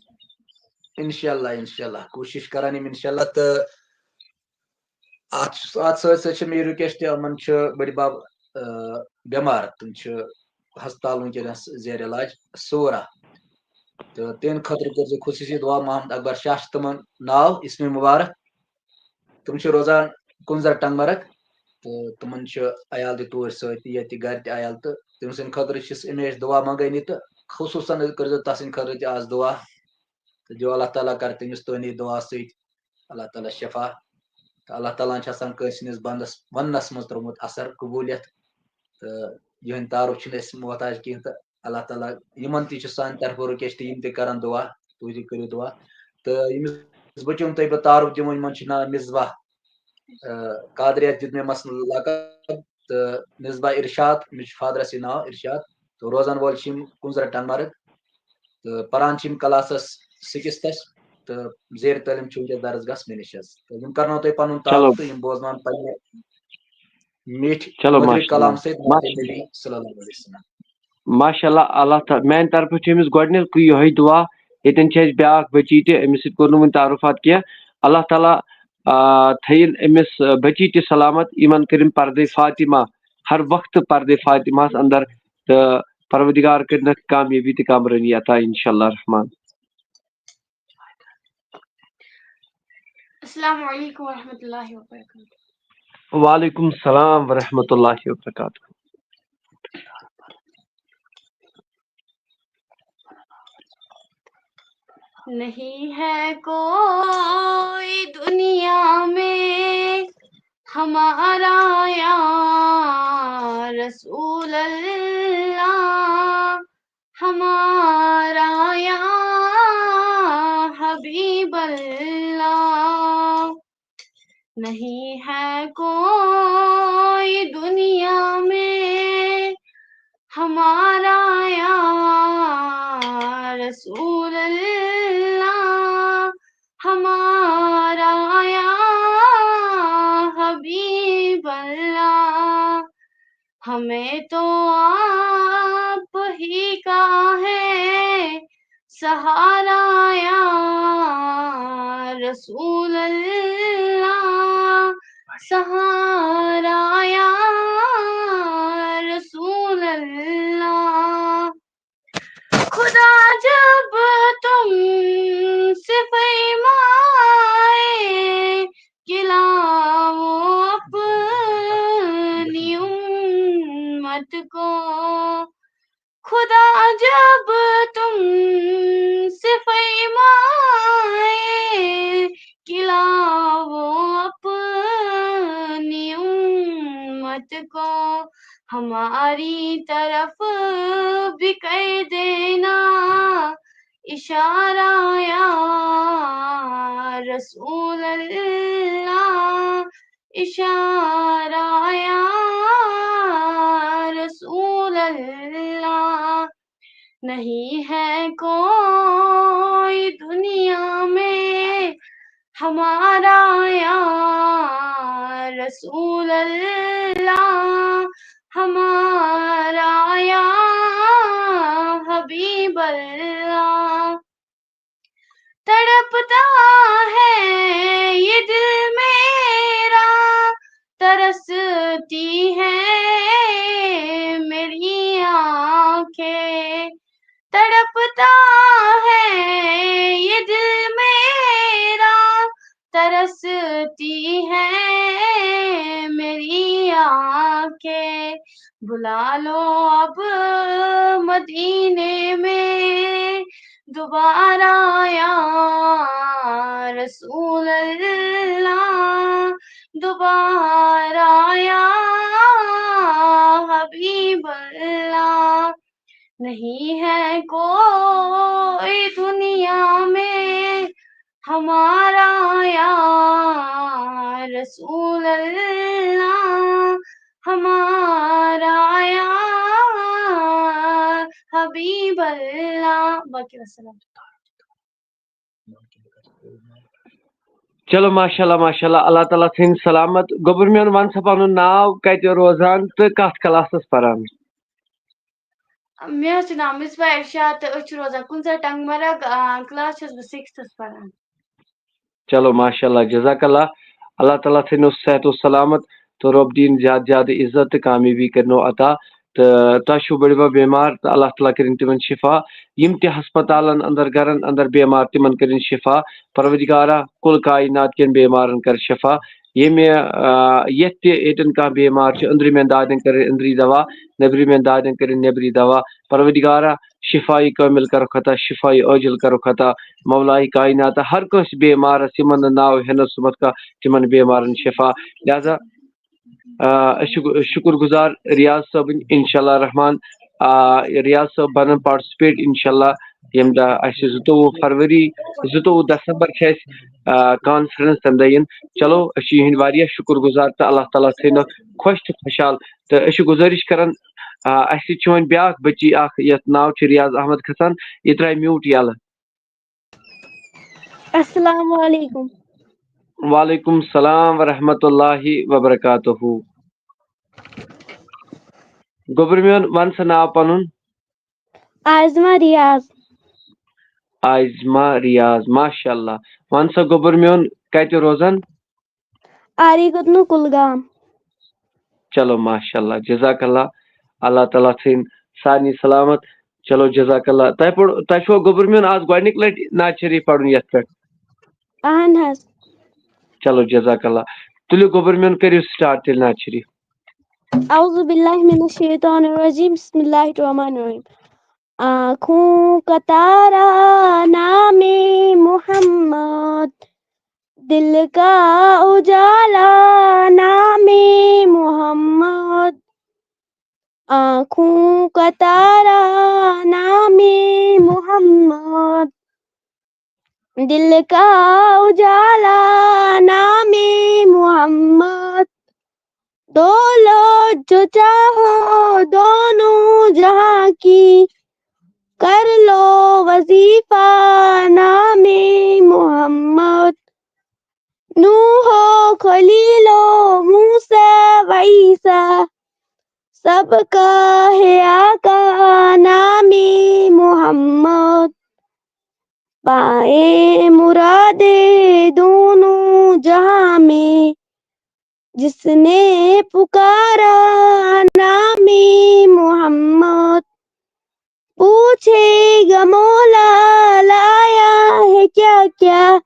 انشاء اللہ کوٗشِش کران یِم انشاء اللہ تہٕ اَتھ سۭتۍ سۭتۍ چھِ مےٚ رِکویسٹ یِمن چھُ بٔڈِ بب بٮ۪مار تِم چھِ ہسپتال وٕنکیٚنس زیر علاج صورہ تہٕ تِہنٛدِ خٲطرٕ کٔرزِ خصوٗصی دعا محمد اکبر شاہ چھُ تِمن ناو اسمِ مُبارک تِم چھِ روزان کُنزر ٹنگمرگ تہٕ تِمن چھُ عیال تہِ توٗرۍ سۭتۍ ییٚتہِ گرِ تہِ عیال تہٕ تٔمۍ سٕنٛدِ خٲطرٕ چھِس اَمہِ دُعا منگٲنی تہٕ خصوٗصن کٔرزیٚو تَس سٕنٛدِ خٲطرٕ تہِ آز دُعا تہٕ جو اللہ تعالیٰ کر تٔمِس تُہنٛدِ دُعا سۭتۍ اللہ تعالیٰ شفا تہٕ اللہ تعالیٰ ہن چھِ آسان کٲنٛسہِ ہٕنٛدِس بنٛدس وننس منٛز ترومُت اثر قبوٗلیت تہٕ یِہٕنٛدۍ تعارُف چھِنہٕ أسۍ محتاج کینٛہہ تہٕ اللہ تعالیٰ یِمن تہِ چھُ سانہِ طرفہٕ رِکویسٹ یِم تہِ کرن دُعا تُہۍ تہِ کٔرِو دُعا تو یمس بچم تہ بہ تعارف دِمو یمن چھ ناو مصباح قادریہ دیت مےٚ مسل لقب تو مصباح ارشاد مےٚ فادرس ناو ارشاد تو روزان وول چھ کُنزر ٹنگمرگ تو پران چھ کلاسس 6th تو زیر تعلیم چھ ونکس درسگاہس مےٚ نِش حظ تو یم کرنو تۄہہِ پنُن تعارف تو یم بوزناون پننہِ میٖٹھۍ مٔدرِ کلام سۭتۍ نبی صلی اللہ علیہ وسلم. ماشاء اللہ اللہ تعالیٰ میانہِ طرفہٕ چھُ أمِس گۄڈٕنیُکُے یِہوٚے دُعا ییٚتٮ۪ن چھِ اَسہِ بیٛاکھ بٔچی تہِ أمِس سۭتۍ کوٚر نہٕ وٕنہِ تعارُفات کینٛہہ اللہ تعالیٰ تھٲیِن أمِس بٔچی تہِ سلامت یِمن کٔرِن پردے فاطمہ ہر وقتہٕ پردے فاطمہس اندر تہٕ پروردگار کٔرنکھ کامیٲبی تہٕ کامرٲنی عطا انشاء اللہ رحمان. السلام علیکم ورحمۃ اللہ وبرکاتہ. وعلیکم السلام ورحمۃ اللہ وبرکاتہ. نہیں ہے کوئی دنیا میں ہمارا یا رسول اللہ، ہمارا یا حبیب اللہ. نہیں ہے کوئی دنیا میں ہمارا یا رسول اللہ، ہمارا یا حبیب اللہ. ہمیں تو آپ ہی کا ہے سہارا یا رسول اللہ، سہارا یا رسول اللہ. خدا جب تم سے فرمائے کہ لاؤ اپنی امت کو، خدا جب تم سے فرمائے کہ لاؤ اپنی امت کو، ہماری طرف بھی کر دینا اشارہ یا رسول اللہ، اشارہ یا رسول اللہ. نہیں ہے کوئی دنیا میں ہمارا یا رسول اللہ، ہمارا یا حبیب اللہ. تڑپتا ہے یہ دل میرا، ترستی ہے میری آنکھیں، تڑپتا ہے یہ دل میرا، ترستی ہے میری آنکھیں. بلا لو اب مدینے میں دوبارہ یا رسول اللہ، دوبارہ یا حبیب اللہ. نہیں ہے کوئی دنیا میں ہمارا یا رسول اللہ، ہمارا یا حبیب اللہ. باقی السلام. چلو ماشاء اللہ اللہ تعالیٰ تھٲیِن سلامت. گوٚبُر میون وَن سا پَنُن ناو کَتہِ روزان تہٕ کَتھ کلاسَس پَران. مےٚ حظ چھُ ناو مصباح ارشاد تہٕ أسۍ چھِ روزان کُنزر ٹنگمرگ، کلاس چھَس بہٕ 6th پران. چلو ماشاء اللہ جزاک اللہ تعالیٰ تھٲینو صحت و سلامت تہٕ رۄب دِیِن زیادٕ زیادٕ عزت تہٕ کامیٲبی کٔرنو عطا. تہٕ تۄہہِ چھُو بٔڑِ بَب بیمار تہٕ اللہ تعالیٰ کٔرِنۍ تِمن شِفا. یِم تہِ ہسپتالن اندر گرن اندر بیمار تِمن کٔرِنۍ شِفا. پروردگارا کُل کائنات کٮ۪ن بیمارن کر شِفا. ییٚمہِ یتھ تہِ ییٚتٮ۪ن کانٛہہ بیمار چھُ أنٛدرِمٮ۪ن دادٮ۪ن کٔرِنۍ أنٛدری دوا، نیٚبرِمٮ۪ن دادٮ۪ن کٔرِنۍ نیٚبری دوا. پروردگارا شِفایہِ کٲمِل کرُکھ عطا، شِفایہِ عٲجِل کرُکھ عطا. مولایہِ کائناتا ہر کٲنٛسہِ بیمارس یِمن نہٕ ناو ہٮ۪نس سُمتھ کانٛہہ تِمن بیمارن شِفا. لہذا أسۍ چھِ شُکر گُزار ریاض صٲبٕنۍ انشاء اللہ رحمان. ریاض صٲب بنن پاٹسِپیٹ انشاء اللہ یم دہ اس 22 فروری 22 دسمبر کانفرنس تم دہ چلو یہ واریاہ شکر گزار تو اللہ تعالیٰ تھو خوش تو خوشحال تو گزارش کران اس ون بیاکھ بچی اخ یت ناو چھ ریاض احمد کھسان یہ ترائے میوٹ یلہ. السلام علیکم. وعلیکم السلام ورحمۃ اللہ وبرکاتہ. گوبر میون ون سا ناو پنن. آزما ریاض. آزما ریاض ماشاء اللہ. ون سا گوبر میون کتہ روزان. آری گتنو کلگام. چلو ماشاء اللہ جزاک اللہ. اللہ تعالیٰ تھین سارنی سلامت. چلو جزاک اللہ. تہ چھو گوبر میون آج گۄڈنِک لٹہِ نعت شریف پرن یتھ پٮ۪ٹھ. اہن حظ. چلو جزاک اللہ. تُلِو گوبر میون کٔرِو سٹارٹ تیٚلہِ نعت شریف. اعوذ باللہ من الشیطان الرجیم بسم اللہ الرحمن الرحیم. آنکھوں کا تارا نام محمد، دل کا اجالا نام محمد. آنکھوں کا تارا نام محمد، دل کا اجالا نام محمد. دو لو جو چاہو دونوں جہاں کی، کر لو وظیفہ نام محمد. نوح و خلیل و موسیٰ و عیسیٰ، سب کا ہے آقا نام محمد. پائے مرادے دونوں جہاں میں، جس نے پکارا نام محمد. پوچھے گا مولا لایا ہے کیا کیا،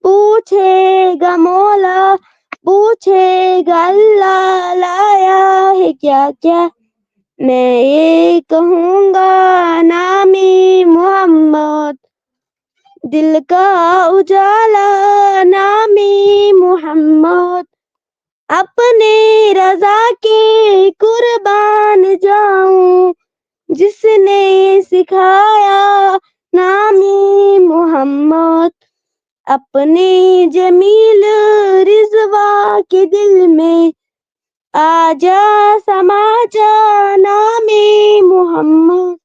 پوچھے گا مولا پوچھے گا اللہ لایا ہے کیا کیا. میں یہ کہوں گا نام محمد، دل کا اجالا نام محمد. اپنے رضا کے قربان جاؤں، جس نے سکھایا نام محمد. اپنے جمیل رضوا کے دل میں آ جا سما جا نام محمد.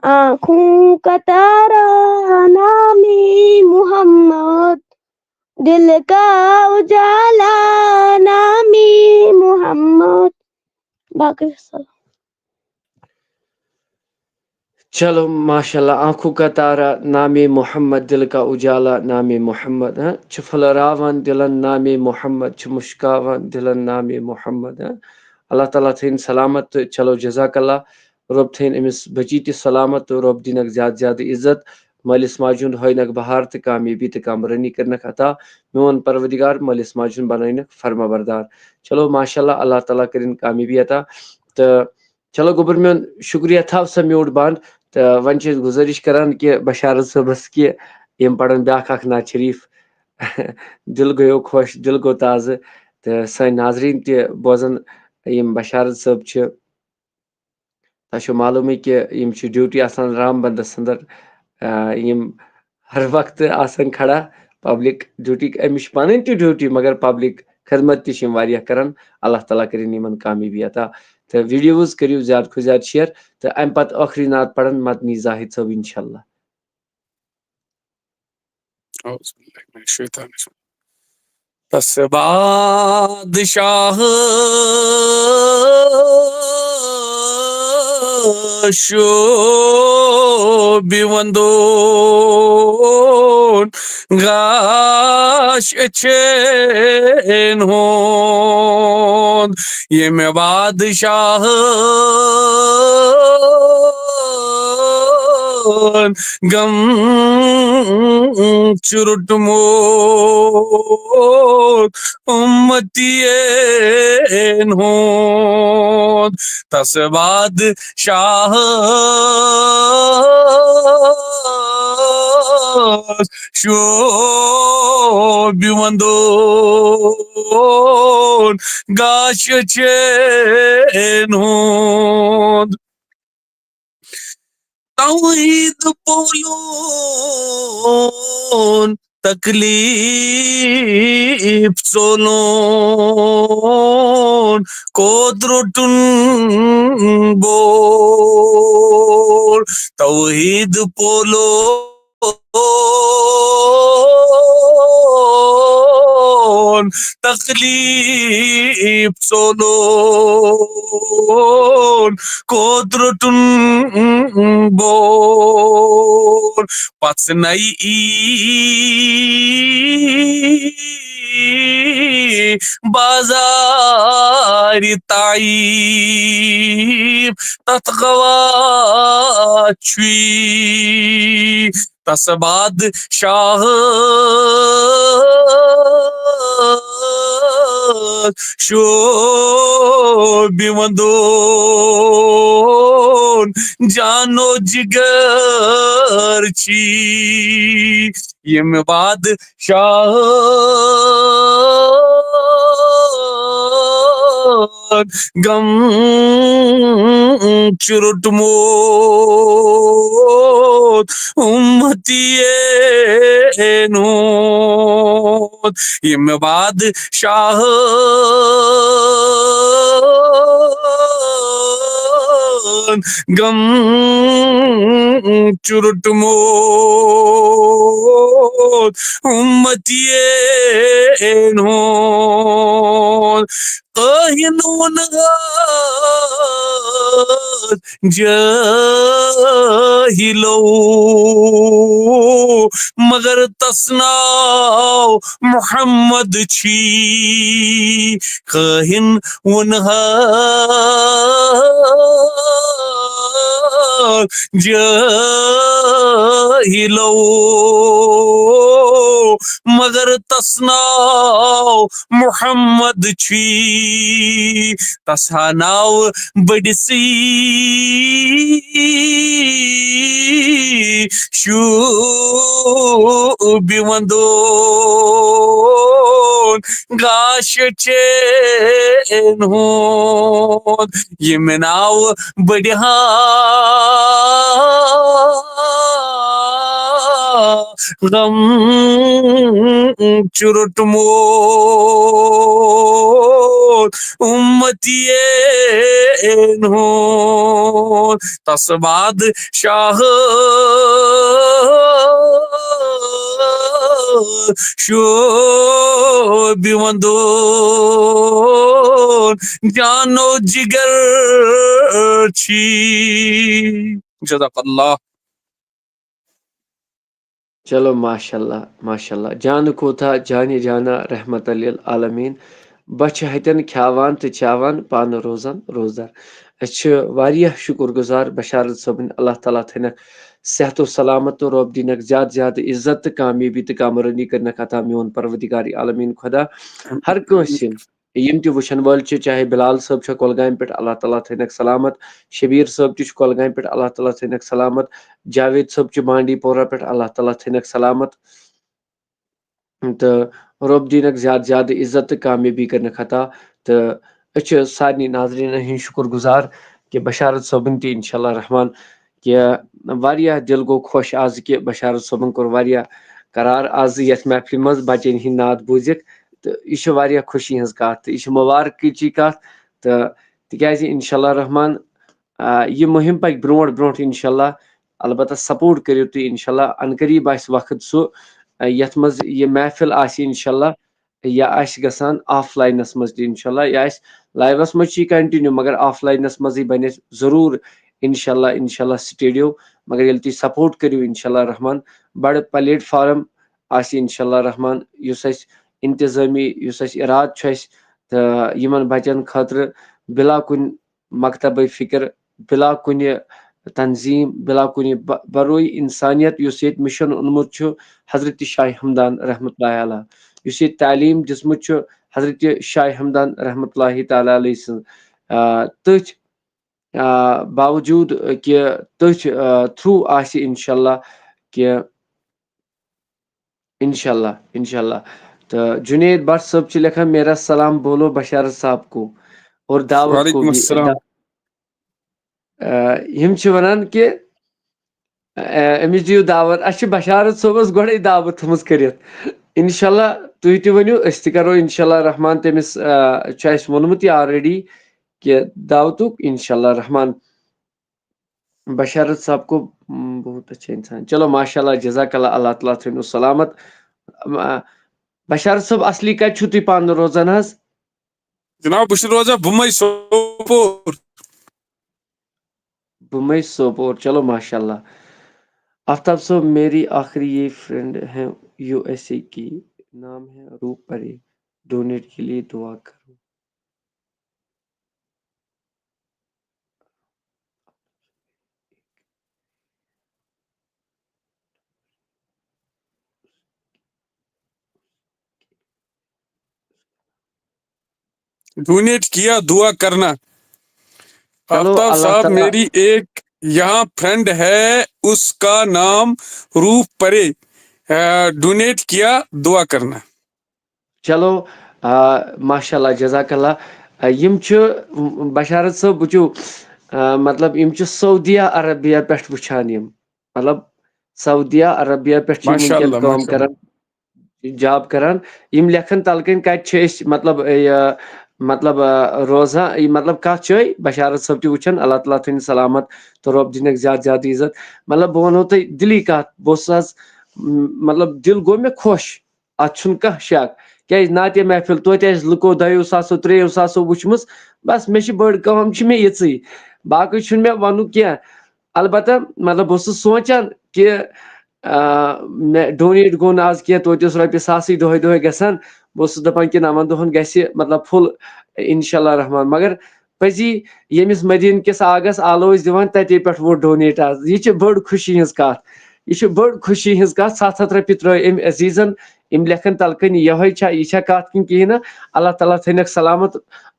آنکھوں کا تارا نام محمد، دل کا اجالا نام محمد. باقی السلام. چلو ماشاء اللہ. آنکھوں کا تارا نام محمد، دل کا اجالا نام محمد. چھ پھلراوان دلن نام محمد، چھ مشکاوان دلن نام محمد. اللہ تعالیٰ تھین سلامت. چلو جزاک اللہ. رب تھین امس بچی تہ سلامت، رب دینک زیادہ زیادہ عزت. مالس ماجن ہینک بہار تہ کامیابی تہ کامرانی کرنک عطا. میون پروردگار مالس ماجن بنائنک فرما بردار. چلو ماشاء اللہ. اللہ تعالیٰ کرن کامیابی عطا. تو چلو گوبر میون شکریہ. تھو سا میوٹ بند. تو ون گزارش کران کہ بشارت صبس کہ یم پڑھن بیاکھ اکھ نعت شریف. دل گیو خوش، دل گو تازہ. تو سن ناظرین تہ بوزن یم بشارت صب چھ. تہ معلوم کہ یم چھ ڈیوٹی آسان رام بندس اندر. یم ہر وقت آسان کھڑا پبلک ڈیوٹی. امش پنن تہ ڈیوٹی مگر پبلک خدمت تہ واریاہ کران. اللہ تعالیٰ کرن یمن کامیابی عطا. تو ویڈیوز کریو زیادہ کھو زیادہ شیئر. تو ام پتہ ٲخری نعت پڑھن مدنی زاہد صٲب انشاءاللہ. پس بادشاہ شوبی وندون گاش اچھین ہون یہ میں بادشاہ گم چرٹموت امتین ہون تس بادشاہ شوبی وندون گاش چین ہون توحید بولون تکلیف سولون قدرتن بول توحید بولون تکلیف سولون قدرتن بول پس نئی بازار تعیب تتغوا چوی تسباد شاہ شو بیوندون جانو جگر چی یم باد شاہ غم چرٹموت امتی نوت یم باد شاہ غم چرٹموت امتی نوت قاہنون جاہلو مگر تسناو محمد چھی قاہن ونہار جاہلو مگر تسناو محمد چھی تسا ناو بڑسی شو بیوندون گاش چین ہون یم ناو بڑھا غم چرٹموت امتی نون تس بعد شاہ شو بیوندون جانو جگر چھی جزاک اللہ. چلو ماشاء اللہ جان کوتا جانی جانا رحمت للعالمین بچہ ہتن کھیاوان تو چاوان پانہ روزان روزدار اچھے واریاہ شکر گزار بشارت صبن اللہ تعالیٰ تھنک صحت و سلامت تو رب دینک زیادہ زیادہ عزت تو کامیابی تو کامرانی کرنک عطا میون پروردگار عالمین خدا ہر کنس یم تہ وچھن وول چاہے بلال صاحب چھ کولگام پہ اللہ تعالیٰ تھنک سلامت شبیر صاحب تہ کولگام پہ اللہ تعالیٰ تھنک سلامت جاوید صاحب چھ بانڈی پورہ پہ اللہ تعالیٰ تھنک سلامت تو رب دینک زیادہ زیادہ عزت تو کامیابی کرنک عطا تو اچھے سارے ناظرین ہند شکر گزار کہ بشارت صبن تہ انشاءاللہ رحمان کہ واریاہ دل گو خوش آز کہ بشارت صبن کور واریاہ قرار آز یتھ محفل مز بچن ہند نعت بوزک تو یہ واریاہ خوشی ہز کت تو یہ مبارکچی کت تو تکیازِ انشاءاللہ رحمان یہ مہم پکہ برونٹ برونٹ انشاءاللہ البتہ سپورٹ کریو تھی انشاءاللہ ان قریب آس وقت سہ یتھ مز یہ محفل آسی انشاءاللہ یا آس گژھان آف لائنس مز تہ انشاءاللہ یا آس لائیوس مز چھ کنٹینیو مگر آف لائنس مزے بنے ضرور انشاءاللہ سٹیڈیو مگر یل تھی سپورٹ کریو انشاءاللہ رحمان بڑ پلیٹ فارم آسی انشاءاللہ رحمان یس اس انتظامی یس اس اراد چھ اس تو یمن بچن خاطر بلا کن مکتب فکر بلا کن تنظیم بلا کن بروئی انسانیت اس یہ مشن اونمت حضرت شاہ ہمدان رحمۃ اللہ علیہ اس یہ تعلیم دسمت حضرت شاہ ہمدان رحمۃ اللہ تعالیٰ علیہ سن تچ باوجود کہ تچ تھرو آسی انشاءاللہ کہ انشاءاللہ تو جنید بٹ صاحب لکھا میرا سلام بولو بشارت صاحب کو اور دعوت کو بھی ہم ونان کہ أمِس دِیِو دعوت اَسہِ چھِ بشارت صٲبس گۄڈے دعوت تھٲومٕژ کٔرِتھ اِنشاءاللہ تُہۍ تہِ ؤنِو أسۍ تہِ کرو اِنشاءاللہ رحمان تٔمِس چھُ اَسہِ ووٚنمُت یہِ آلریڈی کہ دعوتُک اِنشاءاللہ رحمان بشارت صاحب کو بہت اچھا انسان چلو ماشاء اللہ جزاک اللہ اللہ تعالیٰ تھٲینو سلامت بشارت صٲب اصلی کتہِ چھُو تُہۍ پانہٕ روزان حظ جناب بہٕ چھُس روزان بُمے سوپور بمئی سوپور چلو ماشاء اللہ آفتاب صاحب میری آخری یہ فرینڈ ہے USA کی نام ہے روپ پری ڈونیٹ کے لیے دعا کرو ڈونیٹ کیا دعا کرنا چلو آفتاب اللہ صاحب تعالیٰ میری ایک یہاں فرینڈ ہے اس کا نام روپ پرے ڈونیٹ کیا دعا کرنا چلو ماشاء اللہ جزاک اللہ یم چھِ بشارت صٲب وٕچھِو مطلب یم چھِ سعودیہ عربیہ پٮ۪ٹھ وٕچھان یم مطلب سعودیہ عربیہ پٮ۪ٹھ چھِ یم ماشاء وٕنکیٚن اللہ کٲم ماشاء اللہ کران جاب کران یم لیکھن تلکن کتہِ چھِ أسۍ مطلب یہِ مطلب روزان مطلب کتھ جایہِ بشارت صٲب تہِ وٕچھان اللہ تعالیٰ تھٲینِ سلامت تہٕ رۄب دِنکھ زیادٕ زیادٕ عزت مطلب بہٕ ونہو تۄہہِ دِلی کتھ بہٕ اوسُس آز مطلب دل گوٚو مےٚ خۄش اتھ چھُنہٕ کانٛہہ شک کیازِ نعتِ محفل توتہِ آسہِ لُکو 2 ساسو 3 ساسو وٕچھمٕژ بس مےٚ چھِ بٔڑ کٲم چھِ مےٚ یِژٕے باقٕے چھُنہٕ مےٚ ونُن کینٛہہ البتہ مطلب بہٕ اوسُس سونٛچان کہِ مےٚ ڈونیٹ گوٚو نہٕ آز کینٛہہ توتہِ اوس رۄپیہِ ساسٕے دۄہے دۄہے گژھان بہٕ اوسُس دپان کہِ 9 دۄہن گژھِ مطلب فُل انشاءاللہ رحمان مگر پزی ییٚمِس مدیٖنہ کِس آگس آلو ٲسۍ دِوان تتے پٮ۪ٹھ ووت ڈونیٹ آز یہِ چھِ بٔڑ خوشی ہٕنٛز کتھ یہِ چھِ بٔڑ خوشی ہٕنٛز کتھ 700 رۄپیہِ ترٲے أمۍ عزیٖزن یم لیکھن تلکن یہے چھا یہِ چھا کتھ کِنہٕ کِہیٖنۍ نہٕ اللہ تعالیٰ تھٲینکھ سلامت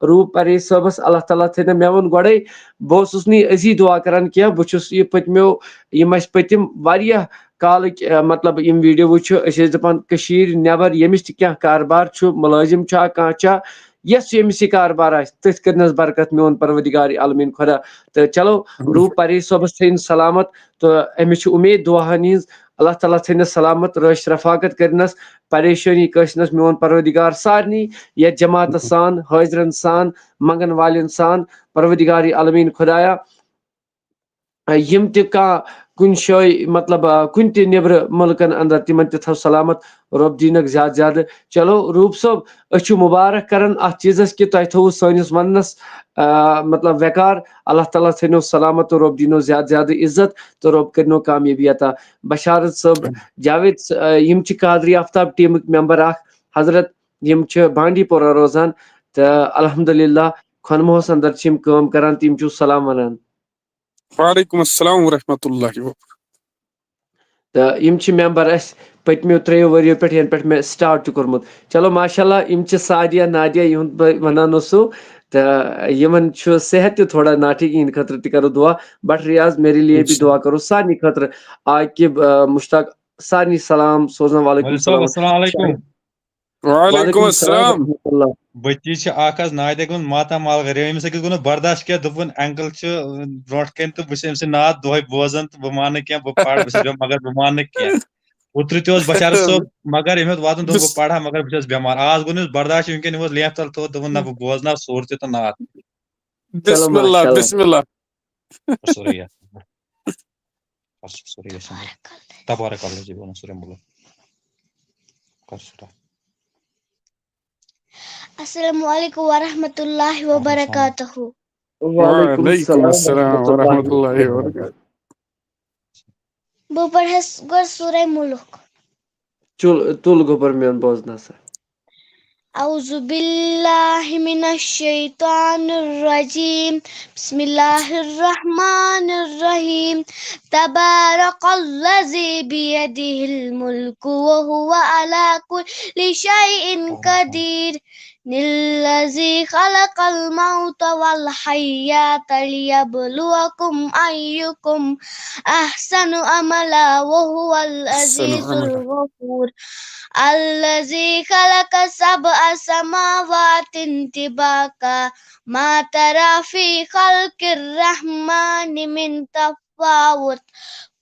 روٗپ پرے صٲبس اللہ تعالیٰ تھٲینکھ مےٚ ووٚن گۄڈے بہٕ اوسُس نہٕ یہِ أزی دعا کران کینٛہہ بہٕ چھُس یہِ پٔتمیو یم اسہِ پٔتِم واریاہ کالٕکۍ مطلب یم ویٖڈیو وٕچھِ أسۍ ٲسۍ دپان کٔشیٖر نٮ۪بر ییٚمِس تہِ کینٛہہ کاربار چھُ مُلٲزِم چھا کانٛہہ چھا یس ییٚمِس یہِ کاربار آسہِ تٔتھۍ کٔرنس برکت میون پروردگار عالمیٖن خۄدا تہٕ چلو روٗپ پرے صٲبس تھٲیِن سلامت تہٕ أمِس چھِ اُمید دُعاہن ہِنٛز اللہ تعالیٰ تھٲینس سلامت رٲچھ رفاقت کٔرنس پریشٲنی کٲنٛسہِ میون پروردگار سارنٕے یتھ جماعتس سان حٲضرن سان منگن والٮ۪ن سان پروردگار عالمیٖن خۄدایا یم تہِ کانٛہہ کُنہِ جایہِ مطلب کُنہِ تہِ نیبرٕ مُلکن اندر تِمن تہِ تھاو سلامت رۄب دیٖنکھ زیادٕ زیادٕ چلو روٗپ صٲب أسۍ چھِ مُبارک کران اتھ چیٖزس کہِ تۄہہِ تھوٚوُ سٲنِس وننس مطلب وقار اللہ تعالیٰ تھٲینو سلامت تہٕ رۄب دیٖنو زیادٕ زیادٕ عزت تہٕ رۄب کٔرنو کامیٲبی عطا بشارت صٲب جاوید یم چھِ قادری آفتاب ٹیٖمٕکۍ ممبر اکھ حضرت یم چھِ بانڈی پورہ روزان تہٕ الحمدللہ خۄنموہس اندر چھِ یم کٲم کران تہٕ یم چھِو سلام ونان وعلیکم السلام ورحمۃ اللہ وبرکاتہ تہٕ یم چھِ ممبر اسہِ پٔتمیو 3 ؤرۍیو پٮ۪ٹھ ینہٕ پٮ۪ٹھ مےٚ سٹارٹ چھُ کوٚرمُت چلو ماشاء اللہ یم چھِ سعدیہ نادیہ یِہُنٛد بہٕ ونان اوسُو تہٕ یِمن چھُ صحت تہِ تھوڑا ناٹھیٖک یِہنٛدِ خٲطرٕ تہِ کرو دعا بٹ ریاض میرے لیے بھی دعا کرو سارنٕے خٲطرٕ عاقب مشتاق سارنٕے سلام سوزان وعلیکم السلام السلام علیکم وعلیکم السلام ورحمۃ اللہ بچی اکھ نادے گوٚمُت ماتامال گٔے أمِس أکِس گوٚو نہٕ برداشت کینٛہہ دوٚپُن انکل چھُ برونٛٹھ کَنہِ تہٕ بہٕ چھُس أمۍ سٕنٛدۍ نعت دۄہے بوزان تہٕ بہٕ مانہٕ نہٕ کینٛہہ بہٕ پرٕ بہٕ چھُس مگر بہٕ مانہٕ نہٕ کینٛہہ اوترٕ تہِ اوس بشارت صٲب مگر أمۍ ہیوٚت واتُن دوٚپ بہٕ پرٕ ہا مگر بہٕ چھُس بٮ۪مار آز گوٚو نہٕ أمِس برداشت وٕنکٮ۪ن یِم اوس لیٚف تل تھوٚوُت دوٚپُن نہ بہٕ بوزناو سوٗر تہِ تہٕ نعت بسم اللہ بسم اللہ سورُے سورُے تبارک اللہ جی وَنان سورُے مُلک السلام علیکم ورحمۃ اللہ وبرکاتہ وعلیکم السلام ورحمۃ اللہ وبرکاتہ بہٕ پرہس گۄڈٕ سورہ مُلک تُل گوٚبر میون بوزنہٕ سا اعوذ باللہ من الشیطان الرجیم بسم اللہ الرحمن الرحیم تبارک الذی بیدہ الملک وهو علی کل شیء قدیر الذی خلق الموت والحیاة لیبلوکم ایکم احسن عملا وهو العزیز الغفور الذي خلق 7 سماوات طباقا ما ترى في خلق الرحمن من تفاوت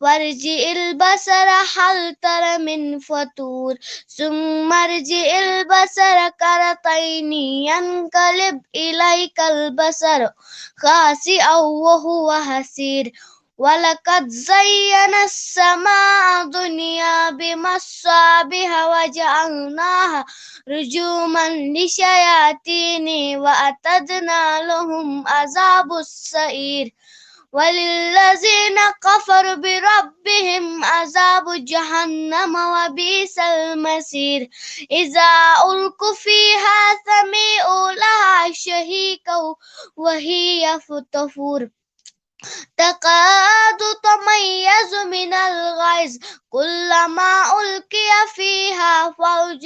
وارجع البصر هل تر من فطور ثم ارجع البصر كرتين ينقلب إليك البصر خاسئا وهو حسير ولقد زينا السماء الدنيا بمصابيح وجعلناها رجوما للشياطين وأعتدنا لهم عذاب السعير وللذين كفروا بربهم عذاب جهنم وبئس المصير إذا ألقوا فيها سمعوا لها شهيقا وهي تفور تكاد تميز من الغيظ كلما ألقي فيها فوج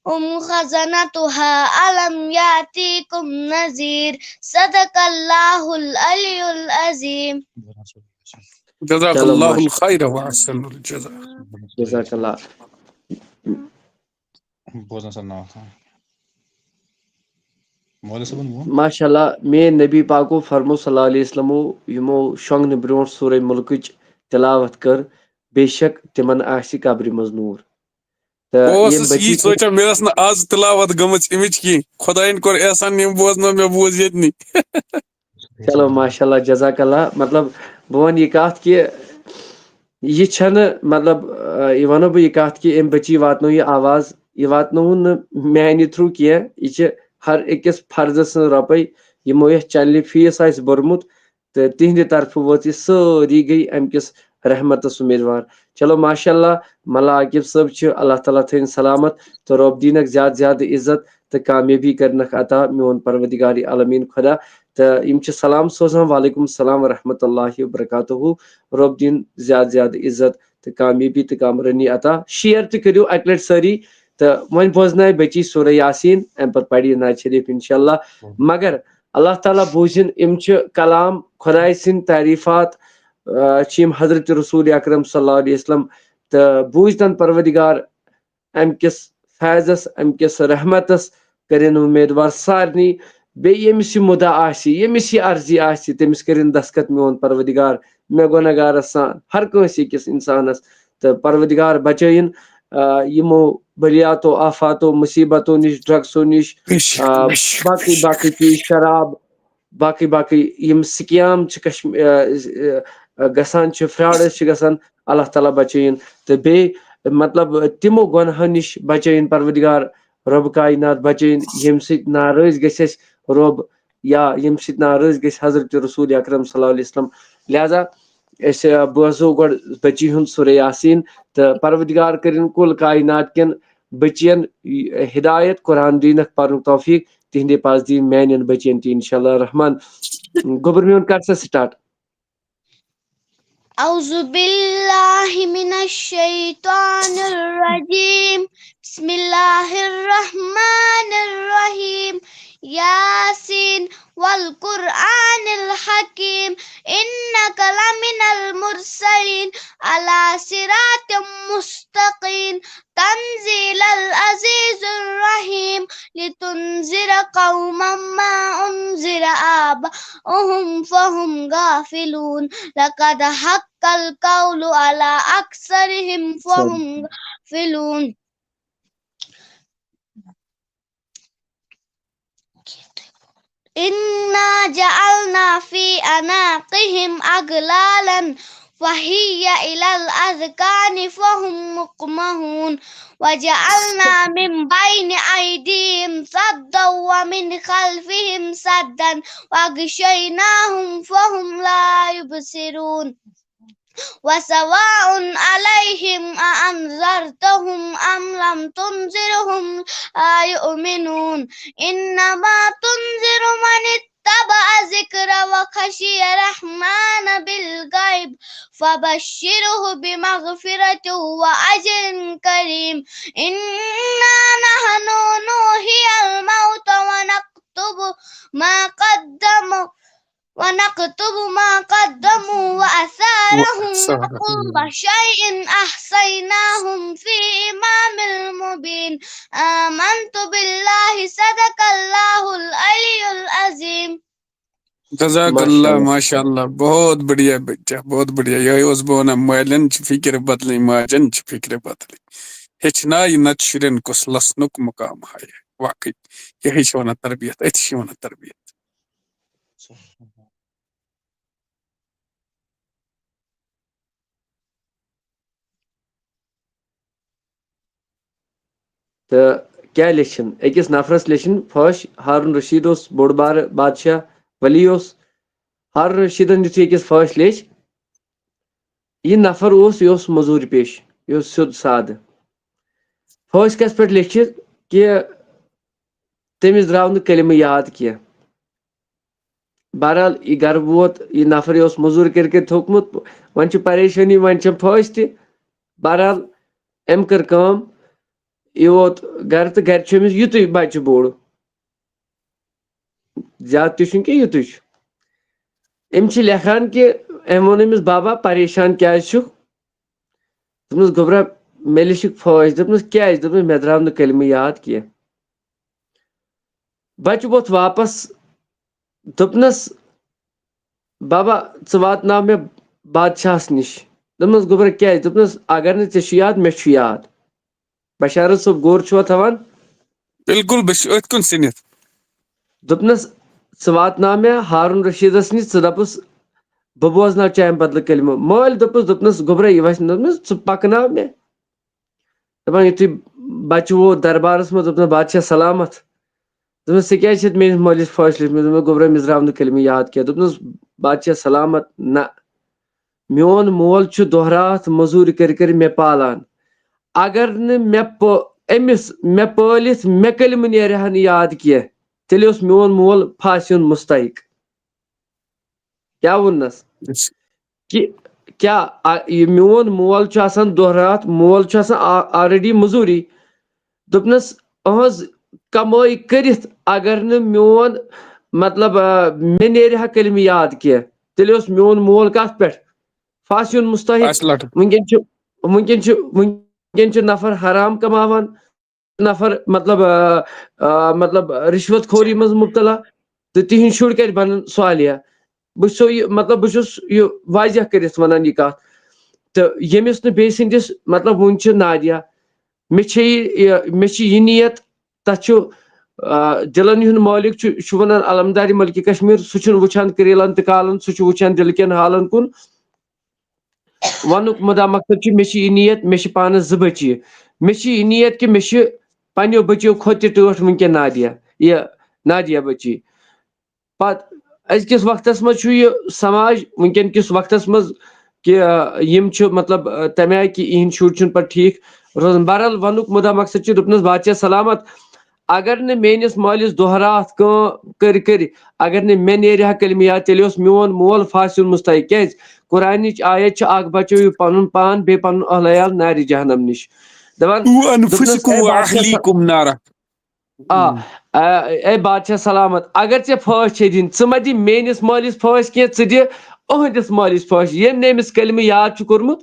هم خزنتها ألم يأتيكم نذير صدق الله العلي العظيم. جزاك چلو الله ماشاء الخير وأحسن الجزاء. جزاک اللہ. بوزن سر ناو مولوی صٲبن ووٚن ماشاء اللہ مین نبی پاکو فرمو صلی اللہ علیہ وسلمو یمو شۄنٛگنہٕ برونٛٹھ سورہ ملکٕچ تلاوت کٔر بے شک تمن آسہِ قبرِ منٛز نوٗر تہٕ ییٚمہِ بہٕ بچی یی سونٛچان مےٚ ٲس نہٕ آز تلاوت گٔمٕژ اَمِچ کینٛہہ خۄدایَن کوٚر احسان یِم بوزنو مےٚ بوز ییٚتنٕے. چلو ماشاء اللہ جزاک اللہ. مطلب بہٕ وَنہٕ یہِ کتھ کہِ یہِ چھنہٕ مطلب یہِ وَنو بہٕ یہِ کتھ کہِ أمۍ بچی واتنو یہِ آواز یہِ واتنووُن نہٕ میانہِ تھروٗ کینٛہہ یہِ چھِ ہر أکِس فرضہٕ سٕنٛز رۄپے یِمو یتھ چنلہِ فیٖس آسہِ بوٚرمُت تہٕ تِہنٛدِ طرفہٕ وٲژ یہِ سٲری گٔے امہِ کِس رحمتس اُمیدوار. چلو ماشاء اللہ ملا عاقب صٲب چھِ اللہ تعالیٰ تھٲیِن سلامت تہٕ رۄب دِینکھ زیادٕ زیادٕ عزت تہٕ کامیٲبی کرنکھ عطا میون پروردگار عالمیٖن خۄدا. تہٕ یِم چھِ سلام سوزان وعلیکم السلام ورحمۃ اللہ وبرکاتہٗ. رۄب دِیِن زیادٕ زیادٕ عزت تہٕ کامیٲبی تہٕ کامرٲنی عطا. شیر تہِ کٔرِو اکہِ لٹہِ سٲری تہٕ وۄنۍ بوزنایہِ بچی سورہ یاسیٖن امہِ پتہٕ پرِ یہِ نعت شریف انشاء اللہ. مگر اللہ تعالیٰ بوٗزِن یِم چھِ کلام خۄداے سٕنٛدۍ تعریٖفات چھِ یِم حضرت رسول اکرم صلی اللہ علیہ وسلم تہٕ بوٗزتن پروردگار امہِ کِس فیضس امہِ کِس رحمتس کٔرِن اُمیدوار سارنٕے. بیٚیہِ ییٚمِس یہِ مُدا آسہِ ییٚمِس یہِ عرضی آسہِ تٔمِس کٔرِن دسخت میون پروردگار مےٚ گۄنہگارس سان ہر کٲنٛسہِ أکِس انسانس تہٕ پروردگار بچٲیِن یِمو بلیاتو آفاتو مصیبتو نِش ڈرگسو نِش باقٕے باقٕے چیٖز شراب باقٕے باقٕے یِم سکیم چھِ گژھان چھِ فراڈٕز چھِ گژھان اللہ تعالیٰ بچٲیِن تہٕ بیٚیہِ مطلب تِمو گۄنہو نِش بچٲیِن پروردگار رۄب کاینات بچٲیِن ییٚمہِ سۭتۍ ناراض گژھِ اَسہِ رۄب یا ییٚمہِ سۭتۍ ناراض گژھِ حضرت رسول اکرم صلی اللہ علیہ وسلم. لہذا أسۍ بوزو گۄڈٕ بچی ہُنٛد سورہ یاسیٖن تہٕ پروردگار کٔرِن کُل کاینات کٮ۪ن بچین ہدایت قرآن دِینکھ پرنُک توفیٖق تِہنٛدے پاس دِیِن میانٮ۪ن بچین تہِ انشاء اللہ رحمان. گوٚبُر میون کر سا سٹارٹ. أعوذ بالله من الشيطان الرجيم بسم الله الرحمن الرحيم ياسين والقرآن الحكيم إنك لمن المرسلين على صراط مستقيم تنزيل العزيز الرحيم لتنذر قوما ما أنذر آباؤهم فهم غافلون لقد حق القول على أكثرهم فهم غافلون. إنا جعلنا في أعناقهم أغلالا فهي إلى الأذقان فهم مقمحون وجعلنا من بين أيديهم سدا ومن خلفهم سدا وغشيناهم فهم لا يبصرون وسواء عليهم أأنذرتهم أم لم تنذرهم لا يؤمنون إنما تنذر من اتبع ذكر وخشي الرحمن بالغيب فبشره بمغفرة وأجر كريم. إنا نحن نحيي الموت ونكتب ما قدموا وآثارهم وكل شيء أحصيناهم في إمام مبين. آمنت بالله صدق الله العلي العظيم. جزاک اللہ ماشاء اللہ بہت بڑھیا بچہ بہت بڑھیا یہ بہ ونان مالین فکر بدل ماجن فکر بدل ہچنا نت شرین کس لسنک مقام ہائے واقعی یہی ونان تربیت اتھی ونان تربیت تو کیا لیچھن اکس نفرس لیچھن فوش ہارون رشید اس بوڑ بار بادشاہ ولی اس ہارون رشیدن یتھے اکس فوش لیچھ یہ نفر اس یہ مزور پیش یہ سیود سادہ فوش کس پہ لیچھ کہ تمس درٛاو نہٕ کلمہ یاد کینٛہہ بہرحال یہ گھر ووت یہ نفر یہ مزور کر تھوکمت ون پریشانی ون فوش تہ بہرحال ام کر کام یہ ووت گھر تو گھر امس یُتُے بچہ بوڑ زیادہ تہ چھُنہٕ کینٛہہ یُتُے چھُ ام چھ لیکھان کہ ام ووٚن أمِس بابا پریشان کیازِ چھُکھ دوٚپنس گوٚبرا مےٚ لیچھُکھ فوش دوٚپنس کیازِ دوٚپنس مےٚ درٛاو نہٕ کلمہ یاد کینٛہہ بچہ ووت واپس دوٚپنس بابا ژٕ واتناو مےٚ بادشاہس نش دوٚپنس گوٚبرا کیازِ دوٚپنس اگر نہٕ ژےٚ چھُ یاد مےٚ چھُ یاد بشارت صٲب غور چھُوا تھاوان بالکل بہٕ چھُس أتھۍ کُن سٔنِتھ دوٚپنس ژٕ واتناو مےٚ ہارون رشیدس نش ژٕ دپُس بہٕ بوزناو چانہِ بدلہٕ کلمہ مٲلۍ دوٚپنس گوٚبرا یہِ وسہِ نہٕ دوٚپنس ژٕ پکناو مےٚ دپان یُتھُے بچہ ووت دربارس منٛز دوٚپنس بادشاہ سلامت دوٚپنس ژےٚ کیازِ چھُتھ میٲنِس مٲلِس فوش لیچھمٕژ دوٚپنس گوٚبرا أمِس درٛاو نہٕ کلمہ یاد کینٛہہ دوٚپنس بادشاہ سلامت نہ میون مول چھُ دۄہ راتھ مزوٗرۍ کٔرۍ مےٚ پالان اگر نہٕ أمِس مےٚ پٲلِتھ مےٚ کلمہ نیرِ ہا نہٕ یاد کینٛہہ تیٚلہِ اوس میون مول پھاسہِ ہُنٛد مستحق کیٛاہ ووٚننس کہ کیا میون مول چھُ آسان دۄہ راتھ مول چھُ آسان آلریڈی مزوٗری دوٚپنس أہنٛز کمٲے کٔرِتھ اگر نہٕ میون مطلب مےٚ نیرِ ہا کلمہ یاد کینٛہہ تیٚلہِ اوس میون مول کتھ پٮ۪ٹھ پھاسہِ ہُنٛد مستحق وٕنکٮ۪ن چھُ نفر حرام کماوان نفر مطلب رشوت خوری منٛز مبتلا تہٕ تِہنٛدۍ شُرۍ کتہِ بنن صالحہ بہٕ چھُسو یہ مطلب بہٕ چھُس یہ واضح کٔرِتھ ونان یہ کتھ تہٕ ییٚمِس نہٕ بیٚیہِ سٕنٛدِس مطلب وُنہِ چھِ نادیا مےٚ چھِ یہ نیت تتھ چھُ دلن ہُنٛد مٲلک چھُ ونان علمدارِ ملکہِ کشمیٖر سُہ چھُنہٕ وٕچھان کریلن تہٕ کالن سُہ چھُ وٕچھان دل کٮ۪ن حالن کُن ونُک مُدا مقصد چھُ مےٚ چھِ یہ نیت مےٚ چھِ پانس 2 بچی مےٚ چھِ یہ نیت کہ مےٚ چھِ پننیو بچیو کھۄتہٕ تہِ ٹٲٹھ وٕنکٮ۪ن نادیا بچی پتہٕ أزکِس وقتس منٛز چھُ یہِ سماج وٕنکٮ۪ن کِس وقتس منٛز کہ یِم چھِ مطلب تمہِ آیہِ کہ یِہنٛدۍ شُرۍ چھِنہٕ پتہٕ ٹھیٖک روزان بہرحال ونُک مُدا مقصد چھُ دوٚپنس بادشاہ سلامت اگر نہٕ میٲنِس مٲلِس دۄہ راتھ کٲم کٔرۍ اگر نہٕ مےٚ نیرِ ہا کلمہ یاد تیٚلہِ اوس میون مول پھاسہِ ہُنٛد مستحق کیازِ قرآنٕچ آیت چھِ اکھ بچٲیِو پنُن پان بیٚیہِ پنُن اہلِ عیال نارِ جہنم نِش اے بادشاہ سلامت اگر ژےٚ فٲش چھے دِنۍ ژٕ مہ دِ میٲنِس مٲلِس فٲش کینٛہہ ژٕ دِ أہنٛدِس مٲلِس فٲش ییٚمۍ نہٕ أمِس کلمہ یاد چھُ کوٚرمُت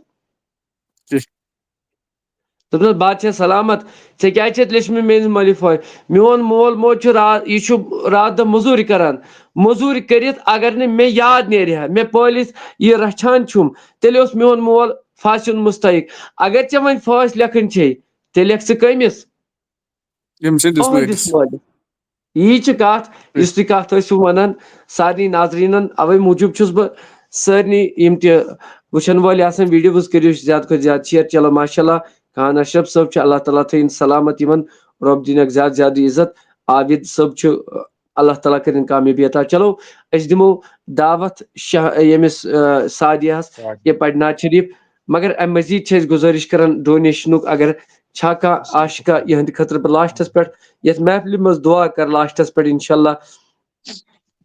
دوٚپنس بادشاہ سلامت ژےٚ کیازِ چھتھ لیچھمٕژ میٲنِس مٲلِس فوش میون مول موج چھُ یہِ چھُ راتھ دۄہ مزوٗرۍ کران مزوٗرۍ کٔرِتھ اگر نہٕ مےٚ یاد نیرِ ہا مےٚ پٲلِتھ یہِ رچھان چھُم تیٚلہِ اوس میون مول پھاسہِ ہُنٛد مستحق اگر ژےٚ وۄنۍ فٲش لیکھٕنۍ چھے تیٚلہِ لیکھ ژٕ کٔمِس أہنٛدِس مٲلِس یی چھِ کتھ یُس تُہۍ کتھ ٲسِو ونان سارنٕے ناظریٖنن اوے موٗجوٗب چھُس بہٕ سارنٕے یِم تہِ وٕچھن وٲلۍ آسان ویٖڈیوز کٔرِو زیادٕ کھۄتہٕ زیادٕ شیر چلو ماشاء اللہ خان اشرف صٲب چھُ اللہ تعالیٰ تھٲیِن سلامت یِمن رۄب دِنکھ زیادٕ زیادٕ عزت عابد صٲب چھُ اللہ تعالیٰ کٔرِنۍ کامیٲبی عطا چلو أسۍ دِمو دعوت ییٚمِس سادیہس یہِ پرِ نعت شریٖف مگر امہِ مزیٖد چھِ أسۍ گُزٲرِش کران ڈونیشنُک اگر چھا کانٛہہ آشکا یِہنٛدِ خٲطرٕ بہٕ لاسٹس پٮ۪ٹھ یتھ محفلہِ منٛز دعا کرٕ لاسٹس پٮ۪ٹھ انشاء اللہ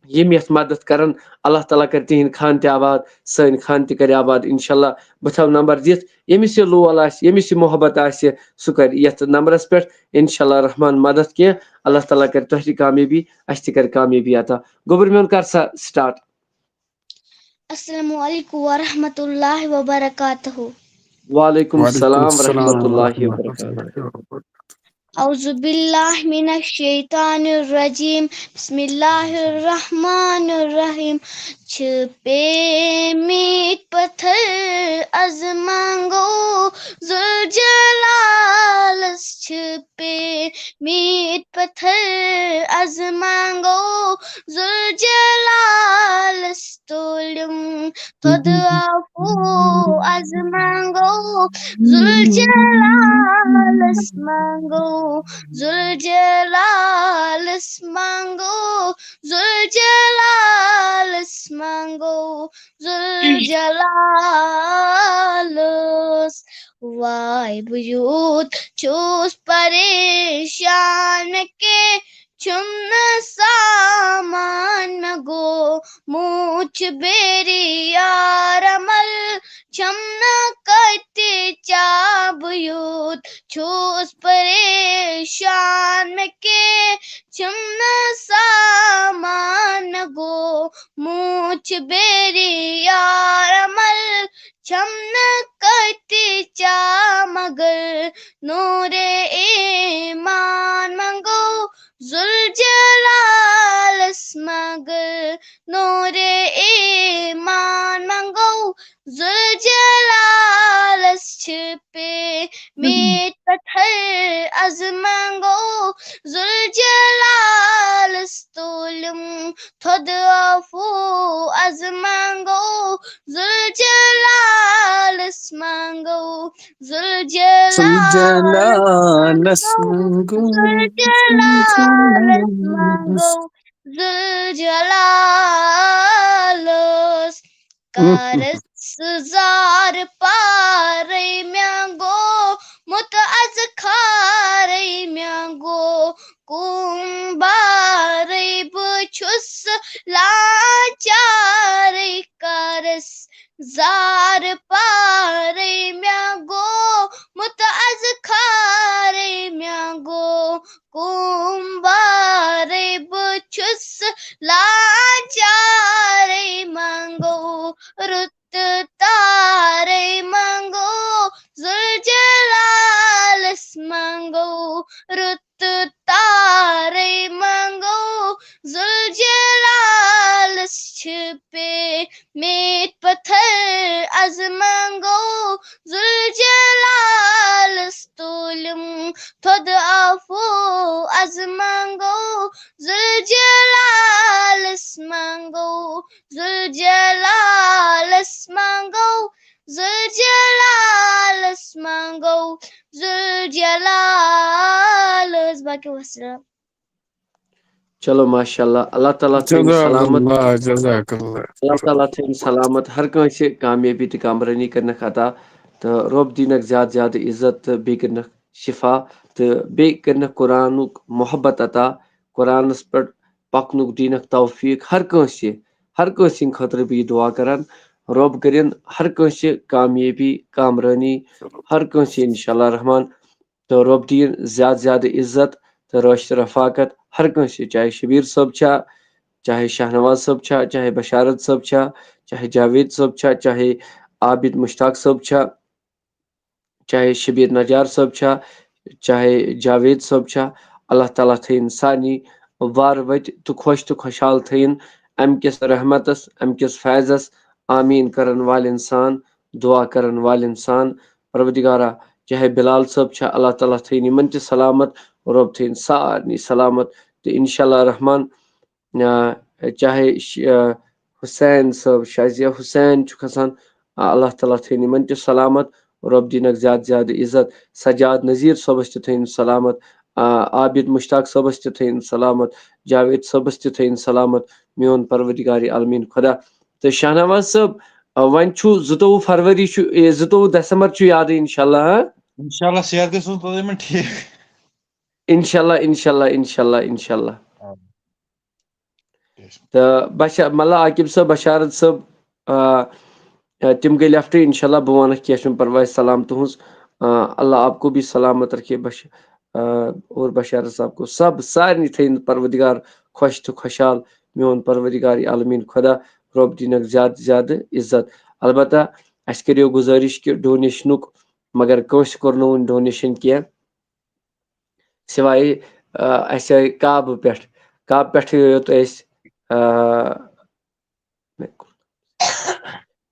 یِم یتھ مدد کرن اللہ تعالیٰ کرِ تِہنٛدۍ خان تہِ آباد سٲنۍ خان تہِ کرِ آباد انشاء اللہ بہٕ تھاوٕ نمبر دِتھ ییٚمِس یہِ لول آسہِ ییٚمِس یہِ محبت آسہِ سُہ کرِ یتھ نمبرس پٮ۪ٹھ انشاء اللہ رحمان مدد کینٛہہ اللہ تعالیٰ کرِ تۄہہِ تہِ کامیٲبی اسہِ تہِ کرِ کامیٲبی عطا گوٚبُر میون کر سا سٹارٹ السلام علیکم ورحمۃ اللہ وبرکاتہ وعلیکم السلام ورحمۃ اللہ وبرکاتہ أعوذ بالله من الشيطان الرجيم بسم الله الرحمن الرحیم چھپے میٹ پتھر از مانگو ذوالجلال چھپے میٹ پتھر از مانگو ذوالجلال تولم تھود عفو از مانگو ذوالجلال مانگو ذوالجلال مانگو ذوالجلال مانگو ذوالجلال وای بیوت چھوس پریشان کے چھم سامان گو موچ بیری یار عمل چھم کتے چابیوت چھوس پریشان کے چھم سامان گو موچ بیری یار عمل چھم کتے چا مگر نور ایمان منگو ذوالجلال مگر نور ایمان منگو ذوالجلال چھپے میٹ پتھر از مانگو ذوالجلال تولم تھود عفو از مانگو ذوالجلال مانگو ذوالجلال مانگو ذوالجلال کارس زار پارے میاگو مت از کھارے میاگو کمبارے بچھس لاچارے کارس زار پارے میاگو مت از کھارے میاگو کمبارے بچھس لاچارے مانگو رت تارے مانگو ذوالجلال مانگو رت تارے مانگو ذوالجلال چھپے میٹ پتھر از مانگو ذوالجلال تولم تھود عفو از مانگو ذوالجلال مانگو ذوالجلال مانگو ذوالجلال مانگو ذوالجلال باقی وسلام. چلو ماشاء اللہ اللہ تعالیٰ تھٲیِن سلامت جزاک اللہ اللہ تعالیٰ تھٲیِن سلامت ہر کٲنٛسہِ کامیٲبی تہٕ کامرٲنی کٔرنَکھ عطا تہٕ رۄب دِینَکھ زیادٕ زیادٕ عزت تہٕ بیٚیہِ کٔرنَکھ شفا تہٕ بیٚیہِ کٔرنَکھ قرآنُک محبت عطا قرآنَس پٮ۪ٹھ پکنُک دِینَکھ توفیٖق ہر کٲنٛسہِ ہِنٛدِ خٲطرٕ بہٕ یہِ دعا کران رۄب کٔرِنۍ ہر کٲنٛسہِ کامیٲبی کامرٲنی ہر کٲنٛسہِ انشاء اللہ رحمان تہٕ رۄب دِیِن زیادٕ زیادٕ عزت تہٕ رٲچھ رفاقت ہر کٲنٛسہِ چاہے شبیٖر صٲب چھا چاہے شاہنواز صٲب چھا چاہے بشارت صٲب چھا چاہے جاوید صٲب چھا چاہے عابد مشتاق صٲب چھا چاہے شبیٖر نجار صٲب چھا چاہے جاوید صٲب چھا اللہ تعالیٰ تھٲیِن سارنٕے وارٕ وتہِ تہٕ خۄش تہٕ خۄشحال تھٲیِن اَمہِ کِس رحمتس اَمہِ کِس فیضس آمیٖن کرن والہِ انسان دعا کرن والہِ انسان پروردگارا چاہے بلال صٲب چھا اللہ تعالیٰ تھٲیِن یِمن تہِ سلامت رۄب تھٲیِن سارنٕے سلامت تہٕ انشاء اللہ رحمان چاہے حسین صٲب شازیا حسین چھُ کھسان اللہ تعالیٰ تھٲیِن یِمن تہِ سلامت رۄب دِینَکھ زیادٕ زیادٕ عزت سجاد نذیٖر صٲبس تہِ تھٲیِن سلامت عابد مشتاق صٲبس تہِ تھٲیِن سلامت جاوید صٲبس تہِ تھٲیِن سلامت میون پروردگارِ عالمیٖن خۄدا تہٕ شاہنواز صٲب وۄنۍ چھُ 22 فروری چھُ 22 دسمبر چھُ یادٕے انشاء اللہ انشاءاللہ صحت گژھِ روزُن توتہِ یِمن ٹھیٖک انشاء اللہ انشاء اللہ انشاء اللہ انشاء اللہ تہٕ ملا عاقب صٲب بشارت صٲب تِم گٔے لیفٹٕے انشاء اللہ بہٕ وَنکھ کینٛہہ چھُنہٕ پرواے سلام تُہُنٛز اللہ آپ کو بھی سلامت رکھے اور بشارت صاحب کو سب سارنٕے تھٲیِن پروردگار خۄش تہٕ خۄشحال میون پروردگارِ عالمیٖن خۄدا رۄب دِینَکھ زیادٕ زیادٕ عزت البتہ اَسہِ کٔرِو گُزٲرِش کہِ ڈونیشنُک مگر کٲنٛسہِ کوٚر نہٕ وُنہِ ڈونیشن کینٛہہ سوائے اَسہِ آے کعبہٕ پٮ۪ٹھ کعبہٕ پٮ۪ٹھٕے یوت أسۍ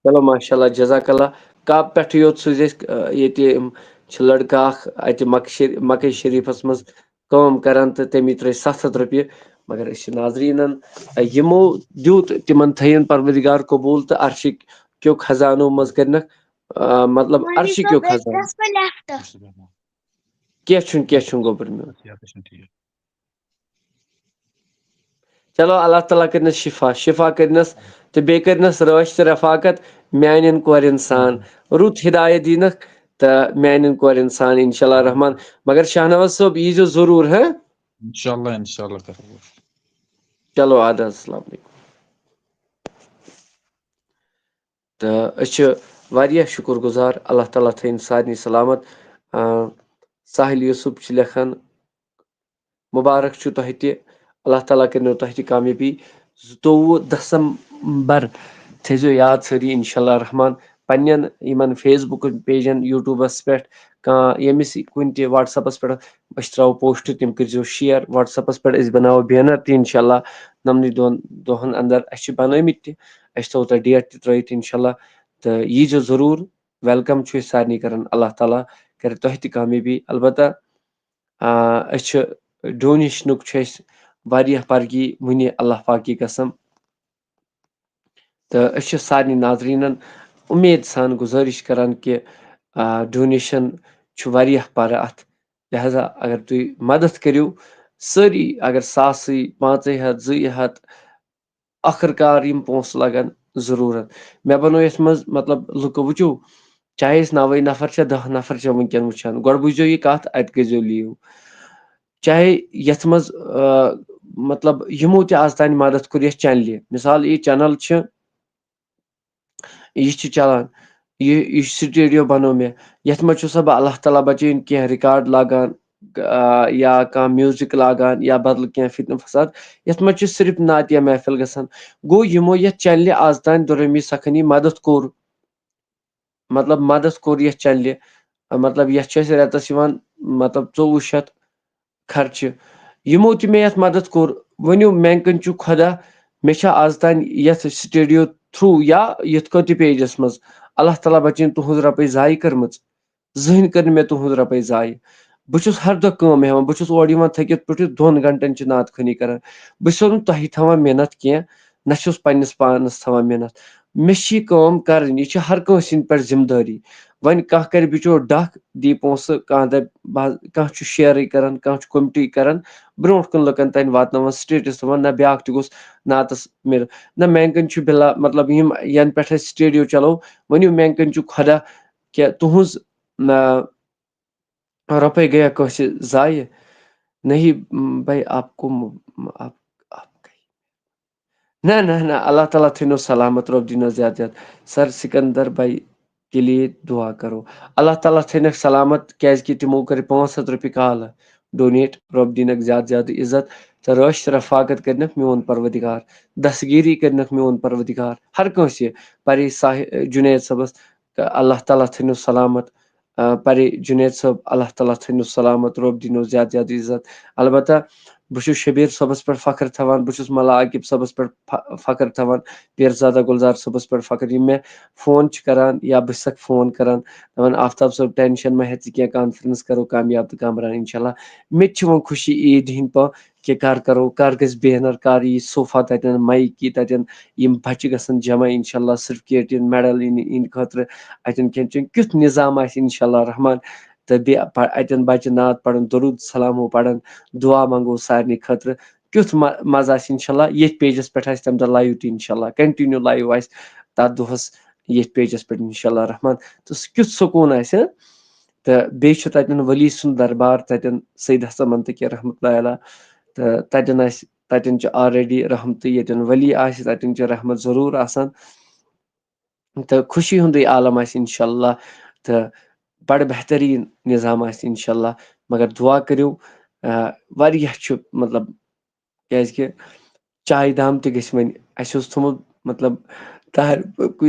چلو ماشاء اللہ جزاک اللہ کعبہٕ پٮ۪ٹھٕے یوت سوٗزۍ اَسہِ ییٚتہِ چھِ لڑکہٕ اکھ اَتہِ مکے شریٖفَس منٛز کٲم کران تہٕ تٔمی ترٛٲے 700 رۄپیہِ مگر أسۍ چھِ ناظریٖنن یِمو دیُت تِمن تھٲیِن پروردگار قبوٗل تہٕ عرشِک کیو خزانو منٛز کٔرنکھ مطلب عرشِک کیو خزانو کینٛہہ چھُنہٕ گوٚبُر میون چلو اللہ تعالیٰ کٔرنَس شفا کٔرنَس تہٕ بیٚیہِ کٔرنَس رٲچھ تہٕ رفاقت میانٮ۪ن کورٮ۪ن سان رُت ہدایت دِنکھ تہٕ میانٮ۪ن کورٮ۪ن سان انشاء اللہ رحمان مگر شاہنواز صٲب ییٖزیو ضروٗر ہاں انشاءاللہ چلو اَدٕ حظ السلام علیکم تہٕ أسۍ چھِ واریاہ شُکر گُزار اللہ تعالیٰ تھٲیِن سارنٕے سلامت ساحل یوٗسف چھِ لیکھان مُبارک چھُ تۄہہِ تہِ اللہ تعالیٰ کٔرنو تۄہہِ تہِ کامیٲبی 22 دسمبر تھٲیزیو یاد سٲری انشاء اللہ رحمان پننٮ۪ن یِمن فیس بُک پیجن یوٗٹوٗبس پٮ۪ٹھ کانٛہہ ییٚمِس کُنہِ تہِ وٹسیپس پٮ۪ٹھ أسۍ ترٛاوو پوسٹ تِم کٔرزیو شِیر وٹسیپس پٮ۪ٹھ أسۍ بناوو بینر تہِ انشاء اللہ 9 دۄہن انٛدر اَسہِ چھِ بنٲمٕتۍ تہِ أسۍ تھاوو تۄہہِ ڈیٹ تہِ ترٲیِتھ انشاء اللہ تہٕ ییٖزیو ضروٗر ویلکم چھُ أسۍ سارنٕے کران اللہ تعالیٰ کرِ تۄہہِ تہِ کامیٲبی البتہ أسۍ چھِ ڈونیشنُک چھُ اَسہِ واریاہ پرگی وٕنہِ اللہ پاکی قسم تہٕ أسۍ چھِ سارنٕے ناظریٖنن اُمید سان گُزٲرِش کران کہِ ڈونیشن چھُ واریاہ پرٕ اتھ لہذا اگر تُہۍ مدد کٔرِو سٲری اگر 100 500 200 آخر کار یِم پونٛسہٕ لگن ضروٗرت مےٚ بنوو یتھ منٛز مطلب لُکہٕ وٕچھو چاہے أسۍ 9 نفر چھِ 10 نفر چھِ وٕنکیٚن وٕچھان گۄڈٕ بوٗزیو یہِ کتھ اتہِ کٔرزیو لیٖو چاہے یتھ منٛز مطلب یِمو تہِ آز تانۍ مدد کوٚر یتھ چنلہِ مِثال یہِ چنل چھِ یہِ چھِ چلان یہِ سٹوڈیو بنوو مےٚ یتھ منٛز چھُسا بہٕ اللہ تعالیٰ بچٲیِن کینٛہہ رِکاڈ لاگان یا کانٛہہ میوٗزک لاگان یا بدل کینٛہہ فتنہٕ فساد یتھ منٛز چھُ صرف نعتیہ محفل گژھان گوٚو یِمو یتھ چنلہِ آز تانۍ دُرٲمی سکھٲنی مدد کوٚر یتھ چنلہِ مطلب یتھ چھُ اسہِ رٮ۪تس یِوان مطلب 2400 خرچہِ یِمو تہِ مےٚ یتھ مدد کوٚر ؤنِو مینکن چھُ خۄدا مےٚ چھا آز تانۍ یتھ سٹوڈیو تھروٗ یا یِتھ کٔنۍ تہِ پیجس منٛز اللہ تعالیٰ بچٲیِن تُہنٛز رۄپے ضایہِ کٔرمٕژ زٕہٕنۍ کٔر نہٕ مےٚ تُہنٛز رۄپے ضایہِ بہٕ چھُس ہر دۄہ کٲم ہٮ۪وان بہٕ چھُس اورٕ یِوان تھٔکِتھ پٔٹھِتھ 2 گنٹن چھِ نعت خٲنی کران بہٕ چھُسو نہٕ تۄہہِ تھاوان محنت کینٛہہ نہ چھُس پننس پانس تھاوان محنت مےٚ چھِ یہِ کٲم کرٕنۍ یہِ چھِ ہر کٲنٛسہِ ہٕنٛدۍ پٮ۪ٹھ ذمہٕ دٲری وۄنۍ کانٛہہ کرِ بِچور ڈکھ دی پونٛسہٕ کانٛہہ دپہِ کانٛہہ چھُ شیرٕے کران کانٛہہ چھُ کوٚمٹی کران برونٛٹھ کُن لُکن تانۍ واتناوان سٹیٹس دپان نہ بیاکھ تہِ گوٚژھ نعتس مِلُن نہ میانکن چھُ بِلا مطلب یِم ینہٕ پٮ۪ٹھ اسہِ سٹیڈیو چلو ؤنِو میانکن چھُ خۄدا کہِ تُہنٛز رۄپے گٔیا کٲنٛسہِ ضایہِ نہیں بھائی آپ کو نہ اللہ تعالیٰ تھٲینو سلامت رۄب دِنو زیادٕ زیادٕ سر سکندر بھائی کے لیے دعا کرو اللہ تعالیٰ تھٲینکھ سلامت کیازِ تِمو کٔر 500 رۄپیہِ کالہٕ ڈونیٹ رۄب دِنکھ زیادٕ زیادٕ عزت تہٕ رٲچھ رفاقت کٔرنکھ میون پروردگار دستگیری کٔرنکھ میون پروردگار ہر کٲنٛسہِ پرے جُنید صٲبس اللہ تعالیٰ تھٲینو سلامت پرے جُنید صٲب اللہ تعالیٰ تھٲینو سلامت رۄب دِنو زیادٕ زیادٕ عزت البتہ بہٕ چھُس شبیٖر صٲبس پٮ۪ٹھ فخر تھاوان بہٕ چھُس ملا عاقب صٲبس پٮ۪ٹھ فخر تھاوان پیرزادہ گُلزار صٲبس پٮ۪ٹھ فخر یِم مےٚ فون چھِ کران یا بہٕ چھسکھ فون کران دپان آفتاب صٲب ٹینشن مہ ہےٚ ژٕ کینٛہہ کانفرنس کرو کامیاب تہٕ کامران انشاء اللہ مےٚ تہِ چھِ وۄنۍ خوشی عیٖد ہِنٛدۍ پٲٹھۍ کہِ کر کرو کر گژھِ بینر کر یی صوفہ تتٮ۪ن مایِک یی تتٮ۪ن یِم بچہِ گژھن جمع انشاء اللہ سرٹفکیٹ یِن میڈل یِنہٕ خٲطرٕ اتٮ۪ن کھٮ۪ن چٮ۪ن کیُتھ نظام آسہِ انشاء اللہ رحمان تہٕ بیٚیہِ اتٮ۪ن بچہِ نعت پرن درود سلامو پرن دعا منگو سارنٕے خٲطرٕ کیُتھ مزٕ آسہِ انشاء اللہ ییٚتھۍ پیجس پٮ۪ٹھ آسہِ تمہِ دۄہ لایو تہِ انشاء اللہ کنٹِنیو لایو آسہِ تتھ دۄہس ییٚتھۍ پیجس پٮ۪ٹھ انشاء اللہ رحمان تہٕ سُہ کیُتھ سکوٗن آسہِ تہٕ بیٚیہِ چھُ تتٮ۪ن ؤلی سُنٛد دربار تتٮ۪ن سید حسن منتقی رحمتہ اللہ علیہ تہٕ تتٮ۪ن چھُ آلریڈی رحمتٕے ییٚتٮ۪ن ؤلی آسہِ تتٮ۪ن چھِ رحمت ضروٗر آسان تہٕ خوشی ہُنٛدُے عالم آسہِ انشاء اللہ تہٕ بڑٕ بہتریٖن نظام آسہِ انشاء اللہ مگر دعا کٔرِو واریاہ چھُ مطلب کیازِ کہِ چاے دام تہِ گژھِ وۄنۍ اسہِ اوس تھوٚمُت مطلب تہر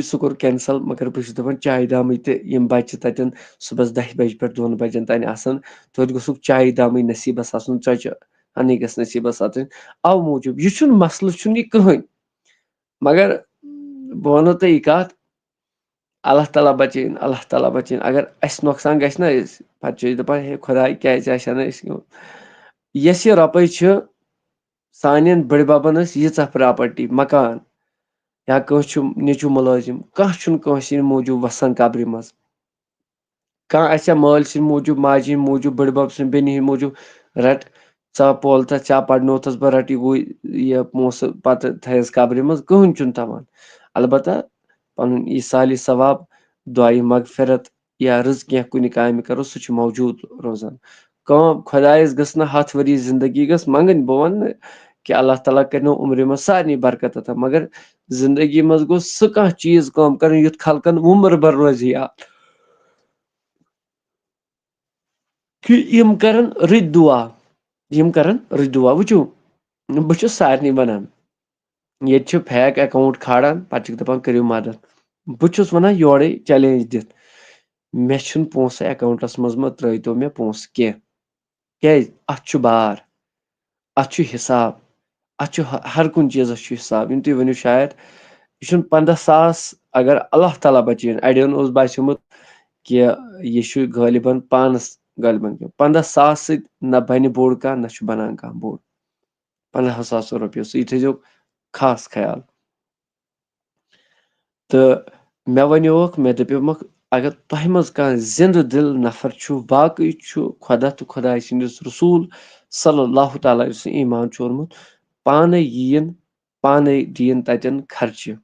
سُہ کوٚر کینسل مگر بہٕ چھُس دَپان چاے دامٕے تہٕ یِم بَچہِ تَتٮ۪ن صُبحس 10 بجہِ پٮ۪ٹھ 2 بجن تانۍ آسان توتہِ گوٚژھُکھ چاے دامٕے نصیٖبس آسُن ژۄچہِ ہنٕے گژھِ نصیٖبس آسٕنۍ اَوٕ موٗجوٗب یہِ چھُنہٕ مسلہٕ چھُنہٕ یہِ کٕہٕنۍ مگر بہٕ وَنو تۄہہِ یہِ کَتھ اللہ تعالیٰ بچٲیِن اللہ تعالیٰ بچٲیِن اگر اَسہِ نۄقصان گژھِ نا أسۍ پَتہٕ چھِ أسۍ دَپان ہے خۄداے کیٛازِ آسہِ ہا نہٕ أسۍ یۄس یہِ رۄپَے چھِ سانٮ۪ن بٔڈِببَن ٲس ییٖژاہ پراپرٹی مکان یا کٲنٛسہِ چھُ نیٚچوٗ مُلٲزِم کانٛہہ چھُنہٕ کٲنٛسہِ ہِنٛدۍ موٗجوٗب وَسان قبرِ منٛز کانٛہہ آسہِ ہا مٲلۍ سٕنٛدۍ موٗجوٗب ماجہِ ہِنٛدۍ موٗجوٗب بٔڈِبب سٕنٛدۍ بیٚنہِ ہِنٛدۍ موٗجوٗب رَٹ ژا پولتھا ژےٚ پَرنوتھَس بہٕ رَٹ یہِ پونٛسہٕ پَتہٕ تھٲیَس قبرِ منٛز کٕہٕنۍ چھُنہٕ تھاوان البتہ پَنُن یہِ سالہِ ثواب دعایہِ مغفرت یا رٕژ کینٛہہ کُنہِ کامہِ کَرو سُہ چھُ موجوٗد روزان کٲم خۄدایَس گٔژھ نہٕ 100 ؤری زندگی گٔژھ منٛگٕنۍ بہٕ وَنہٕ نہٕ کہِ اللہ تعالیٰ کَرنو عُمرِ منٛز سارنٕے برکت عطا مگر زندگی منٛز گوٚژھ سُہ کانٛہہ چیٖز کٲم کَرُن یُتھ خلقن عُمر بھر روزِ یاد کہِ یِم کَرن رٕتۍ دُعا یِم کَرن رٕتۍ دُعا وٕچھِو بہٕ چھُس سارنٕے وَنان ییٚتہِ چھِ فیک اٮ۪کاوُنٛٹ کھالان پَتہٕ چھِکھ دَپان کٔرِو مدد بہٕ چھُس وَنان یورَے چیلینج دِتھ مےٚ چھُنہٕ پونٛسہٕ اٮ۪کاوُنٛٹَس منٛز مہ ترٛٲیتو مےٚ پونٛسہٕ کینٛہہ کیٛازِ اَتھ چھُ بار اَتھ چھُ حِساب اَتھ چھُ ہر کُنہِ چیٖزَس چھُ حِساب یِم تُہۍ ؤنِو شاید یہِ چھُنہٕ 15,000 اگر اللہ تعالیٰ بچٲیِن اَڑٮ۪ن اوس باسیومُت کہِ یہِ چھُ غٲلبن پانَس غٲلبن 15,000 سۭتۍ نہ بَنہِ بوٚڑ کانٛہہ نہ چھُ بَنان کانٛہہ بوٚڑ 15,000 رۄپیو سۭتۍ تھٲیزیو خاص خیال تہٕ مےٚ وَنیوکھ مےٚ دَپیومَکھ اگر تۄہہِ منٛز کانٛہہ زِندٕ دِل نفر چھُ باقٕے چھُ خۄدا تہٕ خۄداے سٕنٛدِس رسوٗل صلی اللہ تعالیٰ یُس ایٖمان چھُ اوٚنمُت پانَے یِیِن پانَے دِیِن تَتٮ۪ن خرچہِ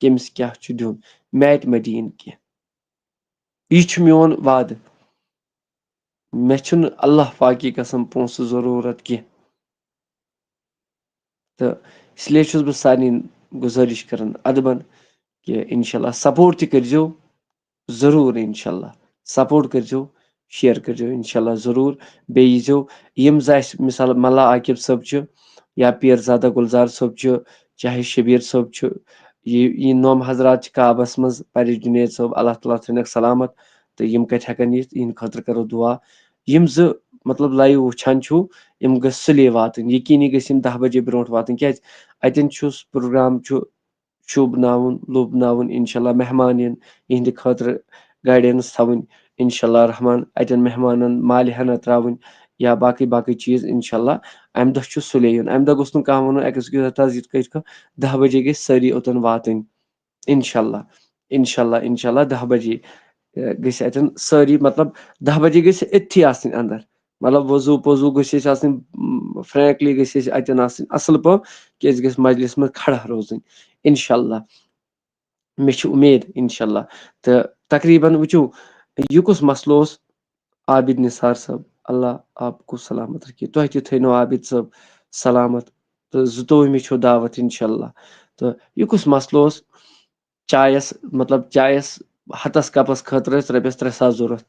کٔمِس کیٛاہ چھُ دیُن میٹہِ مہ دِیِن کینٛہہ یہِ چھُ میون وعدٕ مےٚ چھُنہٕ اللہ پاکی قسم پونٛسہٕ ضروٗرت کینٛہہ تہٕ اِسلیے چھُس بہٕ سارنٕے گُزٲرِش کران اَدبن کہِ اِنشاء اللہ سپوٹ تہِ کٔرۍزیو ضروٗر اِنشاء اللہ سپوٹ کٔرۍزیو شِیر کٔرۍزیو اِنشاء اللہ ضروٗر بیٚیہِ ییٖزیو یِم زٕ اَسہِ مِثال ملا عاقب صٲب چھِ یا پیٖر زادہ گُلزار صٲب چھُ چاہے شبیٖر صٲب چھُ یہِ نوٚم حضرات چھِ کعبس منٛز پرِش جُنید صٲب اللہ تعالیٰ تھٲینکھ سلامت تہٕ یِم کَتہِ ہٮ۪کن یِتھ یِہنٛدِ خٲطرٕ کرو دُعا یِم زٕ مطلب لایِو وٕچھان چھُو یِم گٔژھ سُلے واتٕنۍ یقیٖنی گٔژھۍ یِم 10 بجے برونٛٹھ واتٕنۍ کیٛازِ اَتٮ۪ن چھُس پروگرام چھُ شوٗبناوُن لوٗبناوُن اِنشاء اللہ مہمان یِن یِہنٛدِ خٲطرٕ گایڈٮ۪نٕس تھاوٕنۍ اِنشاء اللہ رحمان اَتٮ۪ن مہمانن مالہِ ہنا ترٛاوٕنۍ یا باقٕے باقٕے چیٖز اِنشاء اللہ اَمہِ دۄہ چھُ سُلے یُن اَمہِ دۄہ گوٚژھ نہٕ کانٛہہ وَنُن ایٚکٕسکیوٗز ہَتھ حظ یِتھ کٔنۍ 10 بجے گٔژھۍ سٲری اوٚتن واتٕنۍ اِنشاء اللہ اِنشاء اللہ اِنشاء اللہ 10 بجے گٔژھۍ اَتٮ۪ن سٲری مطلب 10 بجے گٔژھۍ أتھی آسٕنۍ اَندر مطلب وضوٗ پوضوٗ گٔژھۍ أسۍ آسٕنۍ فرینکلی گٔژھۍ أسۍ اَتٮ۪ن آسٕنۍ اَصٕل پٲٹھۍ کہِ أسۍ گٔژھۍ مجلِس منٛز کھڑا روزٕنۍ اِنشاء اللہ مےٚ چھِ اُمید اِنشاء اللہ تہٕ تقریٖباً وٕچھِو یہِ کُس مسلہٕ اوس عابد نثار صٲب اللہ آپ کو سلامت رکھیے تۄہہِ تہِ تھٲینو عابد صٲب سلامت تہٕ 22مہِ چھو دعوت اِنشاء اللہ تہٕ یہِ کُس مسلہٕ اوس چایس مطلب چایس ہتس کپس خٲطرٕ ٲسۍ رۄپیس 3,000 ضوٚرتھ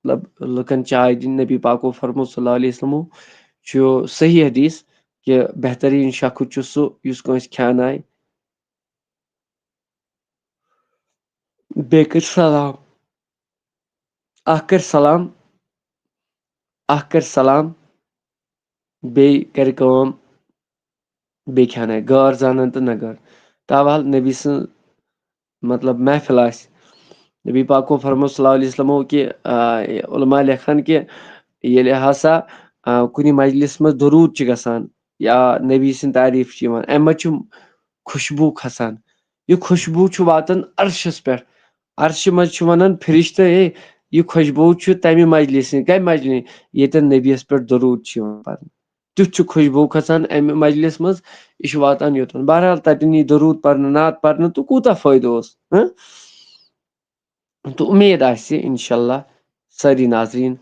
مطلب لُکن چاے دِنۍ نبی پاکو فرموو صلی اللہ علیہ وسلمو چھُ صحیح حدیث کہِ بہتریٖن شخص چھُ سُہ یُس کٲنٛسہِ کھیٛانایہِ بیٚیہِ کٔرۍ سلام اکھ کَرِ سلام بیٚیہِ کَرِ کٲم بیٚیہِ کھیٛانایہِ غٲر زانن تہٕ نہ غٲر تاوال نبی سٕنٛز مطلب محفِل آسہِ نبی پاکو فرموو صلی اللہ علیہ وسلمو کہِ علما لیکھان کہِ ییٚلہِ ہسا کُنہِ مجلِس منٛز دروٗد چھِ گژھان یا نبی سٕنٛدۍ تعریٖف چھِ یِوان اَمہِ منٛز چھُ خوشبوٗ کھسان یہِ خوشبوٗ چھُ واتان عرشس پٮ۪ٹھ عرشہِ منٛز چھِ وَنان فرشتہٕ ہے یہِ خوشبوٗ چھُ تمہِ مجلِس کمہِ مجلہِ ییٚتٮ۪ن نبیَس پٮ۪ٹھ دروٗد چھِ یِوان پرنہٕ تیُتھ چھُ خوشبوٗ کھسان اَمہِ مجلِس منٛز یہِ چھُ واتان یوٚتن بہرحال تتٮ۪ن یی دروٗد پرنہٕ نعت پرنہٕ تہٕ کوٗتاہ فٲیدٕ اوس تہٕ اُمید آسہِ اِنشاء اللہ سٲری ناظریٖن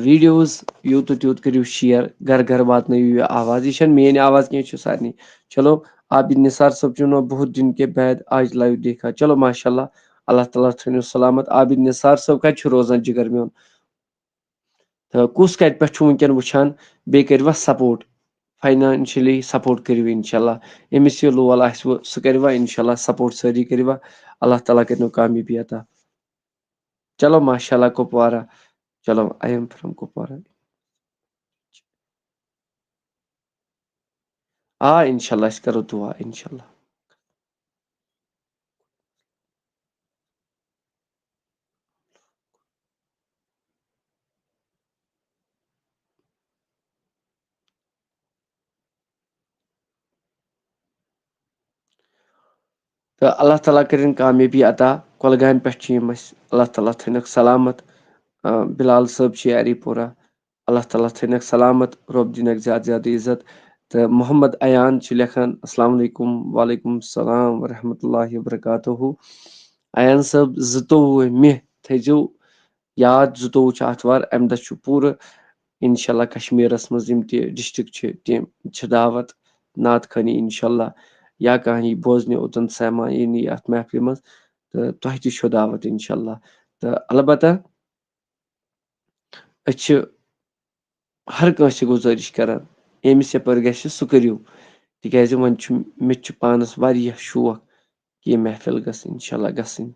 ویٖڈیوز یوٗت تہٕ تیوٗت کٔرِو شِیر گرٕ گرٕ واتنٲیِو یہِ آواز یہِ چھنہٕ میٲنۍ آواز کینٛہہ یہِ چھُ سارنٕے چلو عابد نثار صٲب چُنو بہت دن کے بعد آج لایو دیکھا چلو ماشاء اللہ اللہ تعالیٰ تھٲینو سلامت عابد نثار صٲب کتہِ چھُ روزان جِگر میون تہٕ کُس کتہِ پٮ۪ٹھ چھُ وٕنکیٚن وٕچھان بیٚیہِ کٔرۍوا سپوٹ فاینانشلی سپورٹ کٔرِو اِنشاءاللہ أمِس یہِ لول آسہِ وٕ سُہ کٔرِوا اِنشاءاللہ سپورٹ سٲری کٔرِوا اللہ تعالیٰ کٔرنو کامیٲبی عطا چلو ماشاء اللہ کُپوارہ چلو آئی ایم فرام کُپوارہ آ اِنشاءاللہ أسۍ کَرو دُعا اِنشاءاللہ تہٕ اللہ تعالیٰ کٔرِنۍ کامیٲبی عطا کۄلگامہِ پٮ۪ٹھ چھِ یِم اَسہِ اللہ تعالیٰ تھٲینَکھ سلامت بِلال صٲب چھِ یاری پورہ اللہ تعالیٰ تھٲینَکھ سلامت رۄب دِنَکھ زیادٕ زیادٕ عزت تہٕ محمد ایان چھِ لیکھان السلام علیکم وعلیکم السلام ورحمۃ اللہ وبرکاتہُ ایان صٲب 22 مے تھٲیزیو یاد 22 چھِ آتھوار اَمہِ دۄہ چھُ پوٗرٕ اِنشاءاللہ کشمیٖرَس منٛز یِم تہِ ڈِسٹرک چھِ تِم چھِ دعوت نعت خٲنی اِنشاءاللہ یا کانٛہہ یی بوزنہِ اوٚتَن سامعیٖن اَتھ محفلہِ منٛز تہٕ تۄہہِ تہِ چھو دعوت اِنشاءاللہ تہٕ البتہ أسۍ چھِ ہر کٲنٛسہِ گُزٲرِش کران ییٚمِس یَپٲرۍ گژھِ سُہ کٔرِو تِکیٛازِ وۄنۍ چھُ مےٚ تہِ چھُ پانَس واریاہ شوق کہِ یہِ محفل گٔژھ اِنشاءاللہ گژھٕنۍ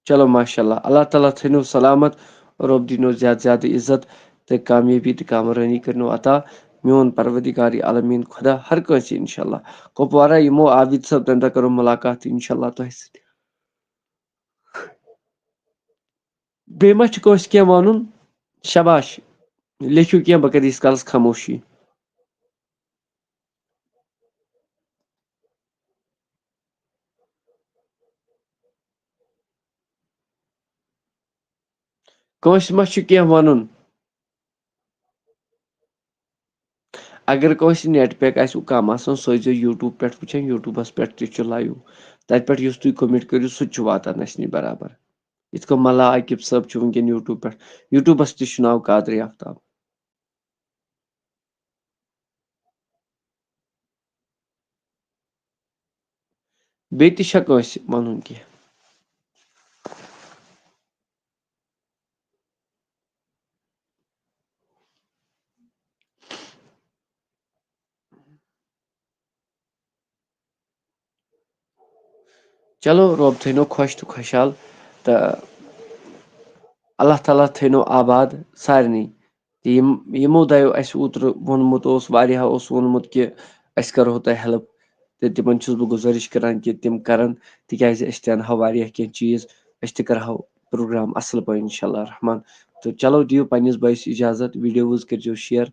چلو ماشاء اللہ اللہ تعالیٰ تھٲینو سلامت رۄب دِنو زیادٕ زیادٕ عزت تہٕ کامیٲبی تہٕ کامرٲنی کٔرنو عطا میون پروردگار عالمیٖن خۄدا ہر کٲنٛسہِ اِنشاءاللہ کُپوارہ یِمو عابد صٲب تَمہِ دۄہ کرو مُلاقات اِنشاءاللہ تۄہہِ سۭتۍ بیٚیہِ ما چھُ کٲنٛسہِ کینٛہہ وَنُن شباش لیکھِو کینٛہہ بہٕ کَرٕ ییٖتِس کالس خاموشی کٲنٛسہِ ما چھُ کینٛہہ وَنُن اگر کٲنٛسہِ نیٹ پیک آسِوٕ کم آسان سُہ ٲسۍزیو یوٗٹیوٗب پٮ۪ٹھ وٕچھان یوٗٹیوٗبَس پٮ۪ٹھ تہِ چھُ لایِو تَتہِ پٮ۪ٹھ یُس تُہۍ کوٚمِٹ کٔرِو سُہ تہِ چھُ واتان اَسہِ نِش برابر یِتھ کٔنۍ ملا عاقب صٲب چھُ وٕنکٮ۪ن یوٗٹیوٗب پٮ۪ٹھ یوٗٹیوٗبَس تہِ چھُ ناو قادری آفتاب بیٚیہِ تہِ چھا کٲنٛسہِ وَنُن کینٛہہ چلو رۄب تھٲینو خۄش تہٕ خۄشحال تہٕ اللہ تعالیٰ تھٲینو آباد سارنٕے تہٕ یِمو دۄیو اَسہِ اوترٕ ووٚنمُت اوس واریاہو اوس ووٚنمُت کہِ أسۍ کَرہو تۄہہِ ہٮ۪لٕپ تہٕ تِمن چھُس بہٕ گُزٲرِش کران کہِ تِم کرن تِکیٛازِ أسۍ تہِ اَنہو واریاہ کینٛہہ چیٖز أسۍ تہِ کرہو پروگرام اَصٕل پٲٹھۍ انشاء اللہ رحمان تہٕ چلو دِیِو پنٕنِس بٲیِس اِجازت ویٖڈیوز کٔرۍزیو شِیر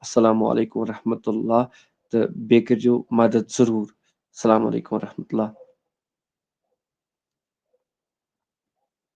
السلام علیکم ورحمۃ اللہ تہٕ بیٚیہِ کٔرۍزیو مدد ضروٗر السلام علیکم ورحمۃ اللہ